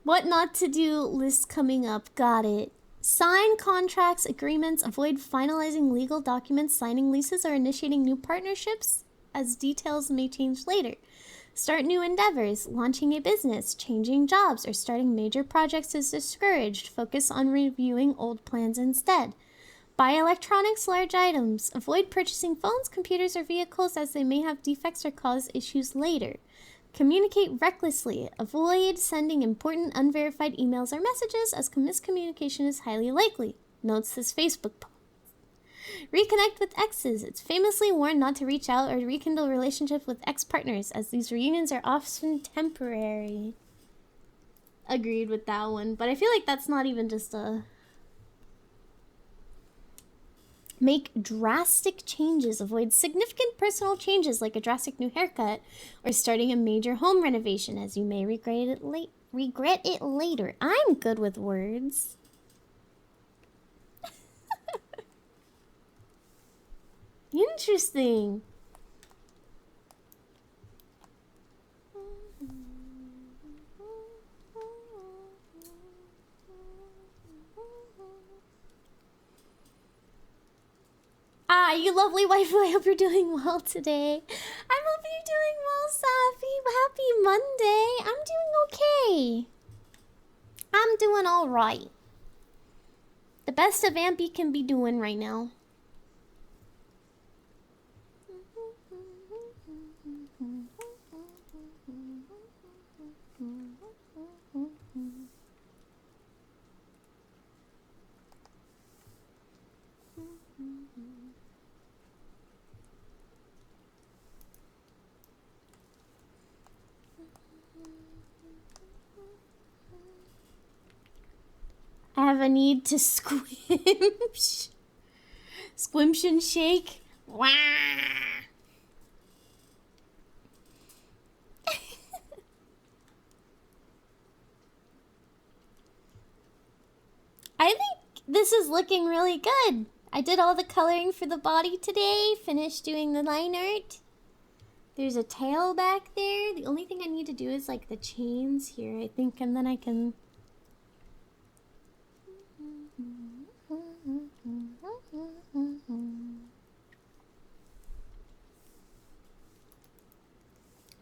What not to do list coming up. Got it. Sign contracts, agreements, avoid finalizing legal documents, signing leases, or initiating new partnerships, as details may change later. Start new endeavors, launching a business, changing jobs, or starting major projects is discouraged. Focus on reviewing old plans instead. Buy electronics, large items. Avoid purchasing phones, computers, or vehicles as they may have defects or cause issues later. Communicate recklessly. Avoid sending important unverified emails or messages as miscommunication is highly likely. Notes this Facebook post. Reconnect with exes. It's famously warned not to reach out or rekindle relationships with ex-partners as these reunions are often temporary. Agreed with that one, but I feel like that's not even just a... Make drastic changes. Avoid significant personal changes like a drastic new haircut or starting a major home renovation as you may regret it later. I'm good with words. Interesting. Ah, you lovely waifu, I hope you're doing well today. I hope you're doing well, Safi. Happy Monday. I'm doing okay. I'm doing all right. The best a Vampy can be doing right now. I have a need to squimsh. Squimsh and shake. Wah! I think this is looking really good. I did all the coloring for the body today. Finished doing the line art. There's a tail back there. The only thing I need to do is like the chains here, I think, and then I can...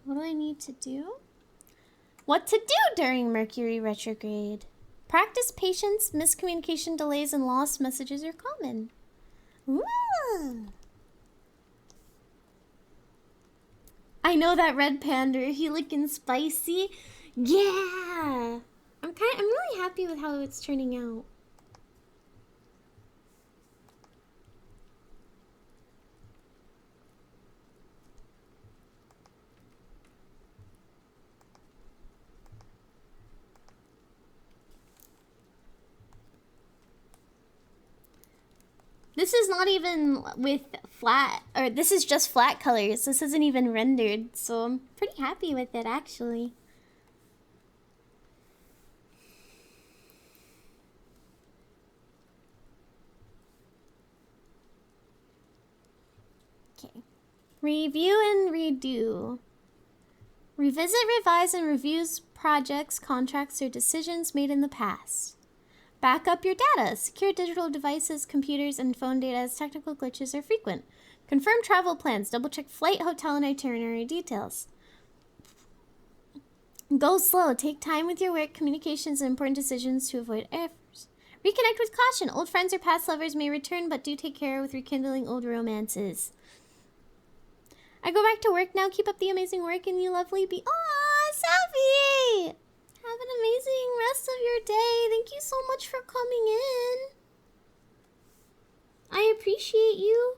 What do I need to do? What to do during Mercury retrograde? Practice patience, miscommunication, delays, and lost messages are common. Ooh. I know that red panda. He looking spicy. Yeah. I'm really happy with how it's turning out. This is not even with flat, or this is just flat colors. This isn't even rendered, so I'm pretty happy with it, actually. Okay. Review and redo. Revisit, revise, and reviews projects, contracts, or decisions made in the past. Back up your data. Secure digital devices, computers, and phone data as technical glitches are frequent. Confirm travel plans. Double-check flight, hotel, and itinerary details. Go slow. Take time with your work, communications, and important decisions to avoid errors. Reconnect with caution. Old friends or past lovers may return, but do take care with rekindling old romances. I go back to work now. Keep up the amazing work, and you lovely be. Aw, Savvy! Have an amazing rest of your day. Thank you so much for coming in. I appreciate you.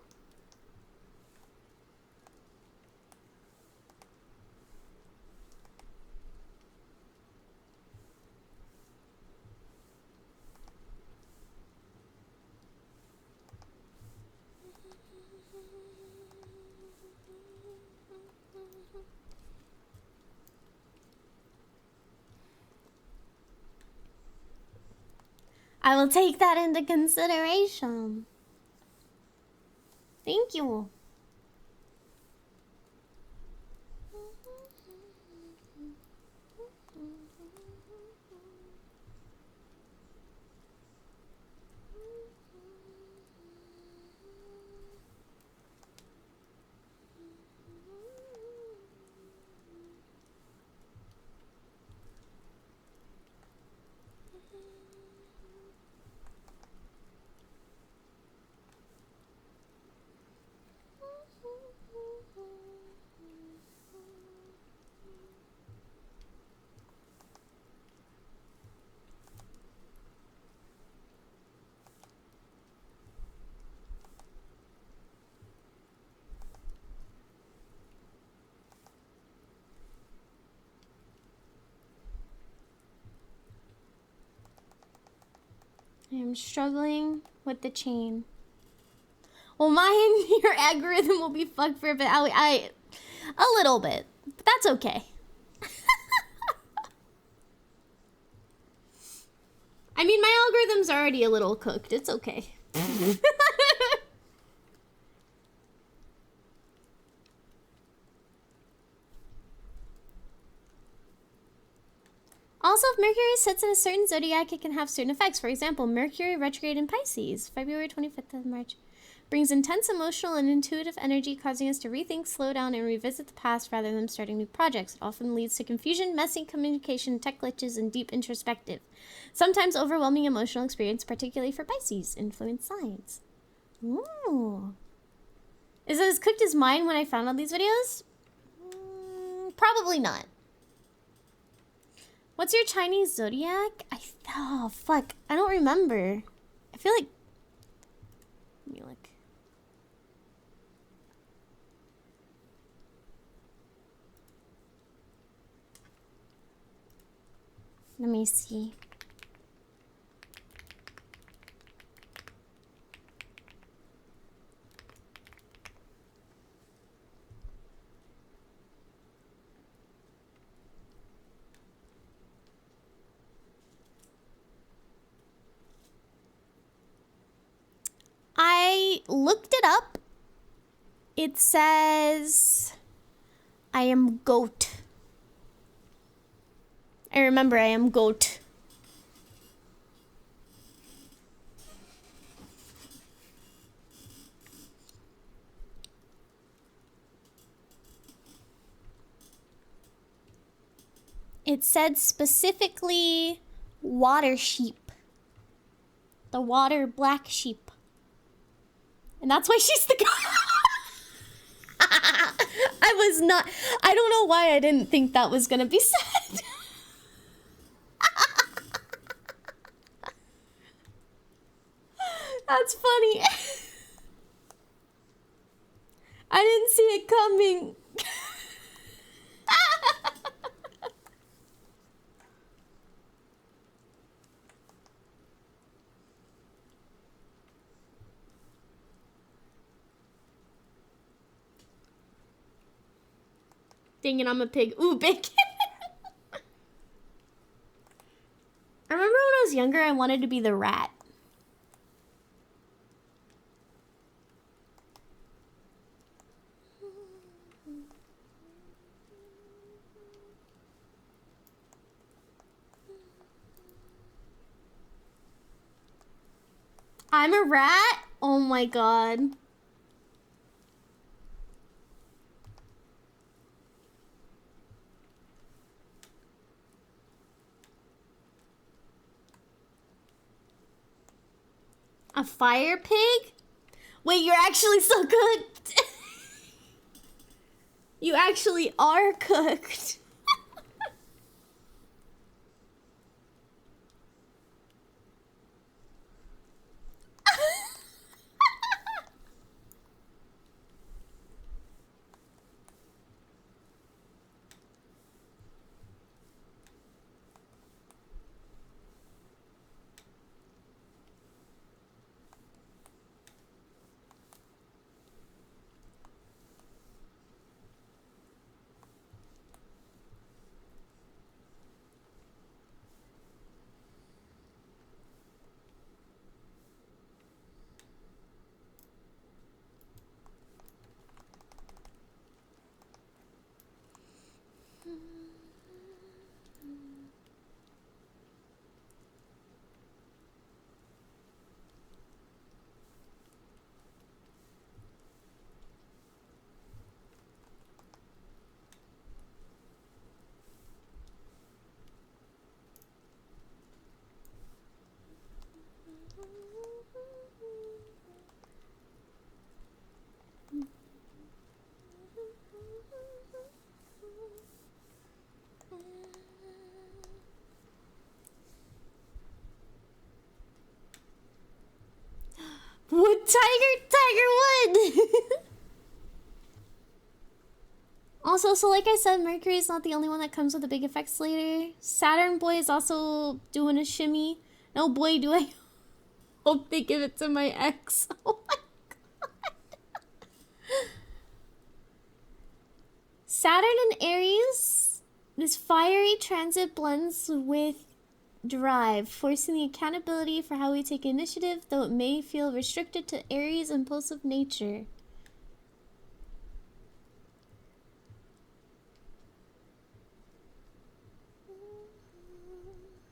I will take that into consideration. Thank you. I am struggling with the chain. Well, your algorithm will be fucked for a bit. A little bit, but that's okay. I mean, my algorithm's already a little cooked. It's okay. Also, if Mercury sits in a certain zodiac, it can have certain effects. For example, Mercury retrograde in Pisces, February 25th of March, brings intense emotional and intuitive energy, causing us to rethink, slow down, and revisit the past rather than starting new projects. It often leads to confusion, messy communication, tech glitches, and deep introspective, sometimes overwhelming emotional experience, particularly for Pisces influenced signs. Ooh. Is it as cooked as mine when I found all these videos? Probably not. What's your Chinese zodiac? Oh, fuck. I don't remember. I feel like... Let me look. Let me see. I looked it up. It says I am goat. I remember I am goat. It said specifically water sheep. The water black sheep. And that's why she's the I don't know why I didn't think that was gonna be said. That's funny. I didn't see it coming. Dang it, I'm a pig. Ooh, big. I remember when I was younger, I wanted to be the rat.
I'm a rat? Oh my god. A fire pig? Wait, you're actually so cooked. You actually are cooked. Wood tiger, tiger wood. Also, so like I said, Mercury is not the only one that comes with a big effects later. Saturn boy is also doing a shimmy. No boy, do I hope they give it to my ex. Oh my god. Saturn and Aries, this fiery transit blends with drive, forcing the accountability for how we take initiative, though it may feel restricted to Aries' impulsive nature.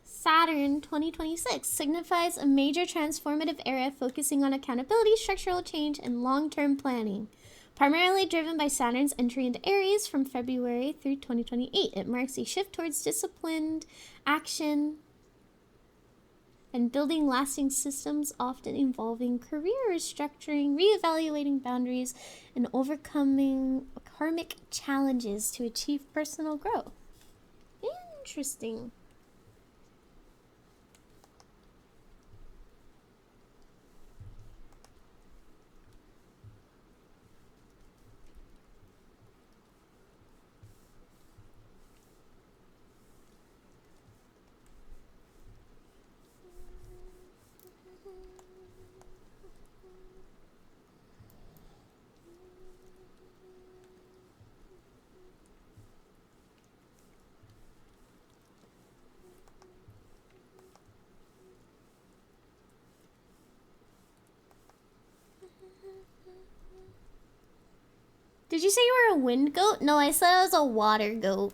Saturn 2026 signifies a major transformative era focusing on accountability, structural change, and long-term planning. Primarily driven by Saturn's entry into Aries from February through 2028, it marks a shift towards disciplined action and building lasting systems, often involving career restructuring, reevaluating boundaries, and overcoming karmic challenges to achieve personal growth. Interesting. Did you say you were a wind goat? No, I said I was a water goat.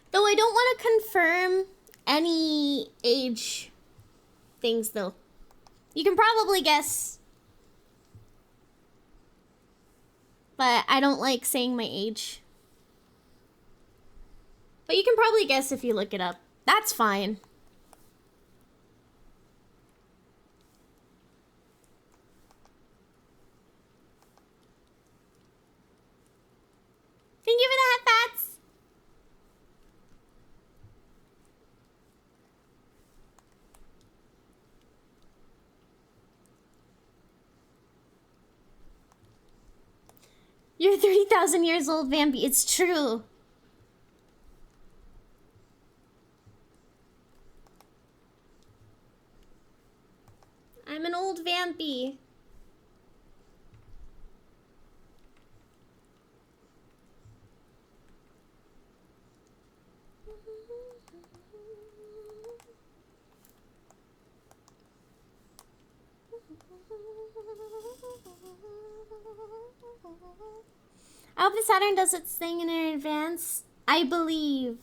Though I don't want to confirm any age things, though. You can probably guess. But I don't like saying my age. But you can probably guess if you look it up. That's fine. Thank you for that, Fats. You're 30,000 years old, Vampy. It's true. I'm an old Vampy. I hope the Saturn does its thing in advance. I believe.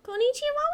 Konnichiwa.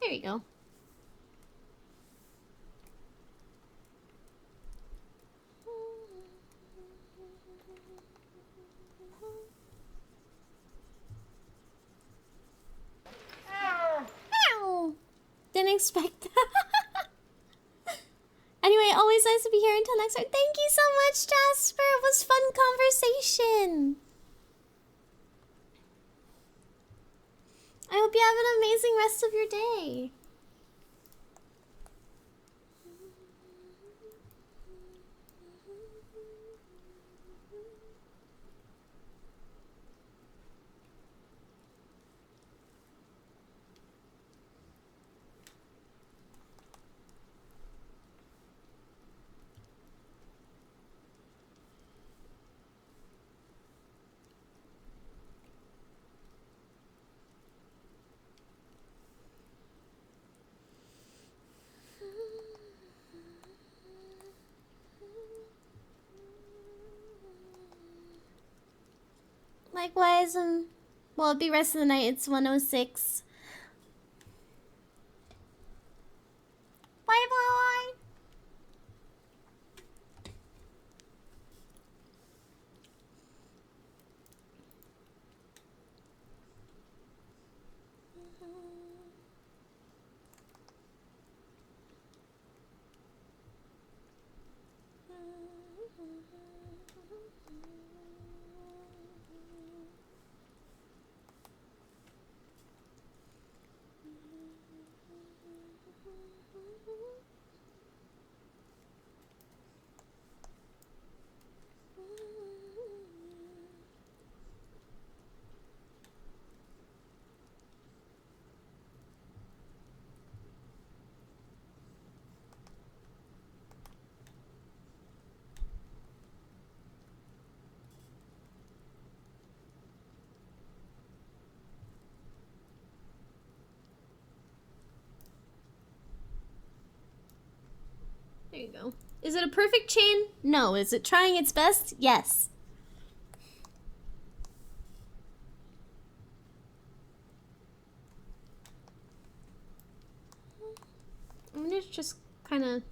There you go. Ow. Didn't expect that. Anyway, always nice to be here. Until next time. Thank you so much, Jasper. It was fun conversation. I hope you have an amazing rest of your day. Likewise, well, it'll be rest of the night. It's 1:06. Bye bye. There you go. Is it a perfect chain? No. Is it trying its best? Yes. I'm gonna just kind of...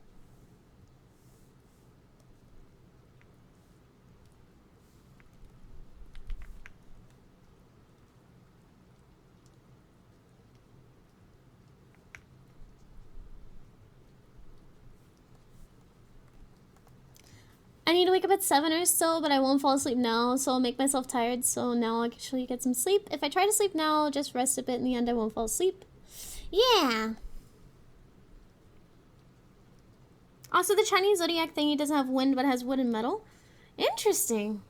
I need to wake up at 7 or so, but I won't fall asleep now, so I'll make myself tired, so now I'll actually get some sleep. If I try to sleep now, I'll just rest a bit. In the end, I won't fall asleep. Yeah! Also, the Chinese zodiac thingy doesn't have wind, but has wood and metal. Interesting.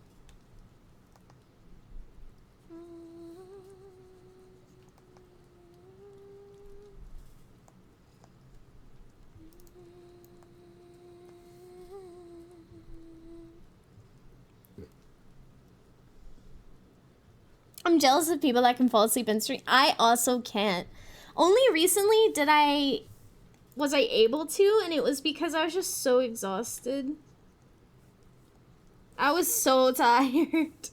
I'm jealous of people that can fall asleep in stream. I also can't. Only recently did I was I able to, and it was because I was just so exhausted. I was so tired.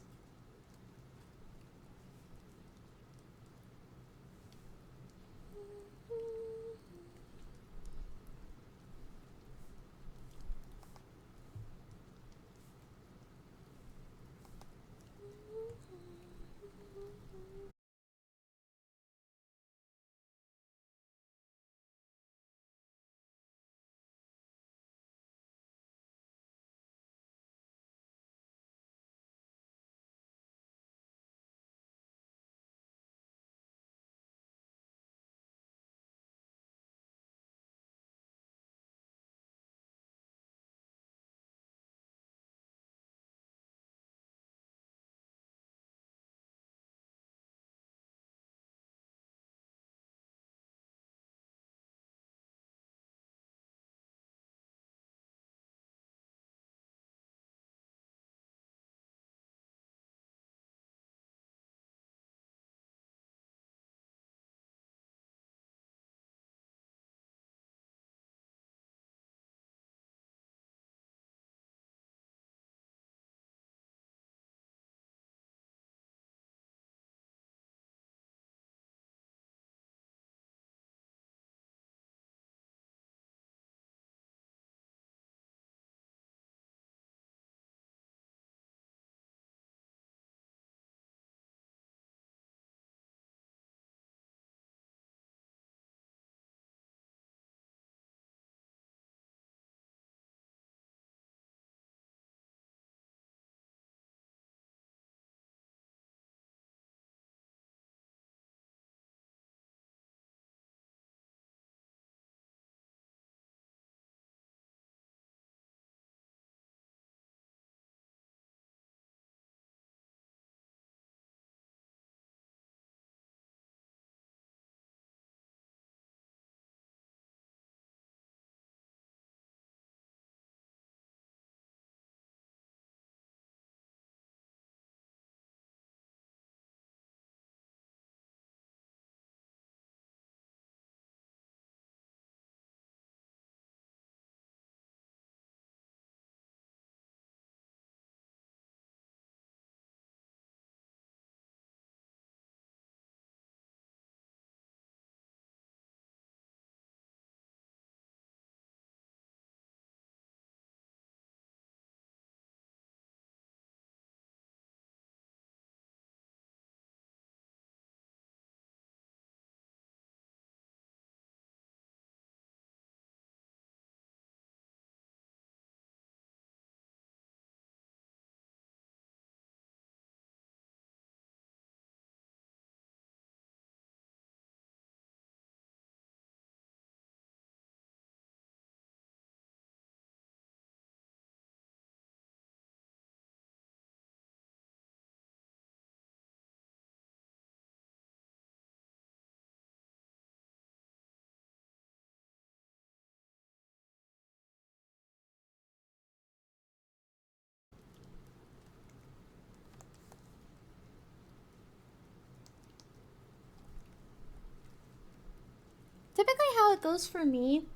Typically how it goes for me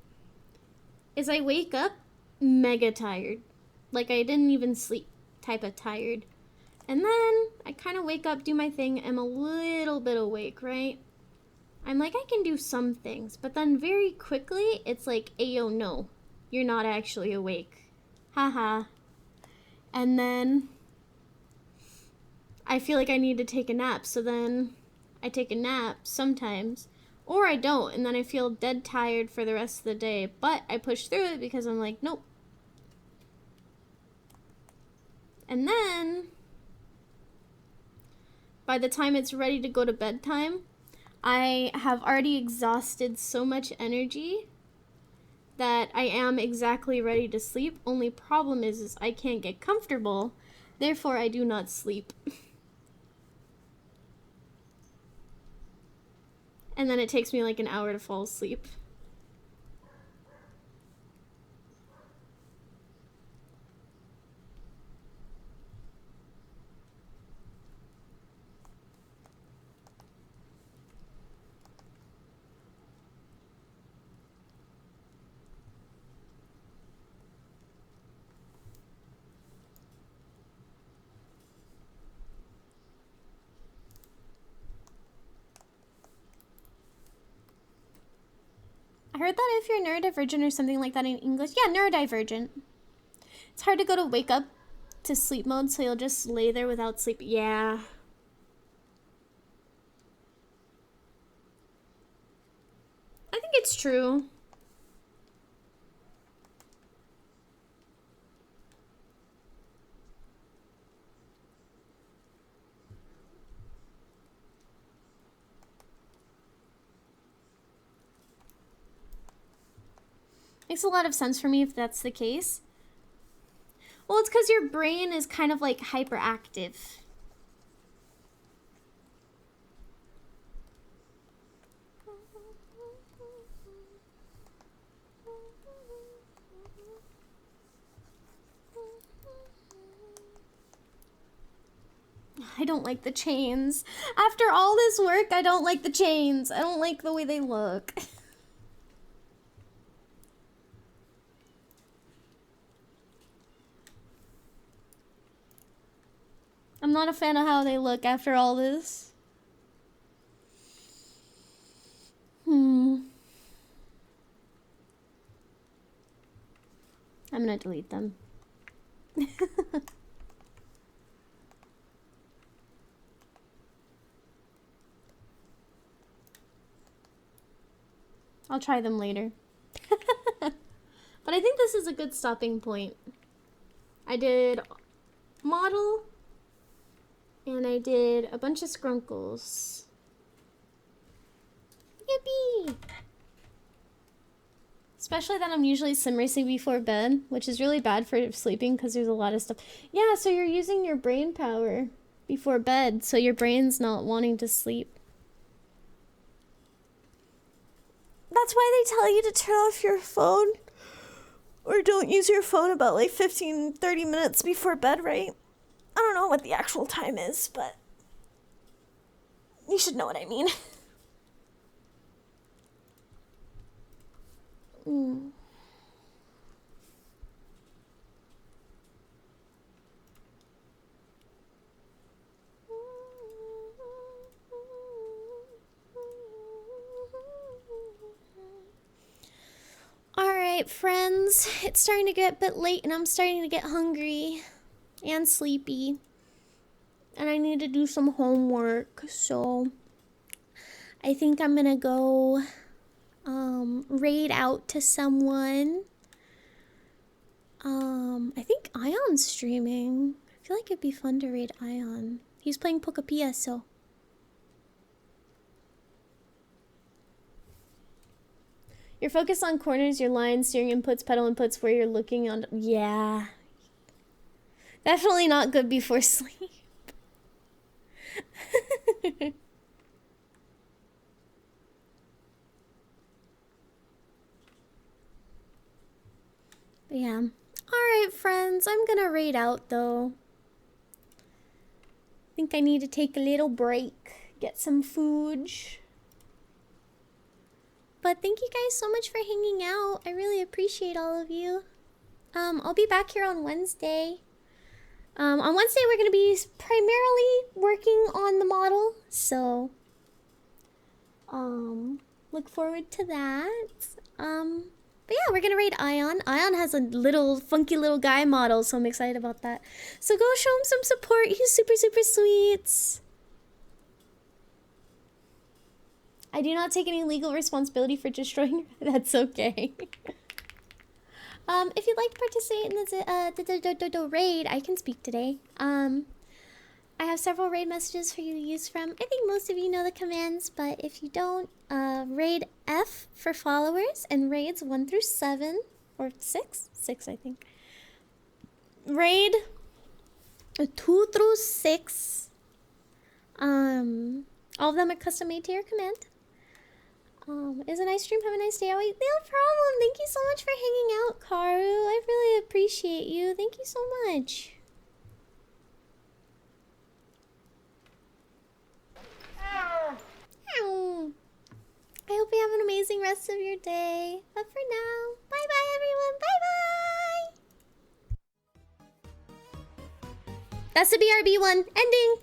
is I wake up mega tired. Like I didn't even sleep type of tired. And then I kind of wake up, do my thing, I'm a little bit awake, right? I'm like, I can do some things. But then very quickly, it's like, ayo, no. You're not actually awake. Haha. And then I feel like I need to take a nap. So then I take a nap sometimes. Or I don't, and then I feel dead tired for the rest of the day. But I push through it because I'm like, nope. And then, by the time it's ready to go to bedtime, I have already exhausted so much energy that I am exactly ready to sleep. Only problem is I can't get comfortable. Therefore, I do not sleep. And then it takes me like an hour to fall asleep. heard that if you're neurodivergent or something like that in English, yeah, neurodivergent. It's hard to go to wake up to sleep mode, so you'll just lay there without sleep. Yeah. I think it's true. Makes a lot of sense for me if that's the case. Well, it's because your brain is kind of like hyperactive. I don't like the chains. After all this work, I don't like the chains. I don't like the way they look. I'm not a fan of how they look after all this. I'm gonna delete them. I'll try them later. But I think this is a good stopping point. I did model, and I did a bunch of Skrunkles. Yippee! Especially that I'm usually sim racing before bed, which is really bad for sleeping because there's a lot of stuff. Yeah, so you're using your brain power before bed, so your brain's not wanting to sleep. That's why they tell you to turn off your phone or don't use your phone about like 15-30 minutes before bed, right? I don't know what the actual time is, but you should know what I mean. Alright, friends, it's starting to get a bit late and I'm starting to get hungry and sleepy. And I need to do some homework, so I think I'm gonna go raid out to someone. I think Ion's streaming. I feel like it'd be fun to raid Ion. He's playing Pokapia, so. You're focused on corners, your lines, steering inputs, pedal inputs, where you're looking on. Yeah. Definitely not good before sleep. But yeah. Alright, friends. I'm gonna raid out, though. I think I need to take a little break. Get some food. But thank you guys so much for hanging out. I really appreciate all of you. I'll be back here on Wednesday. On Wednesday, we're going to be primarily working on the model. So, look forward to that. But yeah, we're going to raid Ion. Ion has a little funky little guy model, so I'm excited about that. So go show him some support. He's super, super sweet. I do not take any legal responsibility for destroying her. That's okay. If you'd like to participate in the raid, I can speak today. I have several raid messages for you to use from. I think most of you know the commands, but if you don't, raid F for followers and raids 1 through 7 or 6, I think. Raid 2 through 6. All of them are custom made to your command. It was a nice stream. Have a nice day. Always. No problem. Thank you so much for hanging out, Karu. I really appreciate you. Thank you so much. Ow. I hope you have an amazing rest of your day. But for now, bye-bye, everyone. Bye-bye. That's the BRB one. Ending.